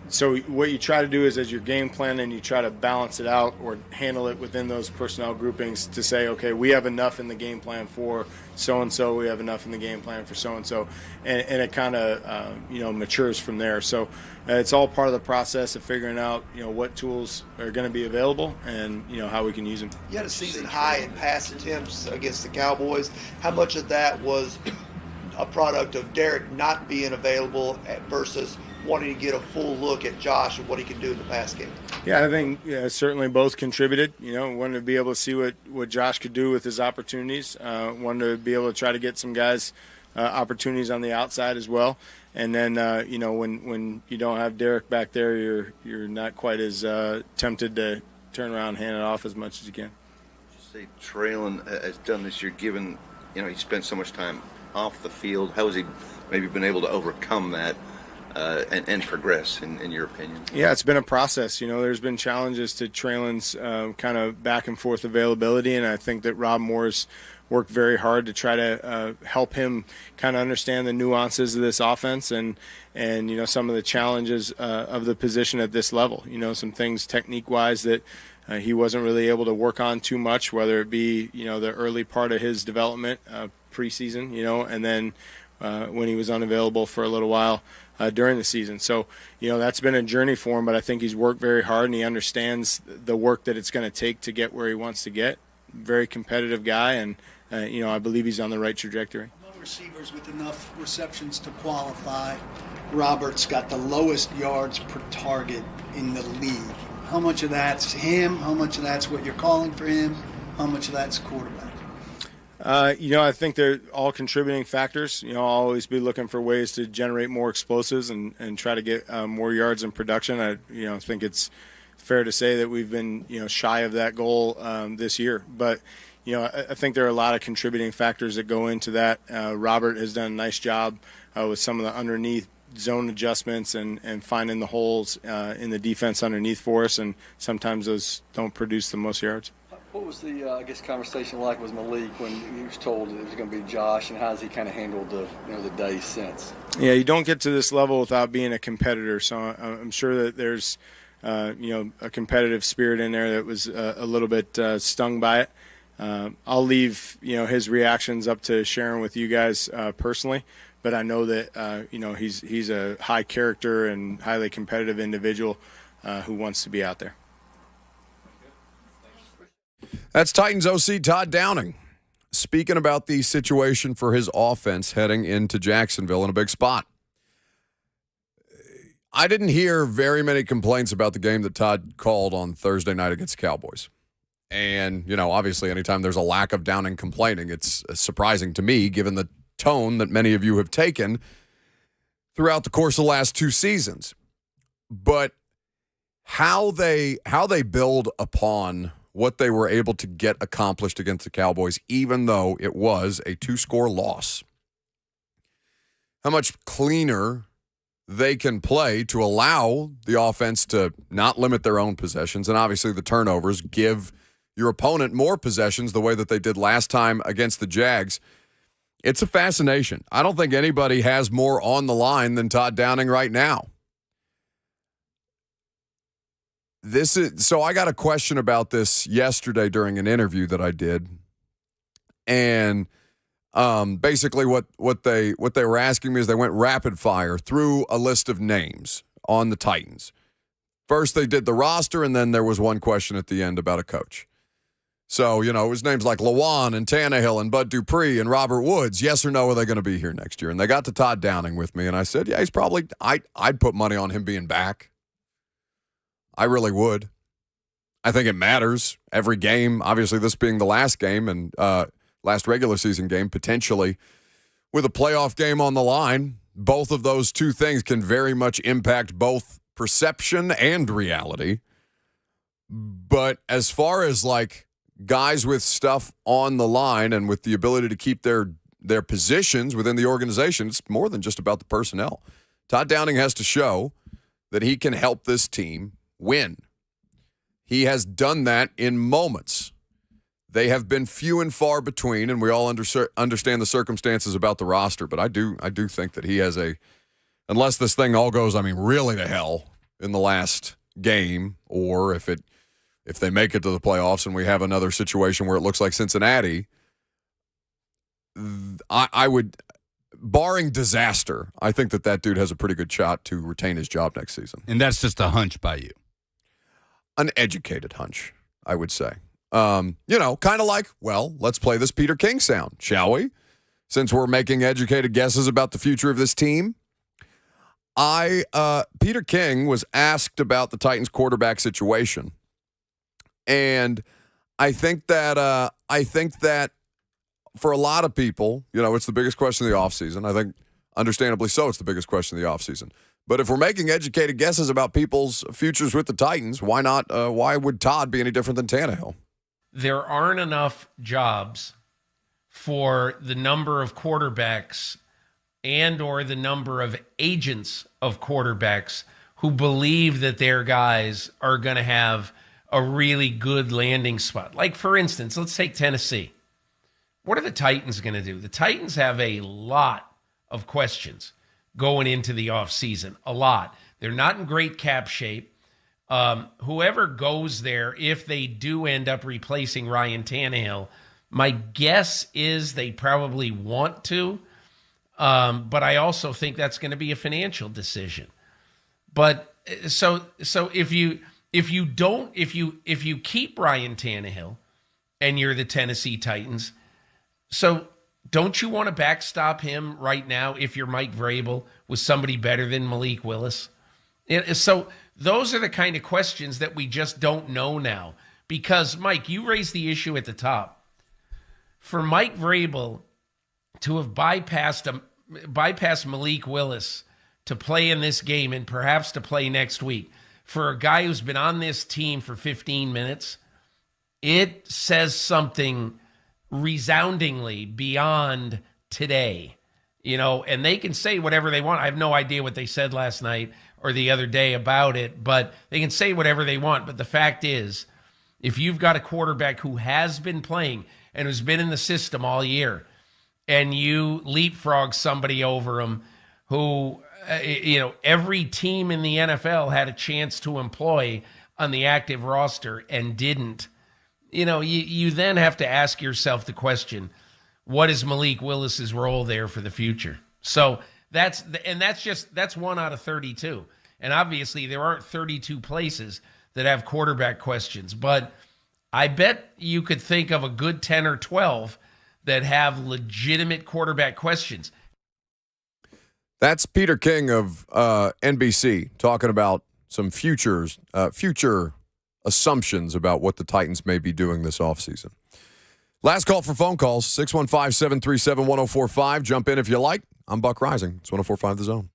So what you try to do is, as you're game planning, you try to balance it out or handle it within those personnel groupings to say, okay, we have enough in the game plan for so-and-so, we have enough in the game plan for so-and-so, and it kind of, matures from there. So it's all part of the process of figuring out, what tools are going to be available and, how we can use them. You had a season high in pass attempts against the Cowboys. How much of that was a product of Derek not being available versus wanting to get a full look at Josh and what he can do in the pass game? Yeah, I think certainly both contributed. Wanted to be able to see what Josh could do with his opportunities. Wanted to be able to try to get some guys opportunities on the outside as well. And then when you don't have Derek back there, you're not quite as tempted to turn around and hand it off as much as you can. Just say Traylon has done this year, given he spent so much time off the field. How has he maybe been able to overcome that? And progress, in your opinion? Yeah, it's been a process. There's been challenges to Traylon's kind of back and forth availability, and I think that Rob Moore's worked very hard to try to help him kind of understand the nuances of this offense and some of the challenges of the position at this level. Some things technique-wise that he wasn't really able to work on too much, whether it be the early part of his development preseason, and then when he was unavailable for a little while during the season. So, that's been a journey for him, but I think he's worked very hard and he understands the work that it's going to take to get where he wants to get. Very competitive guy, and, I believe he's on the right trajectory. Among receivers with enough receptions to qualify, Robert's got the lowest yards per target in the league. How much of that's him? How much of that's what you're calling for him? How much of that's quarterback? I think they're all contributing factors. I'll always be looking for ways to generate more explosives and try to get more yards in production. I think it's fair to say that we've been, shy of that goal this year. But, I think there are a lot of contributing factors that go into that. Robert has done a nice job with some of the underneath zone adjustments and finding the holes in the defense underneath for us, and sometimes those don't produce the most yards. What was the, conversation like with Malik when he was told that it was going to be Josh, and how has he kind of handled the days since? Yeah, you don't get to this level without being a competitor. So I'm sure that there's, a competitive spirit in there that was a little bit stung by it. I'll leave, his reactions up to sharing with you guys personally. But I know that, he's a high character and highly competitive individual who wants to be out there. That's Titans OC Todd Downing speaking about the situation for his offense heading into Jacksonville in a big spot. I didn't hear very many complaints about the game that Todd called on Thursday night against the Cowboys. And, obviously anytime there's a lack of Downing complaining, it's surprising to me given the tone that many of you have taken throughout the course of the last two seasons. But how they build upon what they were able to get accomplished against the Cowboys, even though it was a 2-score loss. How much cleaner they can play to allow the offense to not limit their own possessions, and obviously the turnovers give your opponent more possessions the way that they did last time against the Jags. It's a fascination. I don't think anybody has more on the line than Todd Downing right now. So I got a question about this yesterday during an interview that I did. And basically what they were asking me is they went rapid fire through a list of names on the Titans. First they did the roster, and then there was one question at the end about a coach. So, it was names like Lawan and Tannehill and Bud Dupree and Robert Woods. Yes or no, are they going to be here next year? And they got to Todd Downing with me, and I said, yeah, he's probably – I'd put money on him being back. I really would. I think it matters. Every game, obviously this being the last game and last regular season game, potentially with a playoff game on the line, both of those two things can very much impact both perception and reality. But as far as like guys with stuff on the line and with the ability to keep their positions within the organization, it's more than just about the personnel. Todd Downing has to show that he can help this team win. He has done that in moments. They have been few and far between, and we all understand the circumstances about the roster, but I do think that he has unless this thing all goes, really to hell in the last game, or if they make it to the playoffs and we have another situation where it looks like Cincinnati, I would, barring disaster, I think that dude has a pretty good shot to retain his job next season. And that's just a hunch by you. An educated hunch, I would say. Kind of like, well, let's play this Peter King sound, shall we? Since we're making educated guesses about the future of this team. Peter King was asked about the Titans quarterback situation. And I think that for a lot of people, it's the biggest question of the offseason. I think understandably so, it's the biggest question of the offseason. But if we're making educated guesses about people's futures with the Titans, why not? Why would Todd be any different than Tannehill? There aren't enough jobs for the number of quarterbacks and or the number of agents of quarterbacks who believe that their guys are going to have a really good landing spot. Like, for instance, let's take Tennessee. What are the Titans going to do? The Titans have a lot of questions going into the offseason. A lot. They're not in great cap shape. Whoever goes there, if they do end up replacing Ryan Tannehill, my guess is they probably want to. But I also think that's going to be a financial decision. But so if you keep Ryan Tannehill and you're the Tennessee Titans, so don't you want to backstop him right now if you're Mike Vrabel with somebody better than Malik Willis? So those are the kind of questions that we just don't know now. Because, Mike, you raised the issue at the top. For Mike Vrabel to have bypassed Malik Willis to play in this game and perhaps to play next week, for a guy who's been on this team for 15 minutes, it says something resoundingly beyond today, and they can say whatever they want. I have no idea what they said last night or the other day about it, but they can say whatever they want. But the fact is, if you've got a quarterback who has been playing and who's been in the system all year, and you leapfrog somebody over him who, every team in the NFL had a chance to employ on the active roster and didn't, you then have to ask yourself the question, what is Malik Willis's role there for the future? So that's 1 out of 32. And obviously there aren't 32 places that have quarterback questions, but I bet you could think of a good 10 or 12 that have legitimate quarterback questions. That's Peter King of NBC talking about some future assumptions about what the Titans may be doing this offseason. Last call for phone calls, 615-737-1045. Jump in if you like. I'm Buck Rising. It's 1045 The Zone.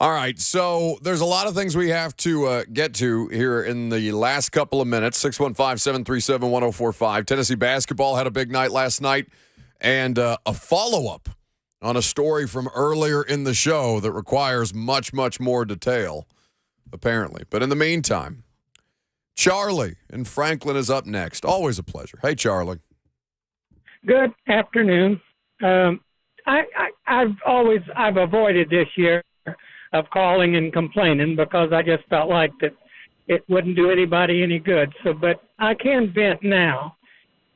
All right, so there's a lot of things we have to get to here in the last couple of minutes. 615-737-1045. Tennessee basketball had a big night last night, and a follow-up on a story from earlier in the show that requires much, much more detail, apparently. But in the meantime, Charlie in Franklin is up next. Always a pleasure. Hey, Charlie. Good afternoon. I've avoided this year of calling and complaining because I just felt like that it wouldn't do anybody any good. So, but I can vent now.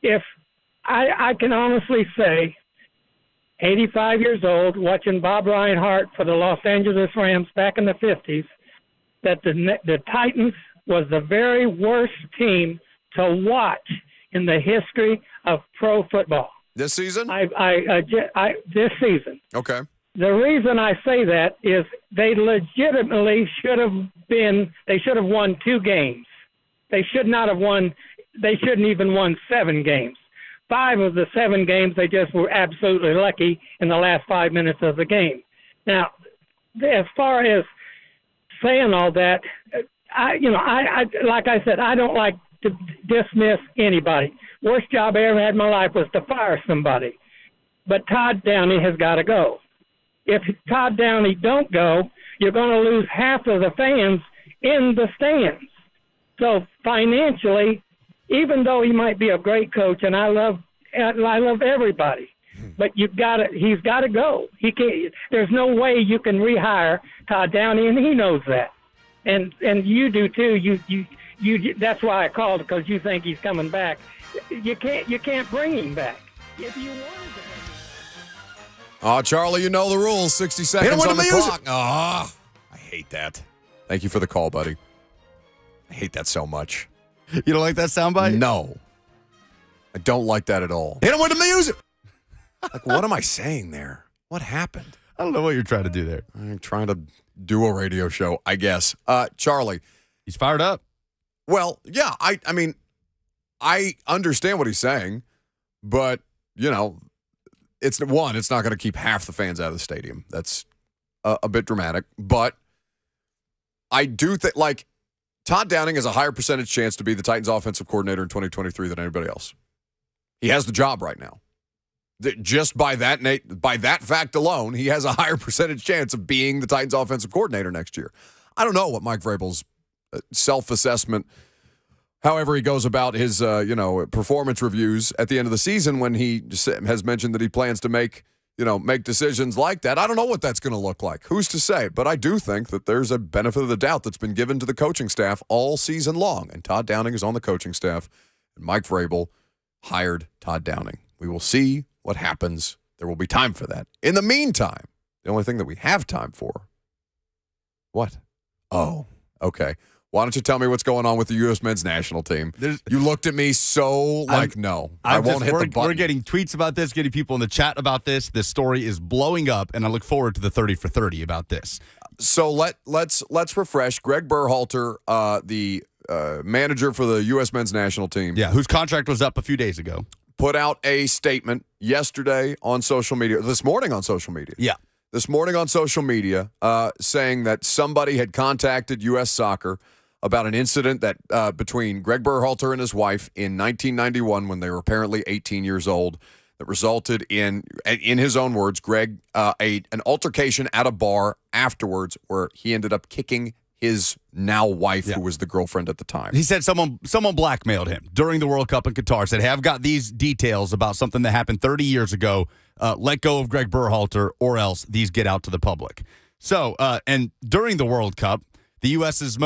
If I can honestly say, 85 years old, watching Bob Reinhart for the Los Angeles Rams back in the 50s, that the Titans was the very worst team to watch in the history of pro football. This season? This season. Okay. The reason I say that is they legitimately should have won 2 games. They shouldn't even won 7 games. 5 of the 7 games, they just were absolutely lucky in the last 5 minutes of the game. Now, as far as saying all that, I like I said, I don't like to dismiss anybody. Worst job I ever had in my life was to fire somebody. But Todd Downing has got to go. If Todd Downing don't go, you're going to lose half of the fans in the stands. So financially, even though he might be a great coach, and I love everybody, but he's got to go. He can't. There's no way you can rehire Todd Downing, and he knows that, and you do too. You. That's why I called, because you think he's coming back. You can't bring him back if you wanted to. Oh, Charlie, you know the rules. 60 seconds on the clock. I hate that. Thank you for the call, buddy. I hate that so much. You don't like that soundbite? No. I don't like that at all. Hit him with the music. Like, what am I saying there? What happened? I don't know what you're trying to do there. I'm trying to do a radio show, I guess. Charlie. He's fired up. Well, yeah, I mean, I understand what he's saying, but, it's not going to keep half the fans out of the stadium. That's a bit dramatic. But I do think, Todd Downing has a higher percentage chance to be the Titans offensive coordinator in 2023 than anybody else. He has the job right now. Just by that fact alone, he has a higher percentage chance of being the Titans offensive coordinator next year. I don't know what Mike Vrabel's self-assessment, however he goes about his, performance reviews at the end of the season, when he has mentioned that he plans to make decisions like that. I don't know what that's going to look like. Who's to say? But I do think that there's a benefit of the doubt that's been given to the coaching staff all season long. And Todd Downing is on the coaching staff, and Mike Vrabel hired Todd Downing. We will see what happens. There will be time for that. In the meantime, the only thing that we have time for. What? Oh, okay. Why don't you tell me what's going on with the U.S. men's national team? You looked at me no. I won't hit the button. We're getting tweets about this, getting people in the chat about this. This story is blowing up, and I look forward to the 30 for 30 about this. So let's refresh. Greg Berhalter, the manager for the U.S. men's national team. Yeah, whose contract was up a few days ago. Put out a statement yesterday on social media, this morning on social media. Yeah. This morning on social media, saying that somebody had contacted U.S. Soccer about an incident that between Greg Berhalter and his wife in 1991, when they were apparently 18 years old, that resulted in his own words, Greg, an altercation at a bar afterwards, where he ended up kicking his now wife, who was the girlfriend at the time. He said someone blackmailed him during the World Cup in Qatar. Said, hey, I've got these details about something that happened 30 years ago. Let go of Greg Berhalter, or else these get out to the public. So, and during the World Cup, the U.S.'s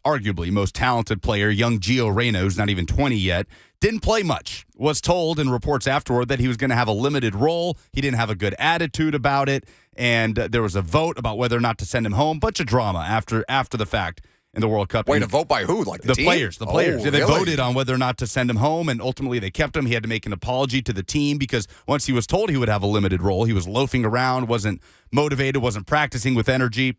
arguably most talented player, young Gio Reyna, who's not even 20 yet, didn't play much. Was told in reports afterward that he was going to have a limited role. He didn't have a good attitude about it, and there was a vote about whether or not to send him home. Bunch of drama after the fact in the World Cup. Wait, a vote by who? Like the team? Players. The players. Oh, yeah, they really? voted on whether or not to send him home, and ultimately they kept him. He had to make an apology to the team because once he was told he would have a limited role, he was loafing around, wasn't motivated, wasn't practicing with energy.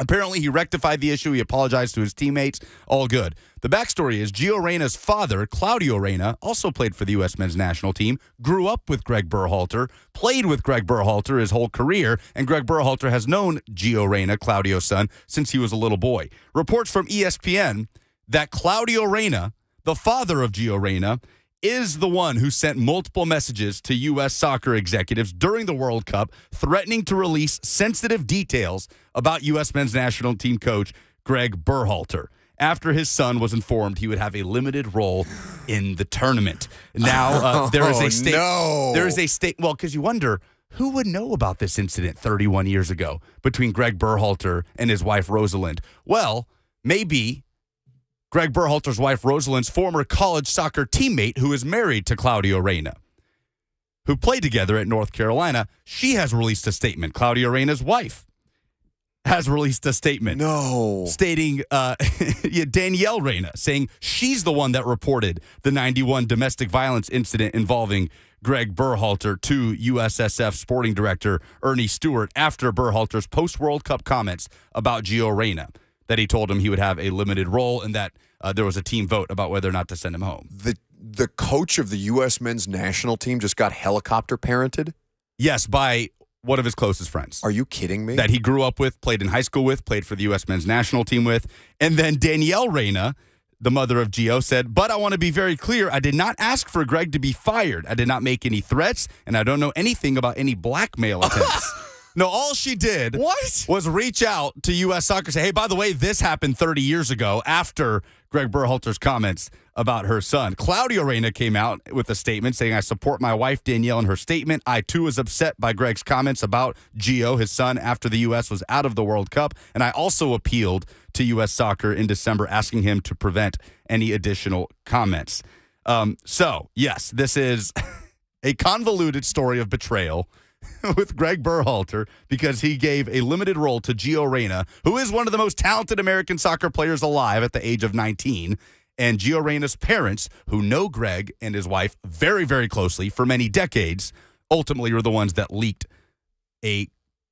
Apparently, he rectified the issue. He apologized to his teammates. All good. The backstory is Gio Reyna's father, Claudio Reyna, also played for the U.S. men's national team, grew up with Greg Berhalter, played with Greg Berhalter his whole career, and Greg Berhalter has known Gio Reyna, Claudio's son, since he was a little boy. Reports from ESPN that Claudio Reyna, the father of Gio Reyna, is the one who sent multiple messages to U.S. soccer executives during the World Cup threatening to release sensitive details about U.S. men's national team coach Greg Berhalter after his son was informed he would have a limited role in the tournament. Now, there is a state. No. There is a state. Well, because you wonder, who would know about this incident 31 years ago between Greg Berhalter and his wife, Rosalind? Well, maybe Greg Berhalter's wife, Rosalind's former college soccer teammate, who is married to Claudio Reyna, who played together at North Carolina. She has released a statement. Claudio Reyna's wife has released a statement. No. Stating, Danielle Reyna, saying she's the one that reported the 91 domestic violence incident involving Greg Berhalter to USSF sporting director Ernie Stewart after Berhalter's post-World Cup comments about Gio Reyna, that he told him he would have a limited role and that there was a team vote about whether or not to send him home. The coach of the U.S. men's national team just got helicopter parented? Yes, by one of his closest friends. Are you kidding me? That he grew up with, played in high school with, played for the U.S. men's national team with. And then Danielle Reyna, the mother of Gio, said, but I want to be very clear, I did not ask for Greg to be fired. I did not make any threats, and I don't know anything about any blackmail attempts. No, all she did was reach out to U.S. Soccer and say, hey, by the way, this happened 30 years ago after Greg Berhalter's comments about her son. Claudio Reyna came out with a statement saying, I support my wife, Danielle, in her statement. I, too, was upset by Greg's comments about Gio, his son, after the U.S. was out of the World Cup. And I also appealed to U.S. Soccer in December, asking him to prevent any additional comments. So, yes, this is a convoluted story of betrayal with Greg Berhalter because he gave a limited role to Gio Reyna, who is one of the most talented American soccer players alive at the age of 19. And Gio Reyna's parents, who know Greg and his wife very, very closely for many decades, ultimately were the ones that leaked a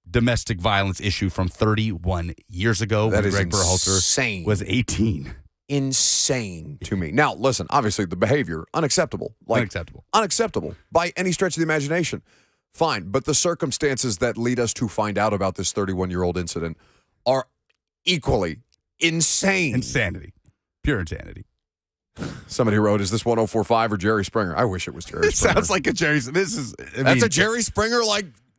domestic violence issue from 31 years ago when Greg Berhalter was 18. Insane to me. Now, listen, obviously the behavior, unacceptable. Unacceptable by any stretch of the imagination. Fine, but the circumstances that lead us to find out about this 31-year-old incident are equally insane. Insanity. Pure insanity. Somebody wrote, is this 104.5 or Jerry Springer? I wish it was Jerry Springer. It sounds like a Jerry. That's a Jerry Springer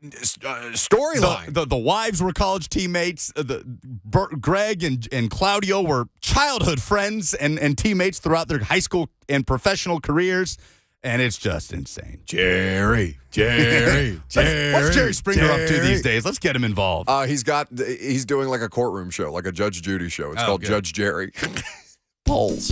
storyline. The wives were college teammates. Greg and Claudio were childhood friends and teammates throughout their high school and professional careers. And it's just insane. Jerry. What's Jerry Springer up to these days? Let's get him involved. He's doing like a courtroom show, like a Judge Judy show. It's called Judge Jerry. Polls.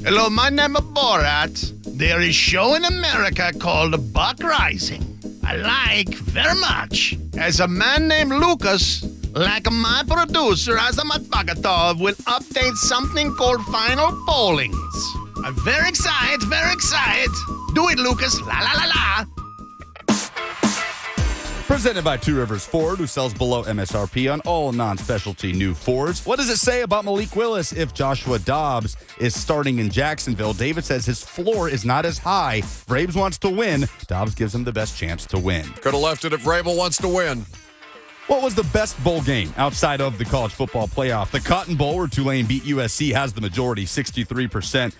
Hello, my name is Borat. There is a show in America called Buck Rising. I like very much. As a man named Lucas, like my producer, Azamat Bagatov, will update something called Final Pollings. I'm very excited, very excited. Do it, Lucas. La, la, la, la. Presented by Two Rivers Ford, who sells below MSRP on all non-specialty new Fords. What does it say about Malik Willis if Joshua Dobbs is starting in Jacksonville? David says his floor is not as high. Vrabes wants to win. Dobbs gives him the best chance to win. Could have left it if Vrabel wants to win. What was the best bowl game outside of the college football playoff? The Cotton Bowl, where Tulane beat USC, has the majority, 63%.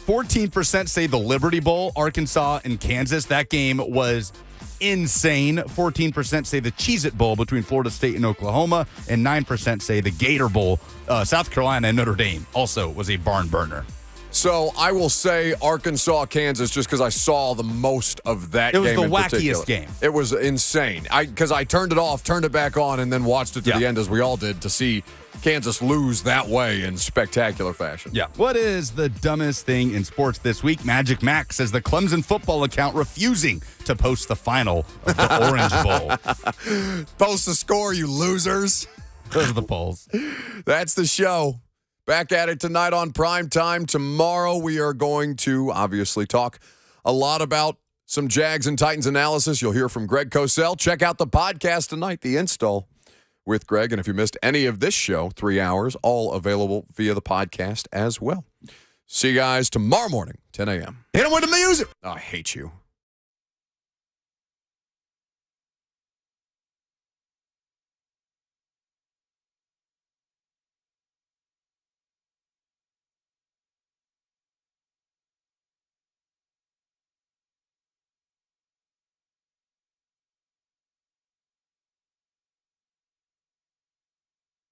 14% say the Liberty Bowl, Arkansas and Kansas. That game was insane. 14% say the Cheez-It Bowl between Florida State and Oklahoma, and 9% say the Gator Bowl, South Carolina and Notre Dame, also was a barn burner. So I will say Arkansas, Kansas, just because I saw the most of that game. It was the wackiest game. It was insane. Because I turned it off, turned it back on, and then watched it to the end, as we all did, to see Kansas lose that way in spectacular fashion. Yeah. What is the dumbest thing in sports this week? Magic Mac says the Clemson football account refusing to post the final of the Orange Bowl. Post the score, you losers. Those are the polls. That's the show. Back at it tonight on Prime Time. Tomorrow we are going to obviously talk a lot about some Jags and Titans analysis. You'll hear from Greg Cosell. Check out the podcast tonight, The Install, with Greg. And if you missed any of this show, 3 hours, all available via the podcast as well. See you guys tomorrow morning, 10 a.m. Hit 'em with the music. Oh, I hate you.